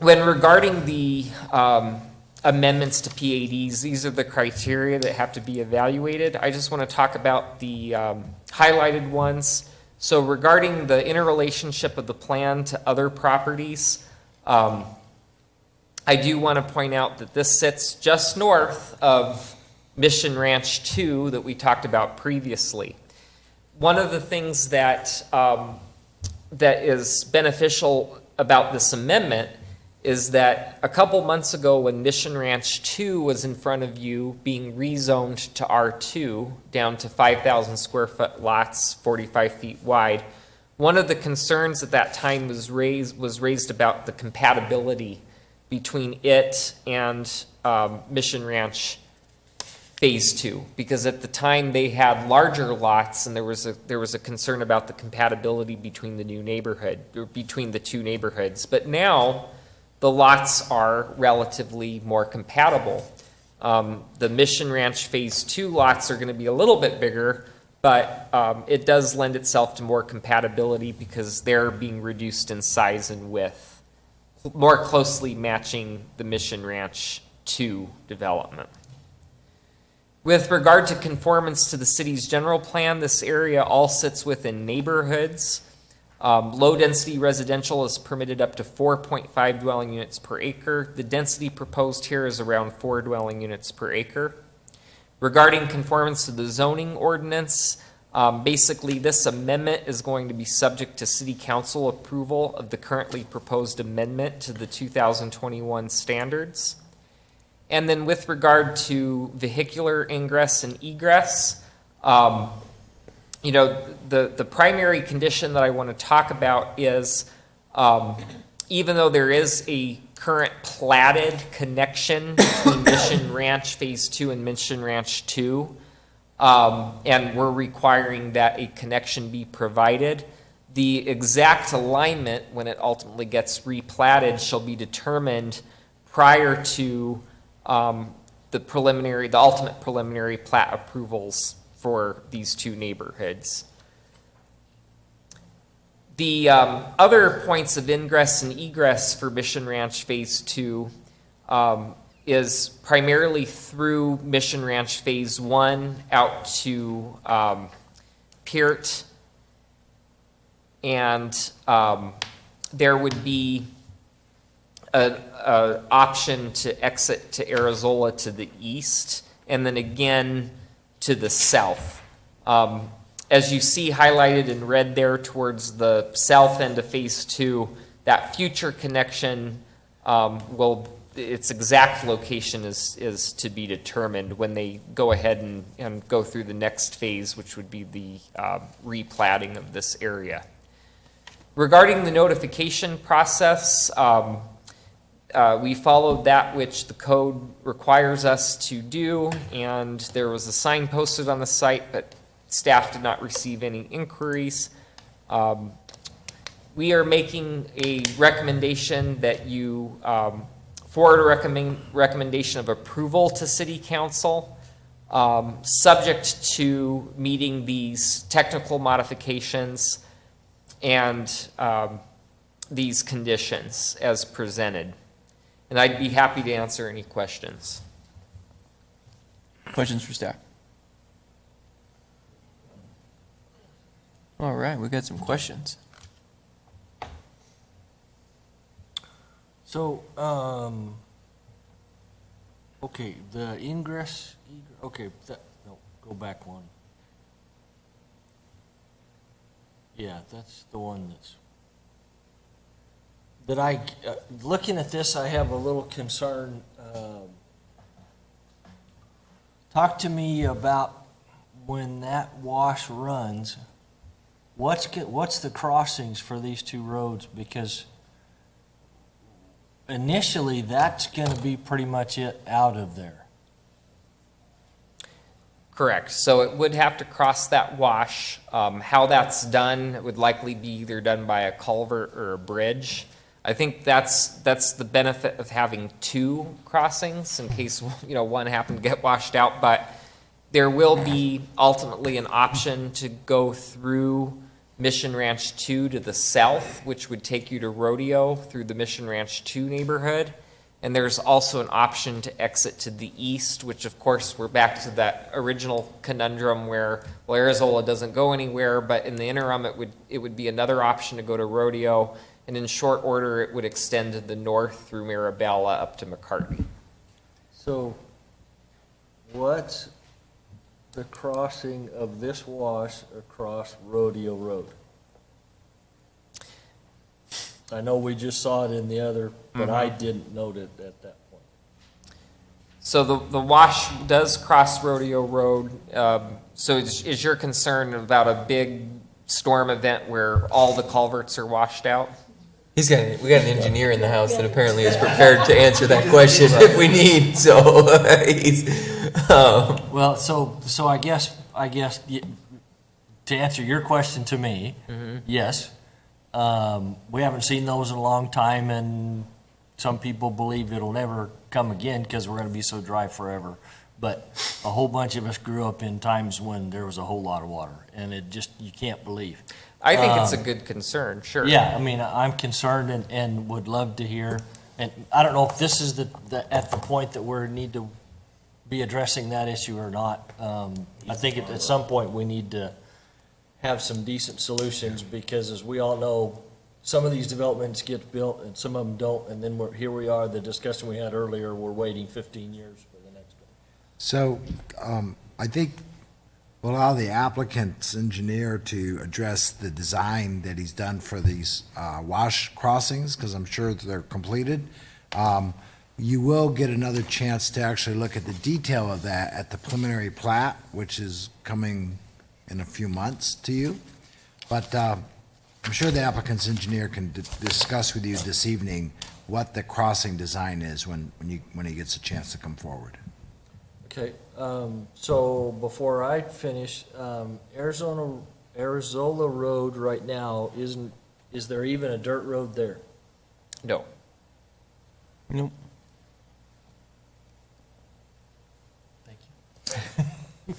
When regarding the amendments to PADs, these are the criteria that have to be evaluated. I just want to talk about the highlighted ones. So regarding the interrelationship of the plan to other properties, I do want to point out that this sits just north of Mission Ranch 2 that we talked about previously. one of the things that, that is beneficial about this amendment is that a couple months ago when Mission Ranch 2 was in front of you being rezoned to R2 down to 5,000 square foot lots, 45 feet wide, one of the concerns at that time was raised about the compatibility between it and Mission Ranch Phase 2, because at the time they had larger lots and there was a concern about the compatibility between the new neighborhood, or between the two neighborhoods. But now the lots are relatively more compatible. The Mission Ranch Phase 2 lots are going to be a little bit bigger, but it does lend itself to more compatibility because they're being reduced in size and width, more closely matching the Mission Ranch 2 development. With regard to conformance to the city's general plan, this area all sits within neighborhoods. Low-density residential is permitted up to 4.5 dwelling units per acre. The density proposed here is around 4 dwelling units per acre. Regarding conformance to the zoning ordinance, basically this amendment is going to be subject to city council approval of the currently proposed amendment to the 2021 standards. And then with regard to vehicular ingress and egress, you know, the primary condition that I want to talk about is even though there is a current platted connection between Mission Ranch Phase 2 and Mission Ranch 2, and we're requiring that a connection be provided, the exact alignment when it ultimately gets replatted shall be determined prior to the ultimate preliminary plat approvals for these two neighborhoods. The other points of ingress and egress for Mission Ranch Phase 2 is primarily through Mission Ranch Phase 1 out to Peart, and there would be an option to exit to Arizola to the east, and then again to the south. As you see highlighted in red there towards the south end of Phase 2, that future connection its exact location is to be determined when they go ahead and go through the next phase, which would be the replatting of this area. Regarding the notification process, we followed that which the code requires us to do, and there was a sign posted on the site, but staff did not receive any inquiries. We are making a recommendation that you forward a recommendation of approval to City Council, subject to meeting these technical modifications and these conditions as presented. And I'd be happy to answer any questions. Questions for staff? All right, we got some questions. So, okay, the ingress, okay, no, go back one. Yeah, that's the one looking at this, I have a little concern. Talk to me about when that wash runs, what's the crossings for these two roads? Because initially, that's going to be pretty much it out of there. Correct. So it would have to cross that wash. How that's done, it would likely be either done by a culvert or a bridge. I think that's the benefit of having two crossings in case one happened to get washed out. But there will be ultimately an option to go through Mission Ranch 2 to the south, which would take you to Rodeo through the Mission Ranch 2 neighborhood. And there's also an option to exit to the east, which of course we're back to that original conundrum where, well, Arizola doesn't go anywhere, but in the interim it would be another option to go to Rodeo, and in short order it would extend to the north through Maribella up to McCartney. So, what the crossing of this wash across Rodeo Road? I know we just saw it in the other, but I didn't note it at that point. So the wash does cross Rodeo Road. So is your concern about a big storm event where all the culverts are washed out? We got an engineer in the house that apparently is prepared to answer that question if we need, so he's, Well, so I guess to answer your question to me, yes. We haven't seen those in a long time, and some people believe it'll never come again because we're going to be so dry forever. But a whole bunch of us grew up in times when there was a whole lot of water, and it just, you can't believe. I think it's a good concern, sure. Yeah, I mean, I'm concerned and would love to hear, and I don't know if this is at the point that we need to be addressing that issue or not. I think at some point we need to have some decent solutions, because as we all know, some of these developments get built and some of them don't, and then here we are, the discussion we had earlier, we're waiting 15 years for the next one. So I think we'll allow the applicant's engineer to address the design that he's done for these wash crossings, because I'm sure they're completed. You will get another chance to actually look at the detail of that at the preliminary plat, which is coming in a few months to you. But I'm sure the applicant's engineer can discuss with you this evening what the crossing design is when he gets a chance to come forward. Okay, so before I finish, Arizona Road right now is there even a dirt road there? No. nope. Thank you.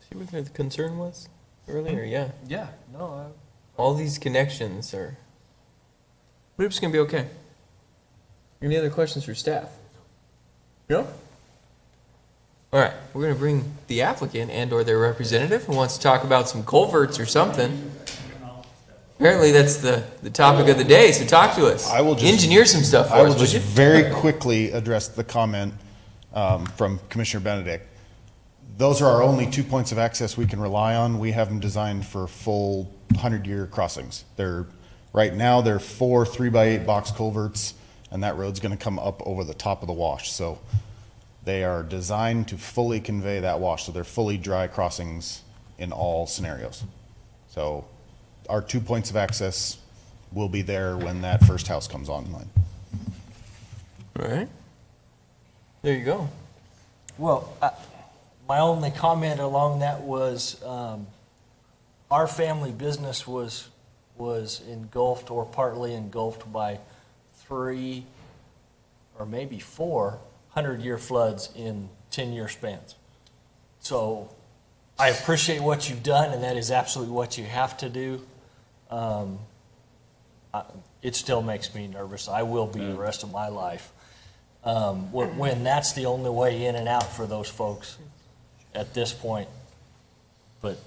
See what the concern was earlier? Yeah. Yeah, no, All these connections are, but it's gonna be okay. Any other questions for staff? No? All right, we're gonna bring the applicant and/or their representative who wants to talk about some culverts or something. Apparently, that's the topic of the day, so talk to us. I will just engineer some stuff for I us, will would just you? very quickly address the comment from Commissioner Benedict. Those are our only 2 points of access we can rely on. We have them designed for full 100-year crossings. Right now, they're 4 3x8 box culverts, and that road's gonna come up over the top of the wash. So they are designed to fully convey that wash, so they're fully dry crossings in all scenarios. So our 2 points of access will be there when that first house comes online. All right. There you go. well, my only comment along that was, our family business was engulfed or partly engulfed by 3 or maybe 4 100-year floods in 10-year spans. So I appreciate what you've done, and that is absolutely what you have to do. It still makes me nervous. I will be the rest of my life. When that's the only way in and out for those folks at this point. But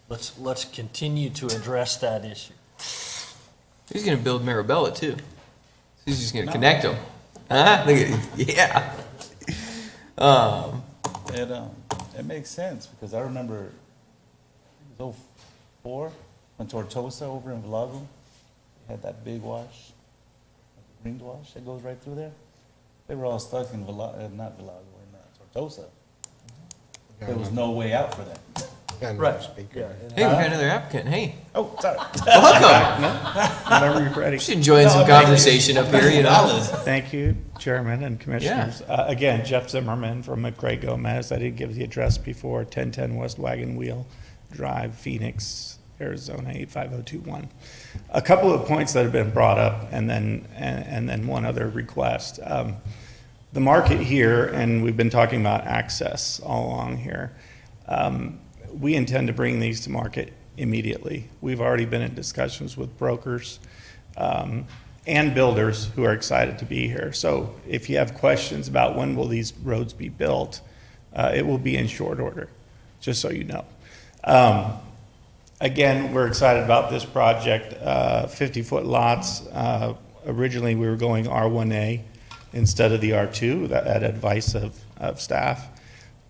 let's continue to address that issue. He's gonna build Maribella too. He's just gonna connect them. Huh? Look at it. Yeah. It makes sense, because I remember it was 2004 when Tortosa over in Valago had that big wash, ringed wash that goes right through there. They were all stuck in not Valago, in Tortosa. There was no way out for them. Right. Hey, we got another applicant. Hey, Oh, sorry. welcome. Whenever you're ready. Just enjoying some conversation up here, you know. Thank you, Chairman and Commissioners. Again, Jeff Zimmerman from McCray Gomez. I did give the address before, 1010 West Wagon Wheel Drive, Phoenix, Arizona, 85021. A couple of points that have been brought up, and then one other request. The market here, and we've been talking about access all along here. We intend to bring these to market immediately. We've already been in discussions with brokers and builders who are excited to be here. So if you have questions about when will these roads be built, it will be in short order, just so you know. Again, we're excited about this project, 50-foot lots. Originally, we were going R1A instead of the R2, at advice of staff.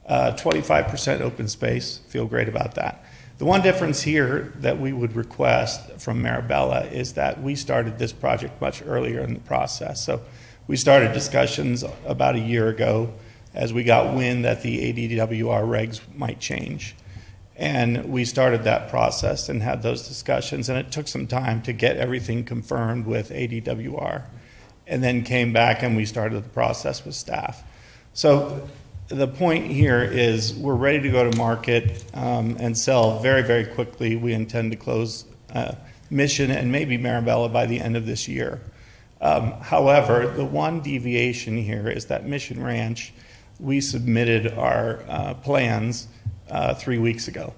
25% open space, feel great about that. The one difference here that we would request from Maribella is that we started this project much earlier in the process. So we started discussions about a year ago as we got wind that the ADWR regs might change. And we started that process and had those discussions, and it took some time to get everything confirmed with ADWR. And then came back and we started the process with staff. So the point here is we're ready to go to market and sell very, very quickly. We intend to close Mission and maybe Maribella by the end of this year. However, the one deviation here is that Mission Ranch, we submitted our plans 3 weeks ago.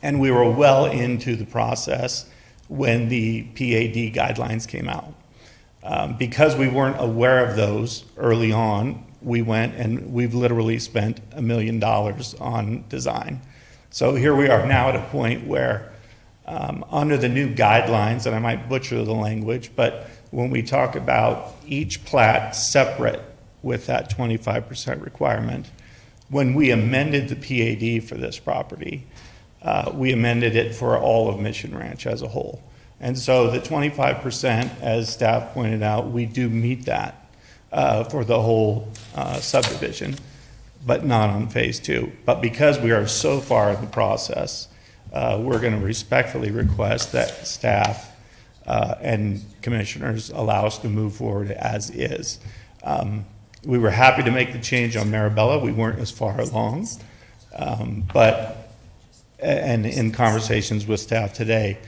And we were well into the process when the PAD guidelines came out. Because we weren't aware of those early on, we went and we've literally spent $1 million on design. So here we are now at a point where under the new guidelines, and I might butcher the language, but when we talk about each plat separate with that 25% requirement, when we amended the PAD for this property, we amended it for all of Mission Ranch as a whole. And so the 25%, as staff pointed out, we do meet that for the whole subdivision, but not on phase 2. But because we are so far in the process, we're going to respectfully request that staff and commissioners allow us to move forward as is. We were happy to make the change on Maribella. We weren't as far along, and in conversations with staff today,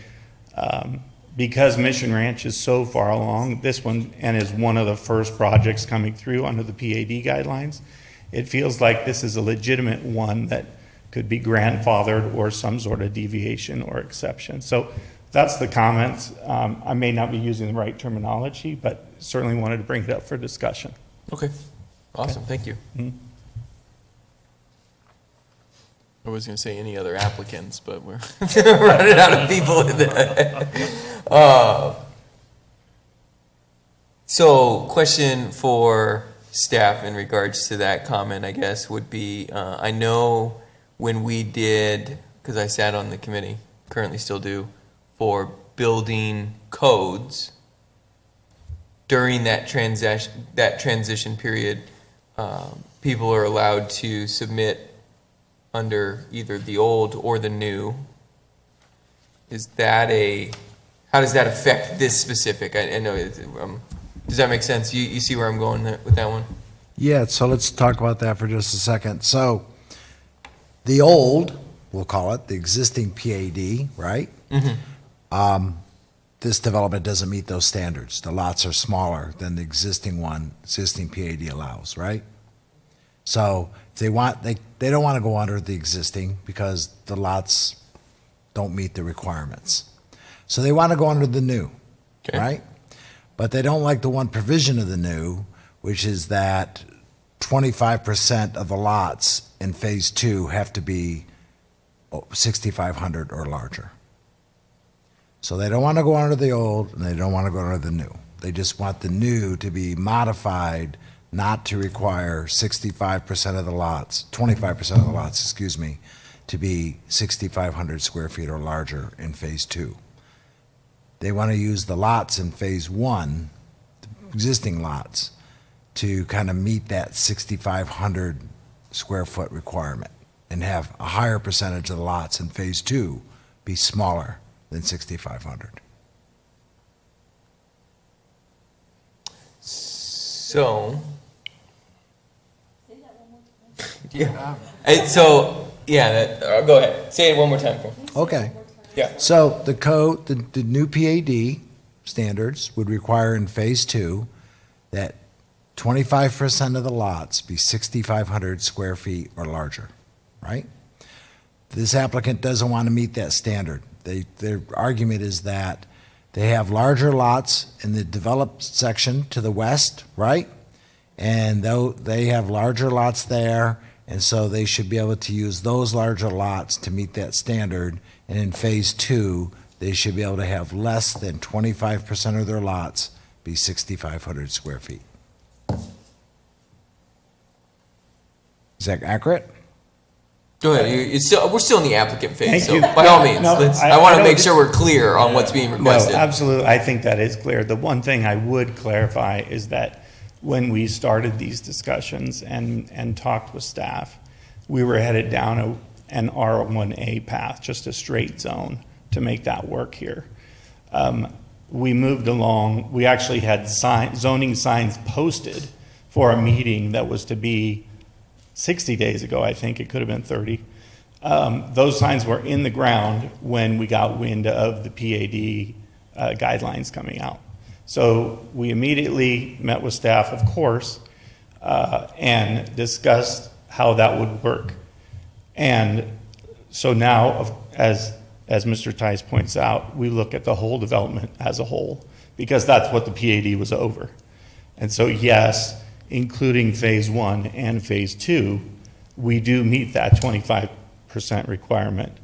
because Mission Ranch is so far along, this one, and is one of the first projects coming through under the PAD guidelines, it feels like this is a legitimate one that could be grandfathered or some sort of deviation or exception. So that's the comments. I may not be using the right terminology, but certainly wanted to bring it up for discussion. Okay, awesome, thank you. Mhm. I was gonna say any other applicants, but we're running out of people. So, question for staff in regards to that comment, I guess, would be, I know when we did, because I sat on the committee, currently still do, for building codes, during that transition period, people are allowed to submit under either the old or the new. Is that how does that affect this specific? I know, does that make sense? You see where I'm going with that one? Yeah, so let's talk about that for just a second. So, the old, we'll call it, the existing PAD, right? Mm-hmm. This development doesn't meet those standards. The lots are smaller than the existing PAD allows, right? So, if they don't want to go under the existing because the lots don't meet the requirements. So they want to go under the new, Okay. right? But they don't like the one provision of the new, which is that 25% of the lots in phase 2 have to be 6,500 or larger. So they don't want to go under the old and they don't want to go under the new. They just want the new to be modified not to require 65% of the lots, 25% of the lots, excuse me, to be 6,500 square feet or larger in phase 2. They want to use the lots in phase 1, the existing lots, to kind of meet that 6,500 square foot requirement and have a higher percentage of the lots in phase 2 be smaller than 6,500. So. Yeah. Go ahead. Say it one more time for me. Okay. Yeah. So the code, the new PAD standards would require in phase 2 that 25% of the lots be 6,500 square feet or larger, right? This applicant doesn't want to meet that standard. Their argument is that they have larger lots in the developed section to the west, right? And though they have larger lots there, and so they should be able to use those larger lots to meet that standard. And in phase 2, they should be able to have less than 25% of their lots be 6,500 square feet. Does Is that accurate? Go ahead, we're still in the applicant phase, Thank so you. by all means, No, I want to don't make dis- sure we're clear on what's being No, requested. absolutely. I think that is clear. The one thing I would clarify is that when we started these discussions and talked with staff, we were headed down an R1A path, just a straight zone to make that work here. We moved along, we actually had zoning signs posted for a meeting that was to be 60 days ago, I think, it could have been 30. Those signs were in the ground when we got wind of the PAD guidelines coming out. So we immediately met with staff, of course, and discussed how that would work. And so now, as Mr. Tice points out, we look at the whole development as a whole, because that's what the PAD was over. And so, yes, including phase 1 and phase 2, we do meet that 25% requirement.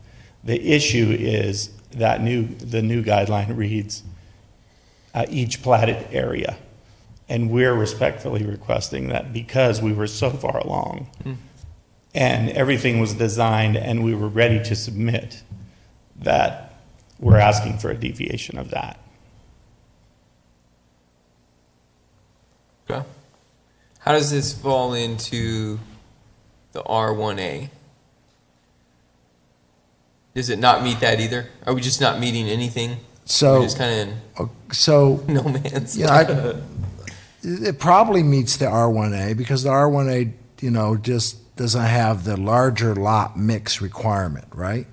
The issue is that the new guideline reads each platted area. And we're respectfully requesting that because we were so far along and everything was designed and we were ready to submit, that we're asking for a deviation of that. Okay. How does this fall into the R1A? Does it not meet that either? Are we just not meeting anything? So, We're just kind so of no man's yeah, land. it probably meets the R1A because the R1A, just doesn't have the larger lot mix requirement, right?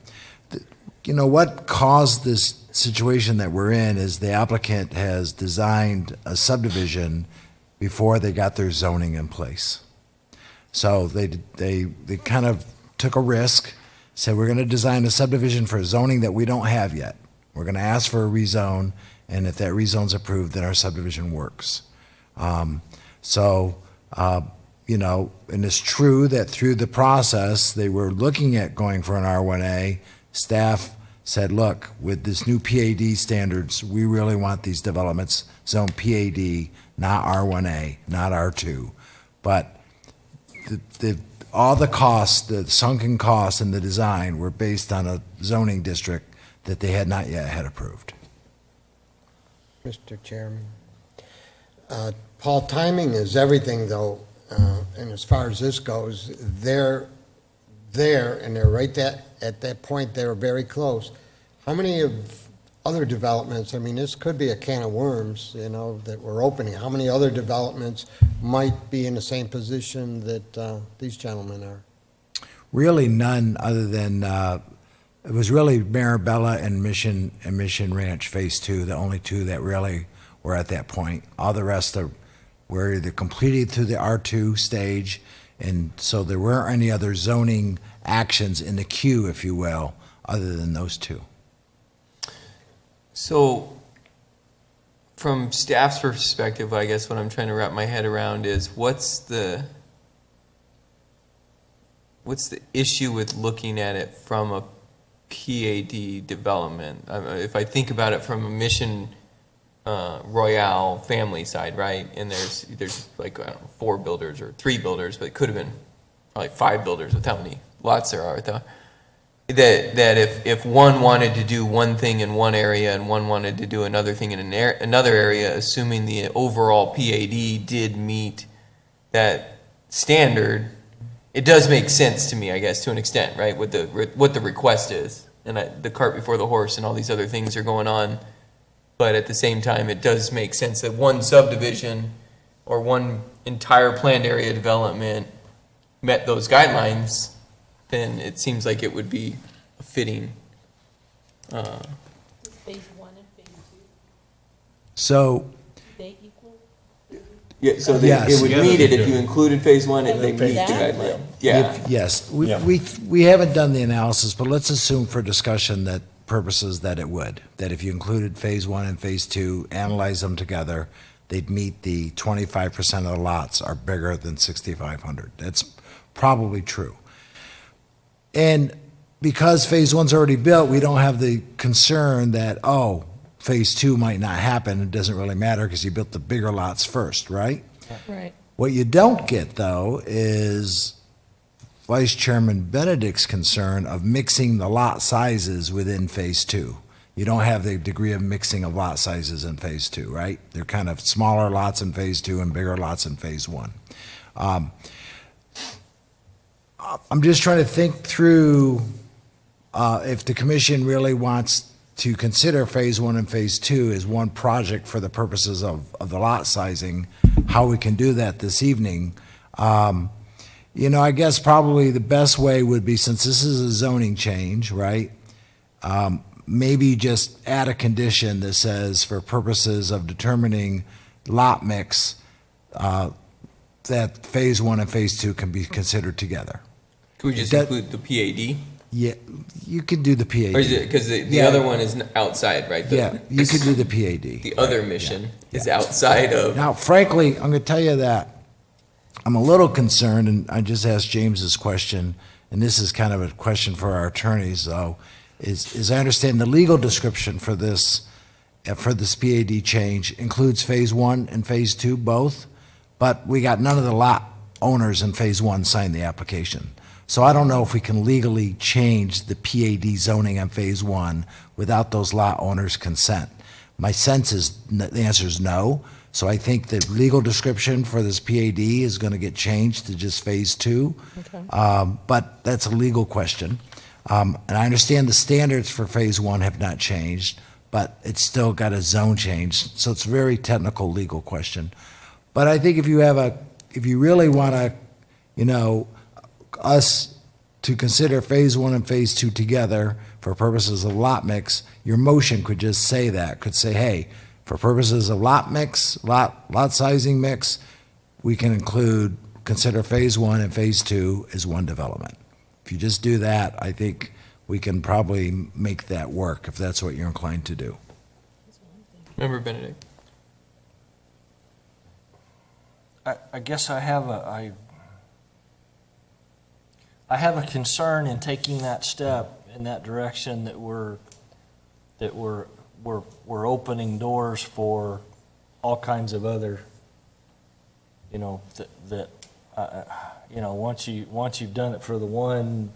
What caused this situation that we're in is the applicant has designed a subdivision before they got their zoning in place. So they kind of took a risk, said we're going to design a subdivision for zoning that we don't have yet. We're going to ask for a rezone, and if that rezone's approved, then our subdivision works. And it's true that through the process, they were looking at going for an R1A. Staff said, look, with this new PAD standards, we really want these developments zone PAD, not R1A, not R2. But all the costs, the sunken costs in the design were based on a zoning district that they had not yet had approved. Mr. Chairman. Paul, timing is everything, though, and as far as this goes, they're there, and they're right at that point, they were very close. How many of other developments, this could be a can of worms, that we're opening. How many other developments might be in the same position that these gentlemen are? Really none other than, it was really Maribella and Mission Ranch Phase 2, the only two that really were at that point. All the rest were either completed through the R2 stage, and so there weren't any other zoning actions in the queue, if you will, other than those two. So, from staff's perspective, I guess what I'm trying to wrap my head around is what's the issue with looking at it from a PAD development? If I think about it from a Mission Royale family side, right? And there's like, I don't know, 4 builders or 3 builders, but it could have been probably 5 builders with how many lots there are. That if one wanted to do one thing in one area and one wanted to do another thing in another area, assuming the overall PAD did meet that standard, it does make sense to me, I guess, to an extent, right? What the request is, and the cart before the horse, and all these other things are going on. But at the same time, it does make sense that one subdivision or one entire planned area development met those guidelines, then it seems like it would be a fitting. Phase 1 and phase 2, So, they equal? Yeah, so Yes. it would meet it if you included phase 1 and they meet the guideline. Yeah. yes, we haven't done the analysis, but let's assume for discussion that purposes that it would, that if you included phase 1 and phase 2, analyze them together, they'd meet the 25% of the lots are bigger than 6,500. That's probably true. And because phase 1's already built, we don't have the concern that, phase 2 might not happen. It doesn't really matter because you built the bigger lots first, right? Right. What you don't get, though, is Vice Chairman Benedict's concern of mixing the lot sizes within Phase 2. You don't have the degree of mixing of lot sizes in Phase 2, right? They're kind of smaller lots in Phase 2 and bigger lots in Phase 1. I'm just trying to think through if the commission really wants to consider Phase 1 and Phase 2 as one project for the purposes of the lot sizing, how we can do that this evening. I guess probably the best way would be, since this is a zoning change, right? Maybe just add a condition that says, for purposes of determining lot mix, that Phase 1 and Phase 2 can be considered together. Could we just include the PAD? Yeah, you could do the PAD. Or is it, because the other one is outside, right? Yeah, you could do the PAD. The other mission is outside of. Now, frankly, I'm going to tell you that I'm a little concerned, and I just asked James this question, and this is kind of a question for our attorneys, though, is I understand the legal description for this PAD change includes Phase 1 and Phase 2 both, but we got none of the lot owners in Phase 1 signed the application. So I don't know if we can legally change the PAD zoning on Phase 1 without those lot owners' consent. My sense is the answer is no. So I think the legal description for this PAD is going to get changed to just Phase 2. Okay. But that's a legal question. And I understand the standards for Phase 1 have not changed, but it's still got a zone change. So it's a very technical legal question. But I think if you really want to, us to consider Phase 1 and Phase 2 together for purposes of lot mix, your motion could just say that, could say, hey, for purposes of lot mix, lot sizing mix, we can consider Phase 1 and Phase 2 as one development. If you just do that, I think we can probably make that work, if that's what you're inclined to do. Member Benedict. I guess I have a concern in taking that step in that direction, that we're opening doors for all kinds of other, once you've done it for the one,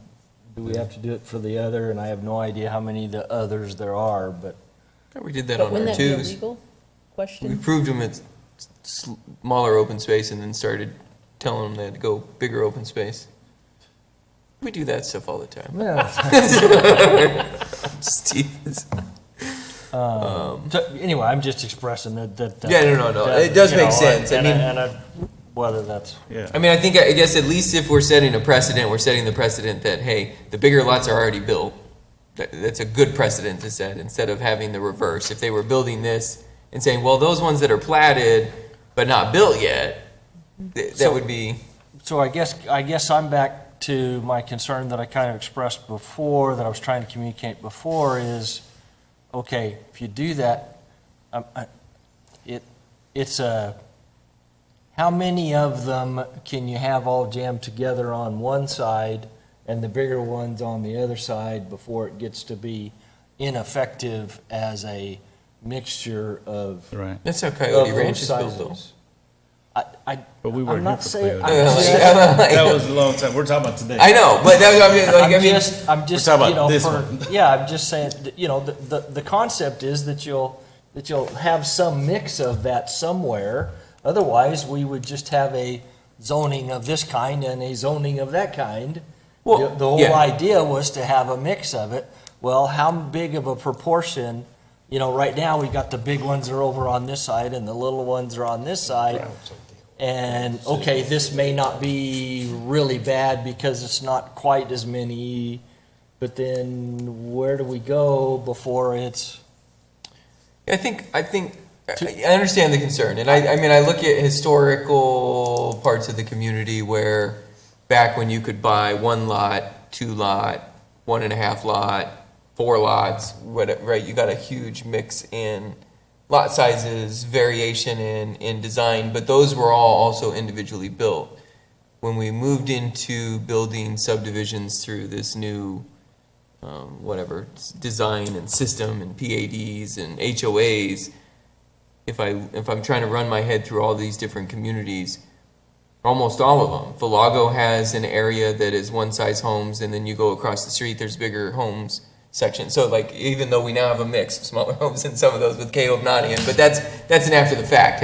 do we have to do it for the other? And I have no idea how many of the others there are, but. We did that But on wouldn't our that be a twos. legal question? We proved them at smaller open space and then started telling them they had to go bigger open space. We do that stuff all the time. Yeah. Steve. So anyway, I'm just expressing that. Yeah, no. It does make sense. Whether that's. Yeah. I guess at least if we're setting a precedent, we're setting the precedent that, hey, the bigger lots are already built. That's a good precedent to set, instead of having the reverse. If they were building this and saying, well, those ones that are platted but not built yet, that would be. So I guess I'm back to my concern that I kind of expressed before, that I was trying to communicate before, is, okay, if you do that, it's how many of them can you have all jammed together on one side and the bigger ones on the other side before it gets to be ineffective as a mixture of. Right. That's how Coyote of Ranch those is built, though. sizes. But we weren't I'm here not for saying. Coyote. That was a long time. We're talking about today. I know, but I'm just, We're talking about this one. yeah, I'm just saying, the concept is that you'll have some mix of that somewhere. Otherwise, we would just have a zoning of this kind and a zoning of that kind. Well, The whole yeah. idea was to have a mix of it. Well, how big of a proportion, right now, we've got the big ones are over on this side and the little ones are on this side. And, okay, this may not be really bad because it's not quite as many, but then where do we go before it's? I think I understand the concern, and I look at historical parts of the community where back when you could buy 1 lot, 2 lot, 1.5 lot, 4 lots, whatever, right? You got a huge mix in lot sizes, variation in design, but those were all also individually built. When we moved into building subdivisions through this new design and system and PADs and HOAs, if I'm trying to run my head through all these different communities, almost all of them. Villago has an area that is one size homes, and then you go across the street, there's bigger homes section. So like, even though we now have a mix of smaller homes in some of those with Caleb nodding, but that's an after the fact.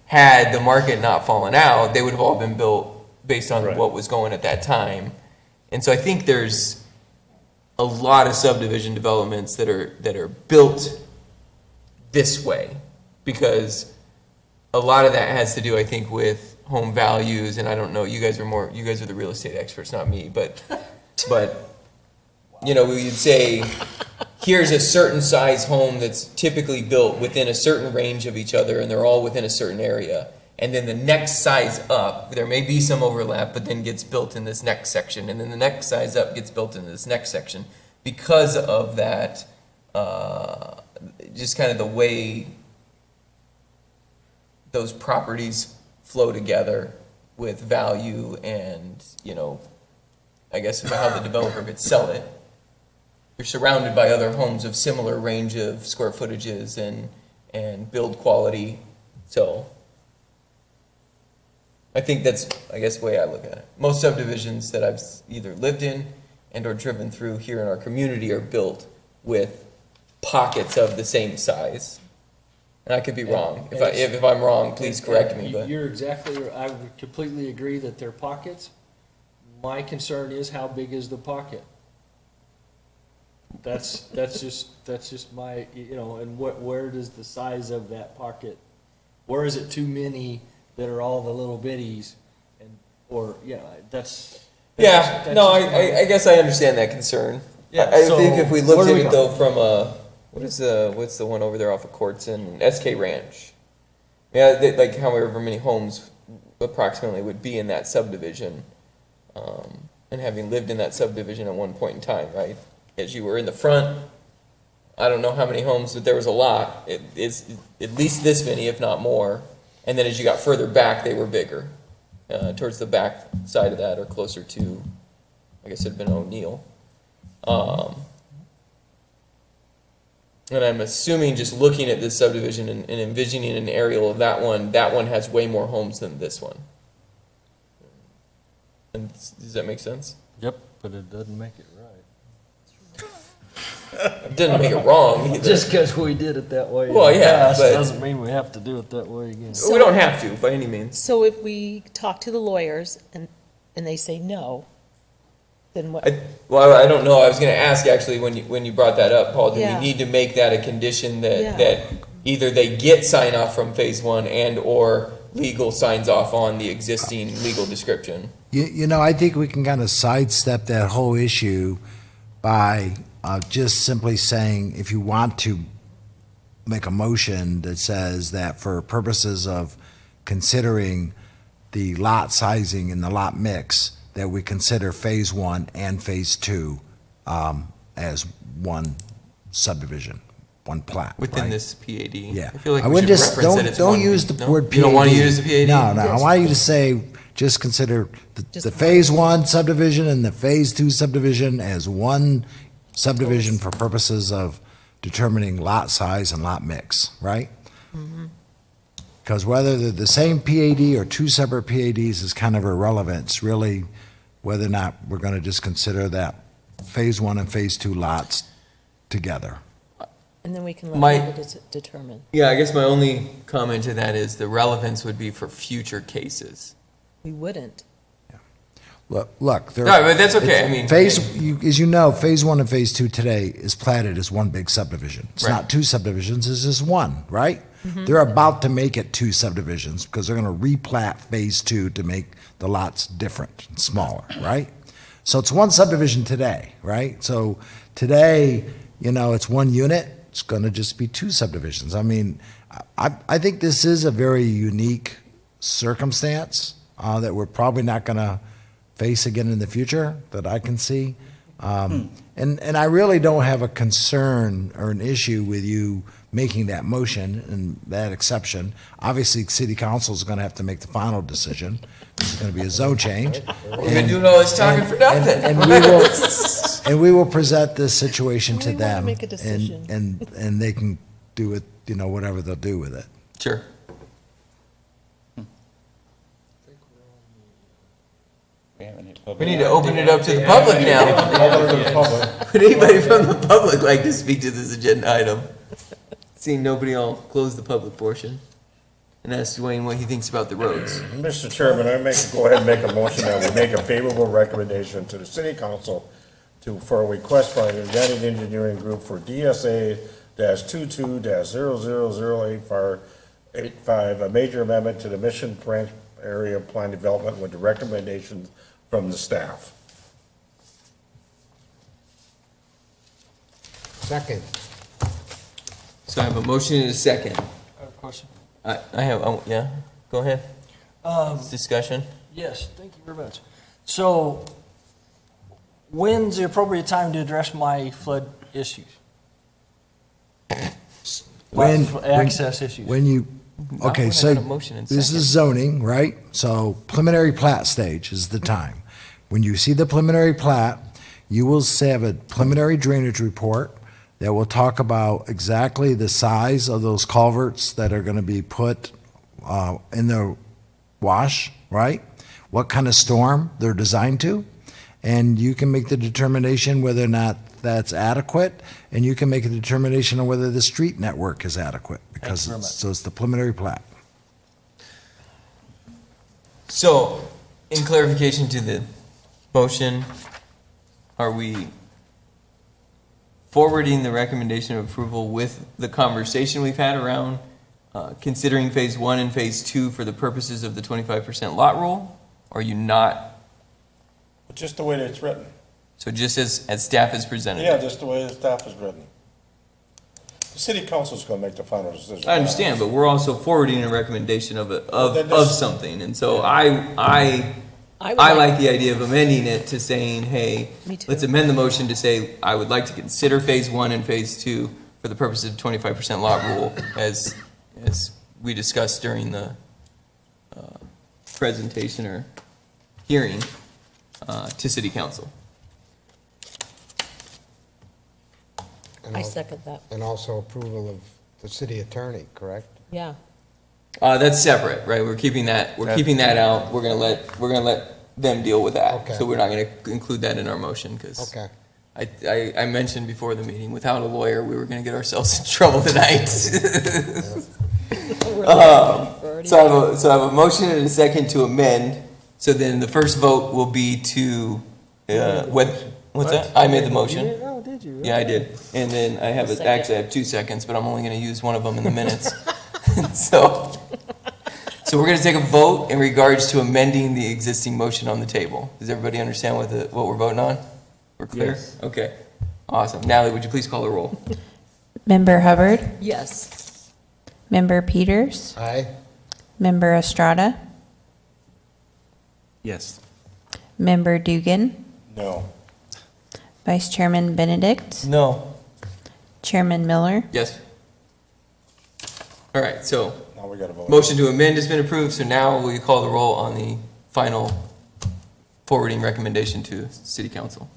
Had the market not fallen out, they would have all been built based on Right. what was going at that time. And so I think there's a lot of subdivision developments that are built this way, because a lot of that has to do, I think, with home values, and I don't know, you guys are the real estate experts, not me, but, you know, we'd say, here's a certain size home that's typically built within a certain range of each other, and they're all within a certain area. And then the next size up, there may be some overlap, but then gets built in this next section, and then the next size up gets built in this next section. Because of that, just kind of the way those properties flow together with value and, you know, I guess how the developer could sell it. You're surrounded by other homes of similar range of square footages and build quality, so I think that's, I guess, the way I look at it. Most subdivisions that I've either lived in and or driven through here in our community are built with pockets of the same size. And I could be wrong. If I'm wrong, please correct me, but. You're exactly, I would completely agree that they're pockets. My concern is how big is the pocket? That's just my, you know, and where does the size of that pocket, where is it too many that are all the little bitties, and, or, you know, that's Yeah, just no, my- I guess I understand that concern. Yeah, I so think if we where looked do at we it go? though from what's the one over there off of Courts and SK Ranch? Yeah, like however many homes approximately would be in that subdivision, and having lived in that subdivision at one point in time, right? As you were in the front, I don't know how many homes, but there was a lot. It is at least this many, if not more. And then as you got further back, they were bigger, towards the back side of that, or closer to, I guess it'd been O'Neill. And I'm assuming, just looking at this subdivision and envisioning an aerial of that one has way more homes than this one. And does that make sense? Yep, but it doesn't make it right. It doesn't make it wrong either. Just because we did it that way. Well, in the yeah, past but- doesn't mean we have to do it that way again. We don't have to, by any means. So if we talk to the lawyers and they say no, then what? Well, I don't know. I was going to ask, actually, when you brought that up, Paul, do Yeah. we need to make that a condition that, Yeah. that either they get sign off from phase one and or legal signs off on the existing legal description? You know, I think we can kind of sidestep that whole issue by just simply saying, if you want to make a motion that says that for purposes of considering the lot sizing and the lot mix, that we consider phase one and phase two as one subdivision, one plat. Within right? this PAD? Yeah. I feel like I we wouldn't should just, reference that it's don't one use P- the no? word PAD. You don't want to use the PAD? No, I want you to say, just consider the phase one subdivision and the phase two subdivision as one subdivision for purposes of determining lot size and lot mix, right? Because whether they're the same PAD or two separate PADs is kind of irrelevant. It's really whether or not we're going to just consider that phase one and phase two lots together. And then we can My- let people determine. Yeah, I guess my only comment to that is the relevance would be for future cases. We wouldn't. Look, there. No, but that's okay. I mean- As you know, phase one and phase two today is platted as one big subdivision. It's Right. not two subdivisions, it's just one, right? Mm-hmm. They're about to make it two subdivisions because they're gonna replat phase two to make the lots different and smaller, right? So it's one subdivision today, right? So today, you know, it's one unit, it's gonna just be two subdivisions. I mean, I think this is a very unique circumstance that we're probably not gonna face again in the future that I can see. And I really don't have a concern or an issue with you making that motion and that exception. Obviously, city council is going to have to make the final decision. It's going to be a zone change. We've been doing all this talking for nothing. And we will present this situation to We wanna them. make a decision. And they can do it, you know, whatever they'll do with it. Sure. We need to open it up to the public now. Would anybody from the public like to speak to this agenda item? Seeing nobody, I'll close the public portion and ask Dwayne what he thinks about the roads. Mr. Chairman, go ahead and make a motion that we make a favorable recommendation to the city council for a request by the United Engineering Group for DSA -22-00085, a major amendment to the Mission Branch Area Plan Development with the recommendations from the staff. Second. So I have a motion and a second. I have a question. I have, yeah, go ahead. Discussion? Yes, thank you very much. So, when's the appropriate time to address my flood issues? Access issues. When you, okay, when I so got a motion and this second. is zoning, right? So preliminary plat stage is the time. When you see the preliminary plat, you will have a preliminary drainage report that will talk about exactly the size of those culverts that are going to be put in the wash, right? What kind of storm they're designed to. And you can make the determination whether or not that's adequate, and you can make a determination on whether the street network is adequate, because so it's the preliminary plat. So, in clarification to the motion, are we forwarding the recommendation of approval with the conversation we've had around considering phase 1 and phase 2 for the purposes of the 25% lot rule? Or are you not? Just the way that it's written. So just as staff has presented? Yeah, just the way the staff is written. The city council's gonna make the final decision. I understand, but we're also forwarding a recommendation of something, and so I like the idea of amending it to saying, hey, Me too. let's amend the motion to say, I would like to consider phase 1 and phase 2 for the purposes of 25% lot rule, as we discussed during the presentation or hearing to city council. I second that. And also approval of the city attorney, correct? Yeah. That's separate, right? We're keeping that out. We're gonna let them deal with that. Okay. So we're not gonna include that in our motion, because Okay. I mentioned before the meeting, without a lawyer, we were gonna get ourselves in trouble tonight. So I have a motion and a second to amend. So then the first vote will be to, what's that? I made the motion. Oh, did you? Yeah, I did. And then I have, actually I have 2 seconds, but I'm only gonna use one of them in the minutes. So we're gonna take a vote in regards to amending the existing motion on the table. Does everybody understand what we're voting on? We're clear? Yes. Okay, awesome. Natalie, would you please call the roll? Member Hubbard, Yes. Member Peters, Aye. Member Estrada, Yes. Member Dugan, No. Vice Chairman Benedict, No. Chairman Miller. Yes. All right, so Now we gotta vote. motion to amend has been approved, so now will you call the roll on the final forwarding recommendation to city council?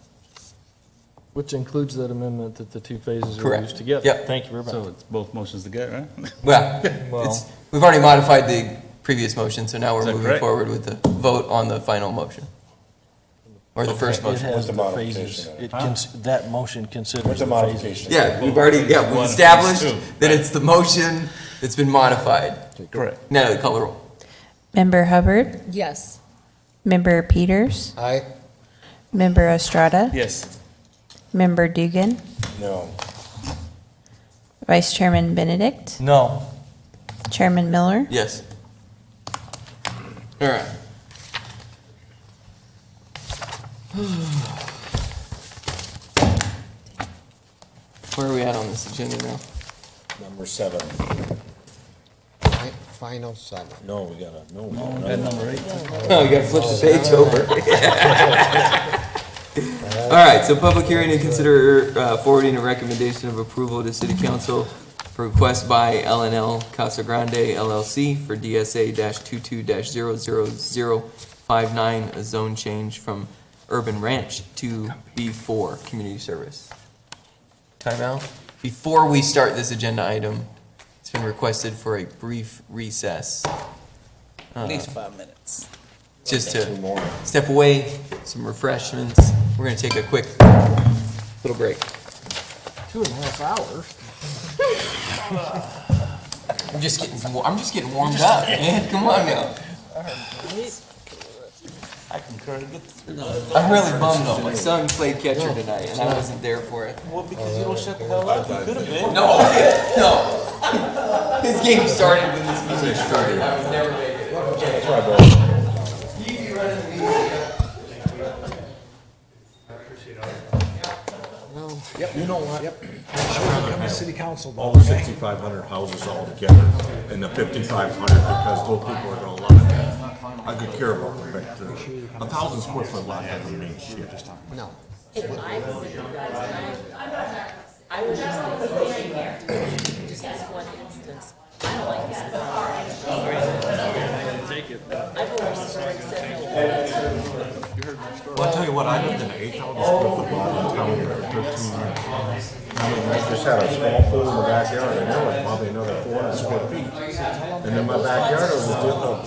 Which includes that amendment that the two phases are Correct. used together. Yep. Thank you very much. So it's both motions together, right? Well, Well- we've already modified the previous motion, so now we're Is that moving correct? forward with the vote on the final motion. Or the first It motion. has the the modification phases. in it? that motion considers What's the the phases. modification? Yeah, we've One, established phase two. that it's the motion that's been modified. Correct. Natalie, call the roll. Member Hubbard, Yes. Member Peters, Aye. Member Estrada, Yes. Member Dugan, No. Vice Chairman Benedict, No. Chairman Miller. Yes. All right. Where are we at on this agenda now? Number 7. Final seven. No, we gotta, no. At number 8. Oh, you gotta flip the page over. All right, so public hearing and consider forwarding a recommendation of approval to city council for request by L&L Casa Grande LLC for DSA-22-00059, a zone change from urban ranch to B4, community service. Timeout. Before we start this agenda item, it's been requested for a brief recess. At least 5 minutes. just Two to more. step away, some refreshments. We're gonna take a quick little break. 2.5 hours. I'm just getting warmed up, man. Come on now. I concur. I'm really bummed though. My son played catcher tonight and I wasn't there for it. Well, because you don't shut the hell up, you could have been. No, no. His game started when this music started. I was never making it. That's right, bro. Easy running the music. You know what? Yep. Come to city council. All the 6,500 houses all together and the 5,500 because those people are gonna love it. I could care about them, but 1,000 square foot lot doesn't mean shit. No. I was just thinking, just this one instance, I don't like this. I've always already said no. Well, I'll tell you what, I lived in an 8,000 square foot lot in town for 13 years. I just had a small pool in the backyard, and there was probably another 400 square feet. And then my backyard was, the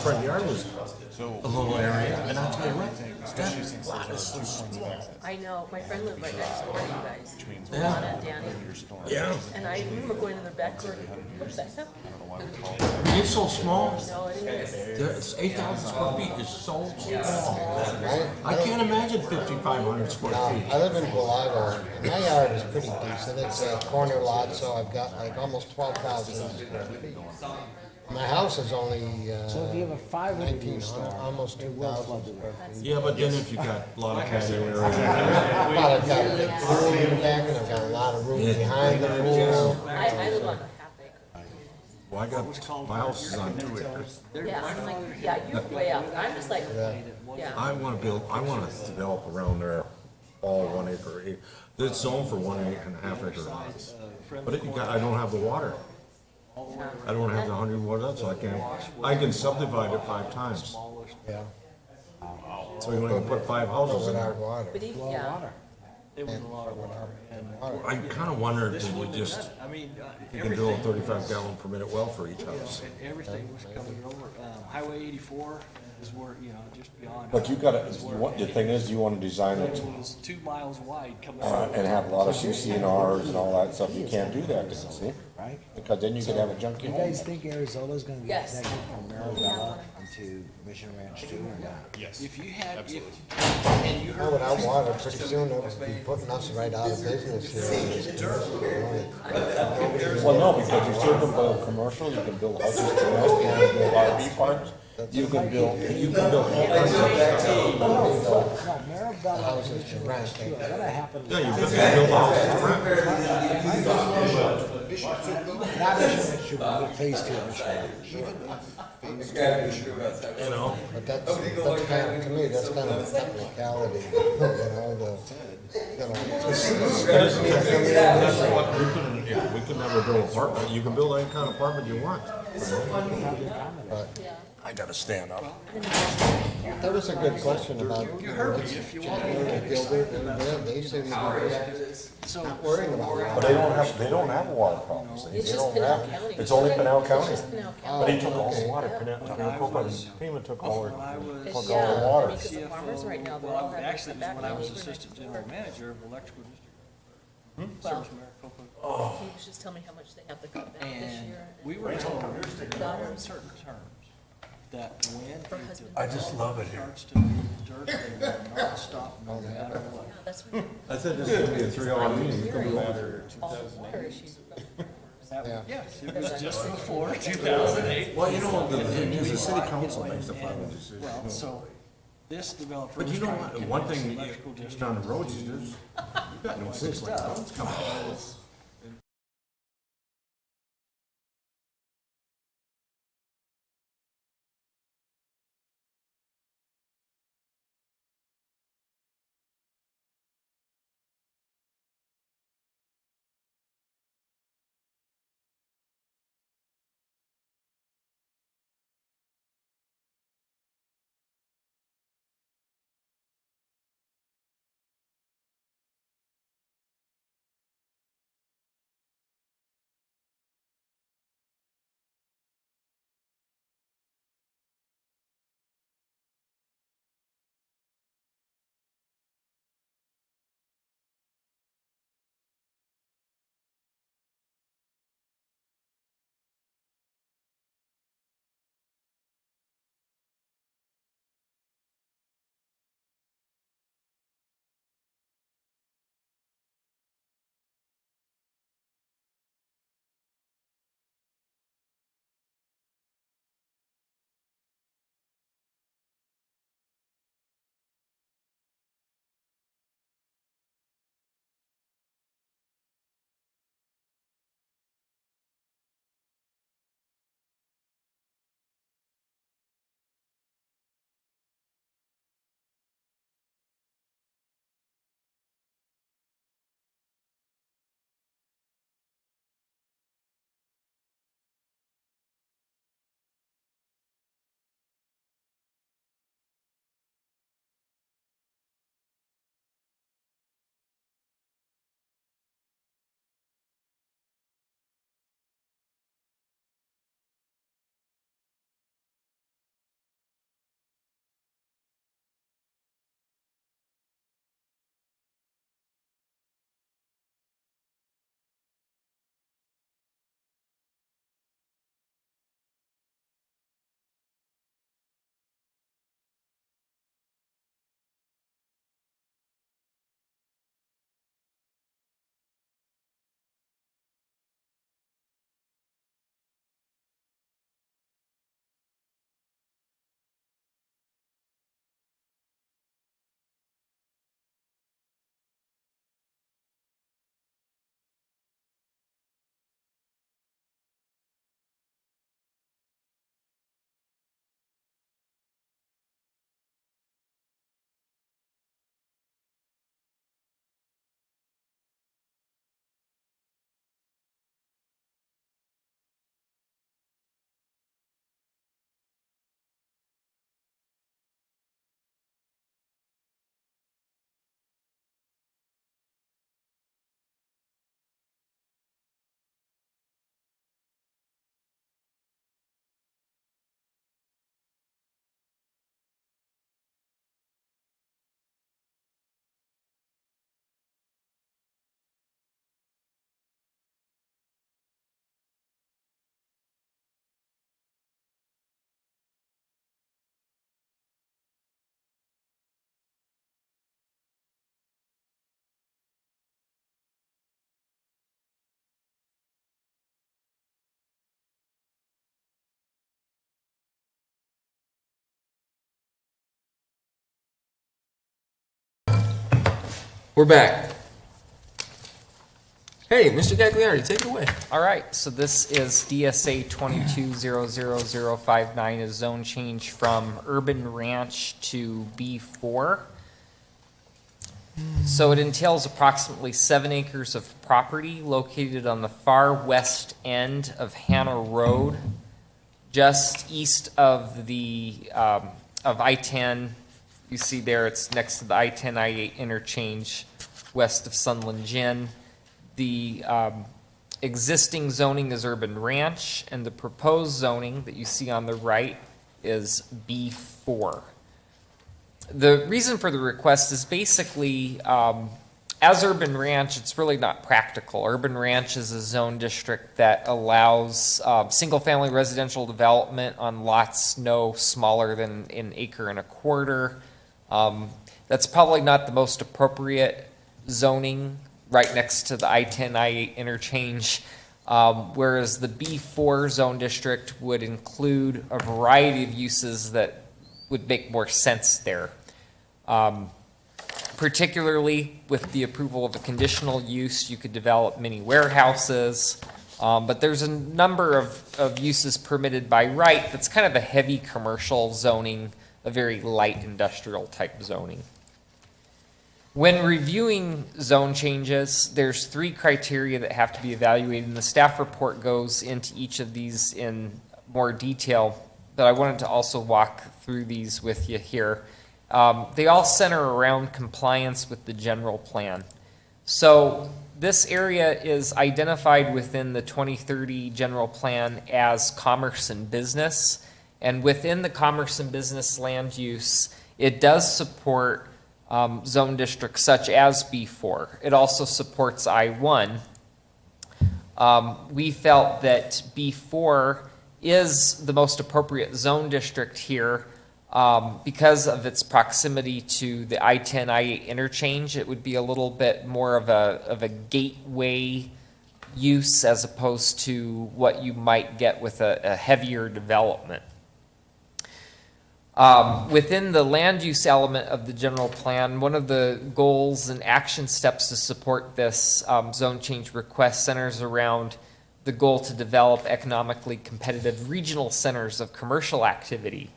front yard was a little area, and I'll tell you what, that lot is so small. I know, my friend lived right next door to you guys. Yeah. Donna and Danny. Yeah. And I remember going in their backyard, what's that? I mean, it's so small. No, it is. It's 8,000 square feet is so small. I can't imagine 5,500 square feet. I live in Galago, and my yard is pretty decent. It's a corner lot, so I've got like almost 12,000 square feet. My house is only, So if you have a 500 1,900, almost 2,000 square feet. Yeah, but then if you got a lot of patio area. But I've got a big pool in the back, and I've got a lot of room behind the pool. I live on a half acre. Well, I got, my house is on 2 acres. Yeah, I'm like, yeah, you're way out. I'm just like, yeah. I wanna develop around there all 1 acre. It's zoned for 1.5 acre lots. But I don't have the water. I don't have the 100 water, so I can subdivide it 5 times. Yeah. So you wanna put 5 houses in there. Without water. But even, yeah. It was a lot of water. I kinda wondered, did we just, I mean, you can drill a 35 gallon per minute well for each house. everything was covered over. Highway 84 is where, just beyond. But you gotta, the thing is, you wanna design it It was 2 miles wide coming and have a lot of CCNRs and all that stuff. You can't do that, then, see? Right? Because then you could have a junky You home. guys think Arizona's gonna get Yes. connected from Maribella into Mission Ranch too, or not? Yes. If you had, and you Well, heard. without water, pretty soon it would be putting us right out of business here. Well, no, because you still can build commercial, you can build houses, you can build RV parks, you can build all kinds of stuff. No, The Maribella houses to rent. is gonna happen. Yeah, you can build a house to rent. Not Mission Ranch, should be phase 2 Mission Ranch. You know? But that's kind of, to me, that's kind of a technicality, We can never build an apartment, you can build any kind of apartment you want. I gotta stand up. That was a good question about Chandler and Gilbert, and they said not worrying about water. But they don't have water problems. They It's don't just Pinal have, County. it's only Pinal County. It's Pinal But County. he took all the water, FEMA took all the It's- water. Yeah, I mean, because the farmers right now, they're all Well, having actually, to it was back when I out was for assistant general manager of electrical district. Well, Service Maricopa. he was just telling me how much they have to cut back this And year. we were told in certain terms that when I just love it here. starts to move dirt, they will not stop no matter what. Yeah, that's what. I said this is gonna be a 3-hour meeting. It's gonna be over. All the water issues. Yes, it was just before 2008. Well, you know, the thing is, the city council makes the final Well, decision. so this developer. But you was know trying what, to one convince thing, the electrical district down the road, you got no 6 lanes coming out. We're back. Hey, Mr. Gagliardi, take it away. All right, so this is DSA 22000059, a zone change from urban ranch to B4. So it entails approximately 7 acres of property located on the far west end of Hannah Road, just east of the of I-10. You see there, it's next to the I-10, I-8 interchange, west of Sunland Gin. The existing zoning is urban ranch, and the proposed zoning that you see on the right is B4. The reason for the request is basically, as urban ranch, it's really not practical. Urban ranch is a zone district that allows single-family residential development on lots no smaller than an acre and a quarter. That's probably not the most appropriate zoning right next to the I-10, I-8 interchange, whereas the B4 zone district would include a variety of uses that would make more sense there. Particularly with the approval of a conditional use, you could develop mini warehouses, but there's a number of uses permitted by right that's kind of a heavy commercial zoning, a very light industrial type zoning. When reviewing zone changes, there's 3 criteria that have to be evaluated, and the staff report goes into each of these in more detail, but I wanted to also walk through these with you here. They all center around compliance with the general plan. So this area is identified within the 2030 general plan as commerce and business, and within the commerce and business land use, it does support zone districts such as B4. It also supports I-1. We felt that B4 is the most appropriate zone district here because of its proximity to the I-10, I-8 interchange. It would be a little bit more of a gateway use as opposed to what you might get with a heavier development. Within the land use element of the general plan, one of the goals and action steps to support this zone change request centers around the goal to develop economically competitive regional centers of commercial activity.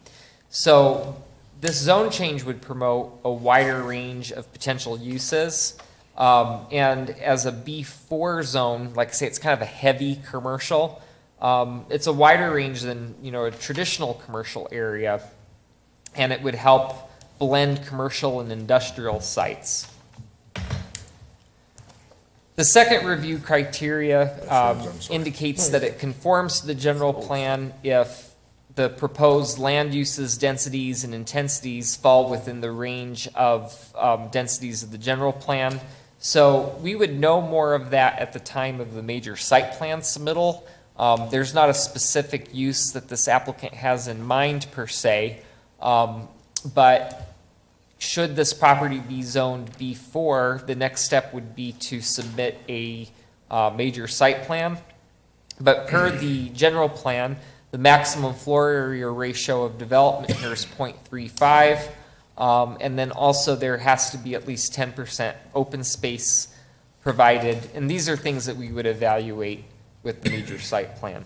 So this zone change would promote a wider range of potential uses. And as a B4 zone, like I say, it's kind of a heavy commercial. It's a wider range than, a traditional commercial area, and it would help blend commercial and industrial sites. The second review criteria indicates that it conforms to the general plan if the proposed land uses, densities, and intensities fall within the range of densities of the general plan. So we would know more of that at the time of the major site plan submittal. There's not a specific use that this applicant has in mind per se, but should this property be zoned B4, the next step would be to submit a major site plan. But per the general plan, the maximum floor area ratio of development here is 0.35. And then also there has to be at least 10% open space provided. And these are things that we would evaluate with the major site plan.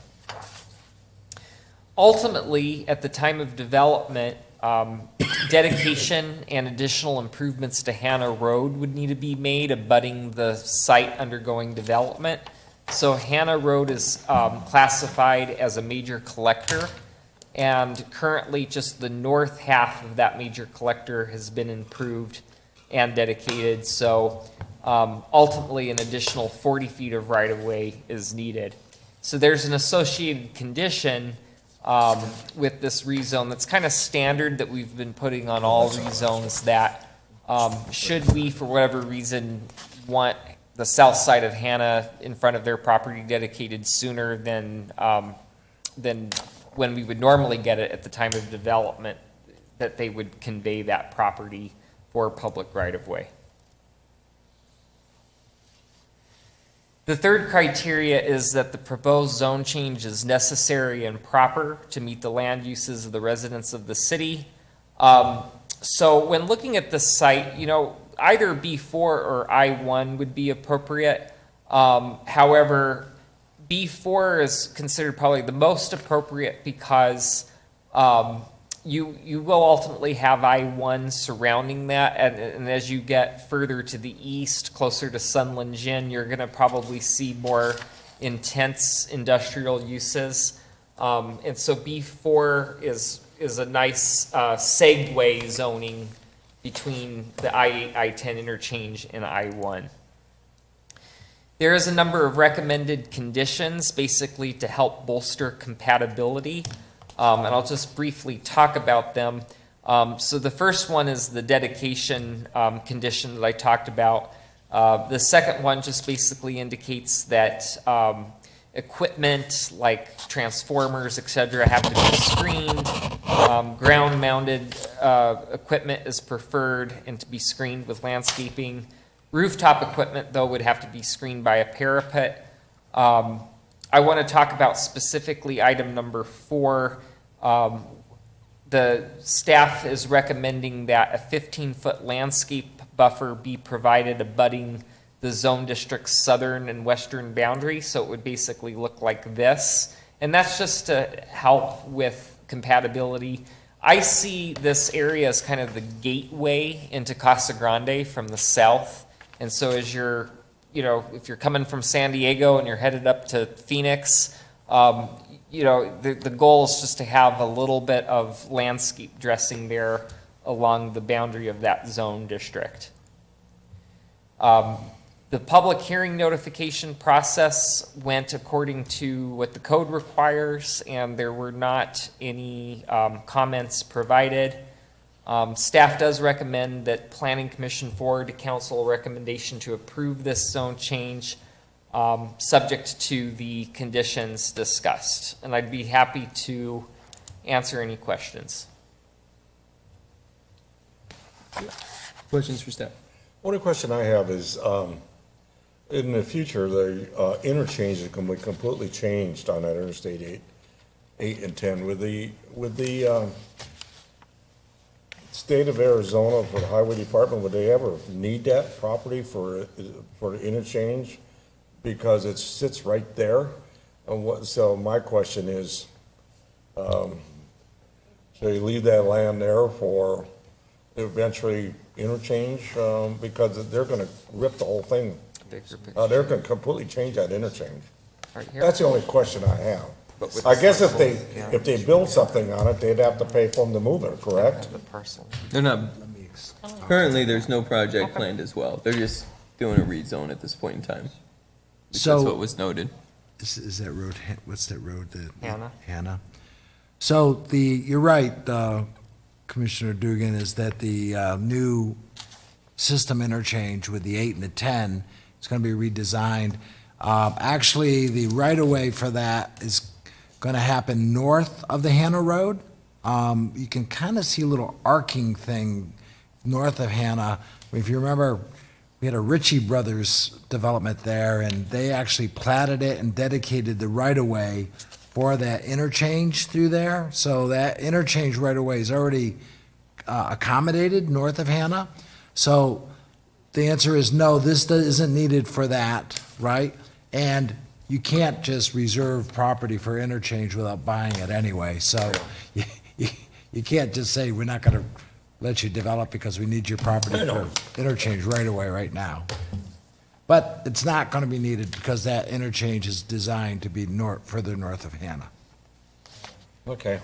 Ultimately, at the time of development, dedication and additional improvements to Hannah Road would need to be made abutting the site undergoing development. So Hannah Road is classified as a major collector, and currently just the north half of that major collector has been improved and dedicated. So ultimately an additional 40 feet of right-of-way is needed. So there's an associated condition with this rezone that's kind of standard that we've been putting on all rezones, that should we, for whatever reason, want the south side of Hannah in front of their property dedicated sooner than when we would normally get it at the time of development, that they would convey that property for public right-of-way. The third criteria is that the proposed zone change is necessary and proper to meet the land uses of the residents of the city. So when looking at this site, either B4 or I1 would be appropriate. However, B4 is considered probably the most appropriate because you will ultimately have I1 surrounding that, and as you get further to the east, closer to Sunland Gin, you're going to probably see more intense industrial uses. And so B4 is a nice segue zoning between the I-8, I-10 interchange and I-1. There is a number of recommended conditions, basically to help bolster compatibility, and I'll just briefly talk about them. So the first one is the dedication condition that I talked about. The second one just basically indicates that equipment like transformers, et cetera, have to be screened. Ground-mounted equipment is preferred and to be screened with landscaping. Rooftop equipment, though, would have to be screened by a parapet. I want to talk about specifically item number 4. The staff is recommending that a 15-foot landscape buffer be provided abutting the zone district's southern and western boundary, so it would basically look like this. And that's just to help with compatibility. I see this area as kind of the gateway into Casa Grande from the south. And so as you're, if you're coming from San Diego and you're headed up to Phoenix, the goal is just to have a little bit of landscape dressing there along the boundary of that zone district. The public hearing notification process went according to what the code requires, and there were not any comments provided. Staff does recommend that Planning Commission forward to council a recommendation to approve this zone change, subject to the conditions discussed. And I'd be happy to answer any questions. Questions for staff? Only question I have is, in the future, the interchange is going to be completely changed on that Interstate 8 and 10. With the state of Arizona for the Highway Department, would they ever need that property for the interchange? Because it sits right there. So my question is, should you leave that land there for eventually interchange? Because they're going to rip the whole thing. They're going to completely change that interchange. That's the only question I have. I guess if they build something on it, they'd have to pay for them to move it, correct? They're not, currently, there's no project planned as well. They're just doing a rezone at this point in time. So- That's what was noted. Is that road, what's that road? Hannah. Hannah. So you're right, Commissioner Dugan, is that the new system interchange with the 8 and the 10 is going to be redesigned. Actually, the right-of-way for that is going to happen north of the Hannah Road. You can kind of see a little arcing thing north of Hannah. If you remember, we had a Ritchie Brothers development there, and they actually platted it and dedicated the right-of-way for that interchange through there. So that interchange right-of-way is already accommodated north of Hannah. So the answer is no, this isn't needed for that, right? And you can't just reserve property for interchange without buying it anyway. So you can't just say, we're not going to let you develop because we need your property for interchange right away right now. But it's not going to be needed because that interchange is designed to be further north of Hannah. Okay.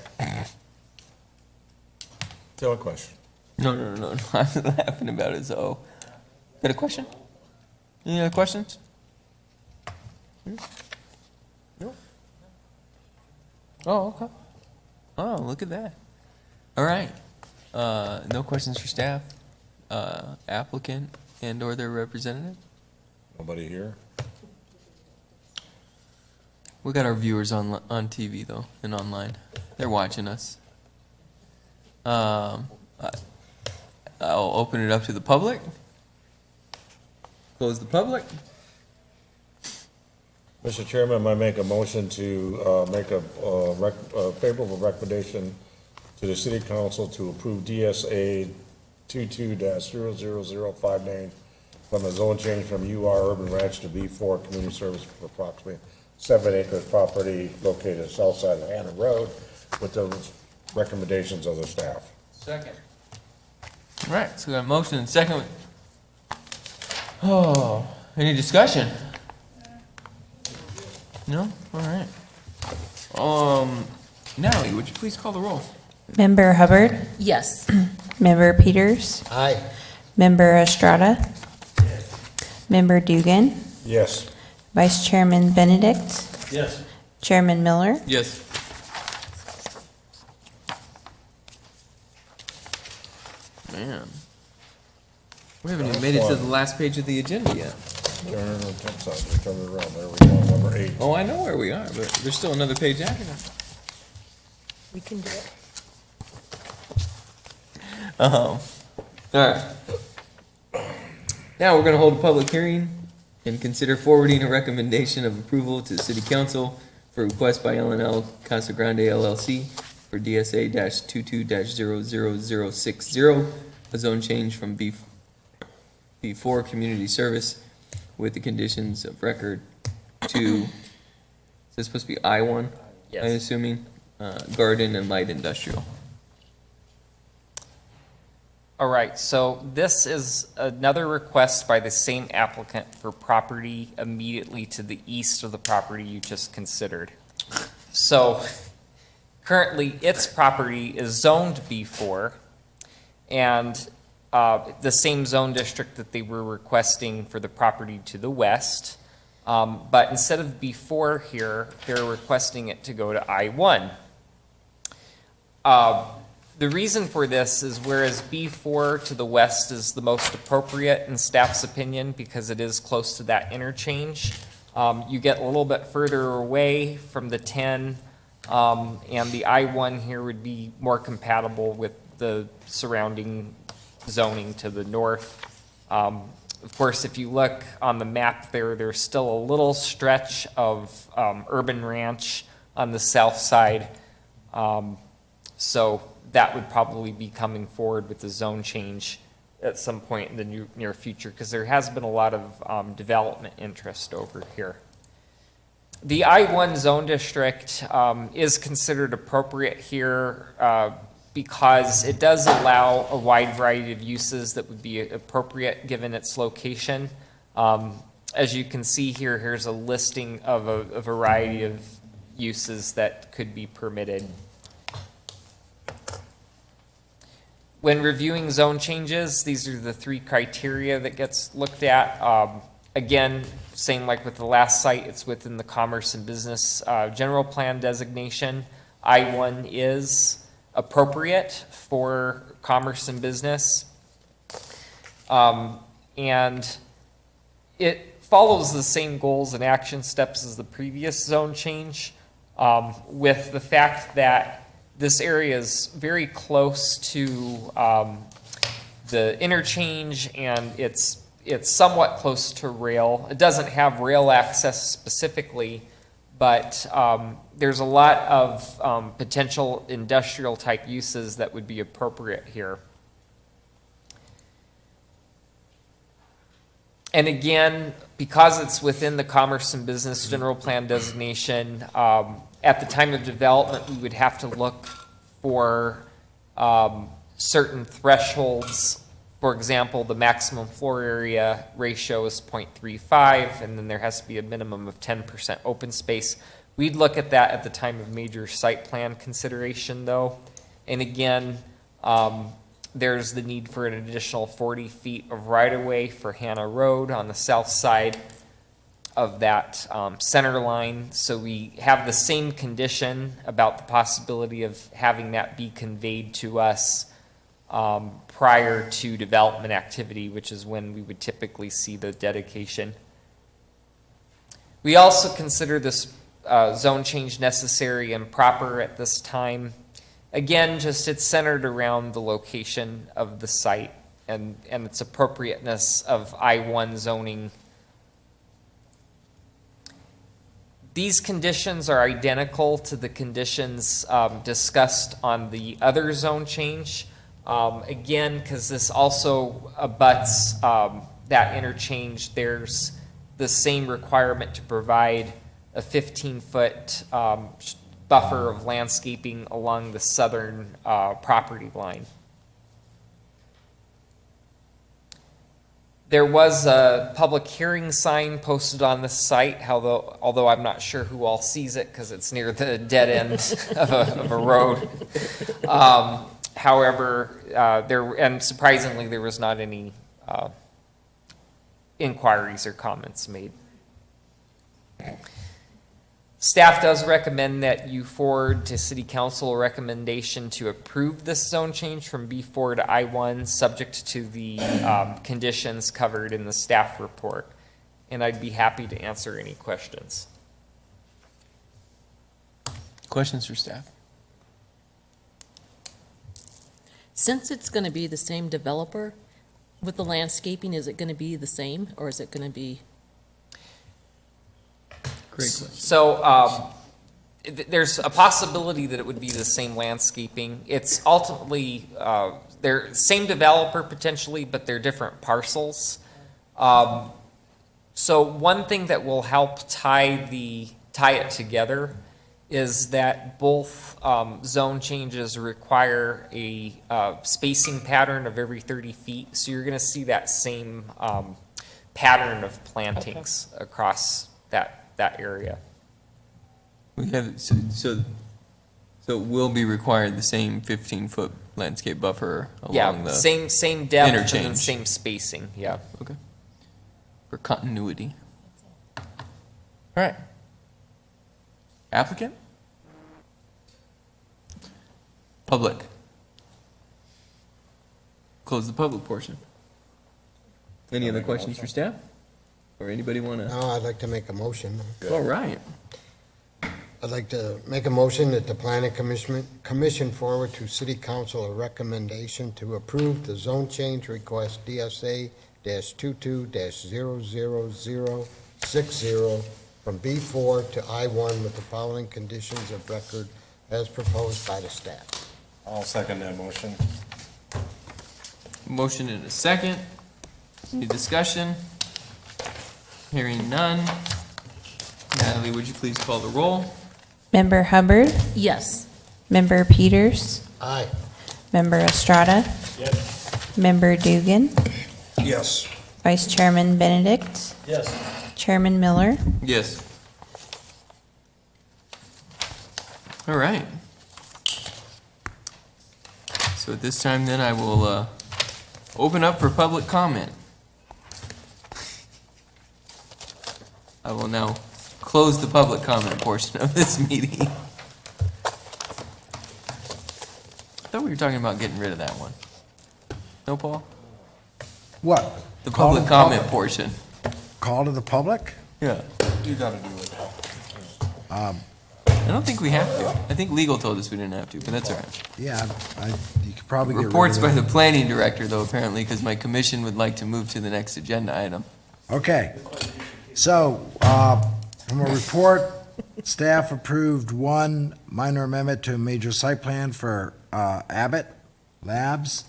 The only question. No. I'm laughing about it, so. Got a question? Any other questions? No. Oh, okay. Oh, look at that. All right. No questions for staff, applicant, and/or their representative? Nobody here? We got our viewers on TV, though, and online. They're watching us. I'll open it up to the public. Close the public. Mr. Chairman, I might make a motion to make a favorable recommendation to the City Council to approve DSA 22-00059 from a zone change from UR Urban Ranch to B4 Community Service for approximately 7-acre property located south side of Hannah Road with the recommendations of the staff. Second. All right, so we got a motion and second. Oh, any discussion? No? All right. Natalie, would you please call the roll? Member Hubbard? Yes. Member Peters? Aye. Member Estrada? Member Dugan? Yes. Vice Chairman Benedict? Yes. Chairman Miller? Yes. Man. We haven't even made it to the last page of the agenda yet. Turn it around, there we go, number 8. Oh, I know where we are, but there's still another page after that. We can do it. All right. Now, we're gonna hold a public hearing and consider forwarding a recommendation of approval to the city council for request by LNL Casa Grande LLC for DSA -22-00060, a zone change from B4 Community Service with the conditions of record to, is this supposed to be I-1? Yes. I'm assuming, garden and light industrial. All right, so this is another request by the same applicant for property immediately to the east of the property you just considered. So currently, its property is zoned B4, and the same zone district that they were requesting for the property to the west. But instead of B4 here, they're requesting it to go to I-1. The reason for this is whereas B4 to the west is the most appropriate in staff's opinion because it is close to that interchange, you get a little bit further away from the 10, and the I-1 here would be more compatible with the surrounding zoning to the north. Of course, if you look on the map there, there's still a little stretch of urban ranch on the south side. So that would probably be coming forward with the zone change at some point in the near future because there has been a lot of development interest over here. The I-1 zone district is considered appropriate here because it does allow a wide variety of uses that would be appropriate given its location. As you can see here, here's a listing of a variety of uses that could be permitted. When reviewing zone changes, these are the 3 criteria that gets looked at. Again, same like with the last site, it's within the commerce and business general plan designation. I-1 is appropriate for commerce and business. And it follows the same goals and action steps as the previous zone change, with the fact that this area is very close to the interchange and it's somewhat close to rail. It doesn't have rail access specifically, but there's a lot of potential industrial type uses that would be appropriate here. And again, because it's within the commerce and business general plan designation, at the time of development, we would have to look for certain thresholds. For example, the maximum floor area ratio is 0.35, and then there has to be a minimum of 10% open space. We'd look at that at the time of major site plan consideration, though. And again, there's the need for an additional 40 feet of right-of-way for Hannah Road on the south side of that center line. So we have the same condition about the possibility of having that be conveyed to us prior to development activity, which is when we would typically see the dedication. We also consider this zone change necessary and proper at this time. Again, just it's centered around the location of the site and its appropriateness of I-1 zoning. These conditions are identical to the conditions discussed on the other zone change, Again, because this also abuts that interchange, there's the same requirement to provide a 15-foot buffer of landscaping along the southern property line. There was a public hearing sign posted on the site, although I'm not sure who all sees it because it's near the dead end of a road. However, and surprisingly, there was not any inquiries or comments made. Staff does recommend that you forward to City Council a recommendation to approve this zone change from B4 to I1, subject to the conditions covered in the staff report. And I'd be happy to answer any questions. Questions for staff? Since it's going to be the same developer, with the landscaping, is it going to be the same, or is it going to be? Great question. So there's a possibility that it would be the same landscaping. It's ultimately, they're same developer potentially, but they're different parcels. So one thing that will help tie it together is that both zone changes require a spacing pattern of every 30 feet. So you're going to see that same pattern of plantings across that area. We have, so it will be required the same 15-foot landscape buffer along the same depth and then interchange. same spacing, yeah. Okay. For continuity. All right. Applicant? Public. Close the public portion. Any other questions for staff? Or anybody want to? No, I'd like to make a motion. All right. I'd like to make a motion that the planning commission forward to city council a recommendation to approve the zone change request DSA-22-00060 from B4 to I1 with the following conditions of record as proposed by the staff. I'll second that motion. Motion in a second. Any discussion? Hearing none. Natalie, would you please call the roll? Member Hubbard? Yes. Member Peters? Aye. Member Estrada? Yes. Member Dugan? Yes. Vice Chairman Benedict? Yes. Chairman Miller? Yes. All right. So at this time then, I will open up for public comment. I will now close the public comment portion of this meeting. I thought we were talking about getting rid of that one. No, Paul? What? The Call public to comment public. portion. Call to the public? Yeah. You gotta do it. I don't think we have to. I think legal told us we didn't have to, but that's all right. Yeah, you could probably get rid of it. Reports by the planning director, though, apparently, because my commission would like to move to the next agenda item. Okay. So, from a report, staff approved one minor amendment to a major site plan for Abbott Labs.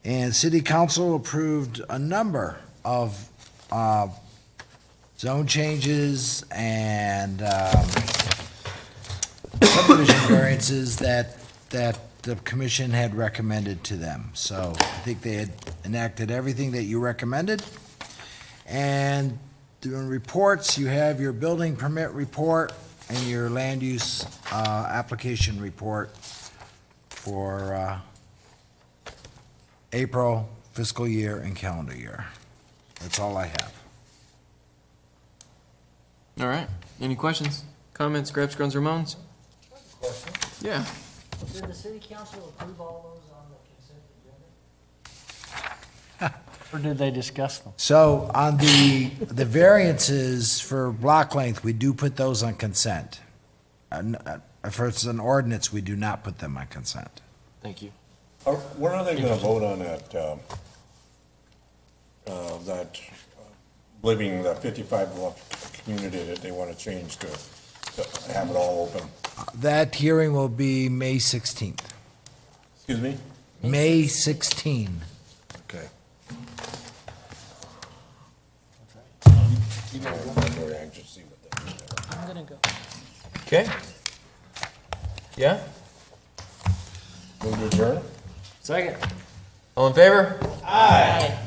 And city council approved a number of zone changes and subdivision variances that the commission had recommended to them. So I think they had enacted everything that you recommended. And doing reports, you have your building permit report and your land use application report for April fiscal year and calendar year. That's all I have. All right. Any questions, comments, grabs, grunts, or moans? Question? Yeah. Did the city council approve all those on the consent agenda? Or did they discuss them? So on the variances for block length, we do put those on consent. If it's an ordinance, we do not put them on consent. Thank you. When are they gonna vote on that, living, the 55 block community that they wanna change to have it all open? That hearing will be May 16th. Excuse me? May 16. Okay. I'm gonna go. Okay? Yeah? Move to adjourn? Second. All in favor? Aye.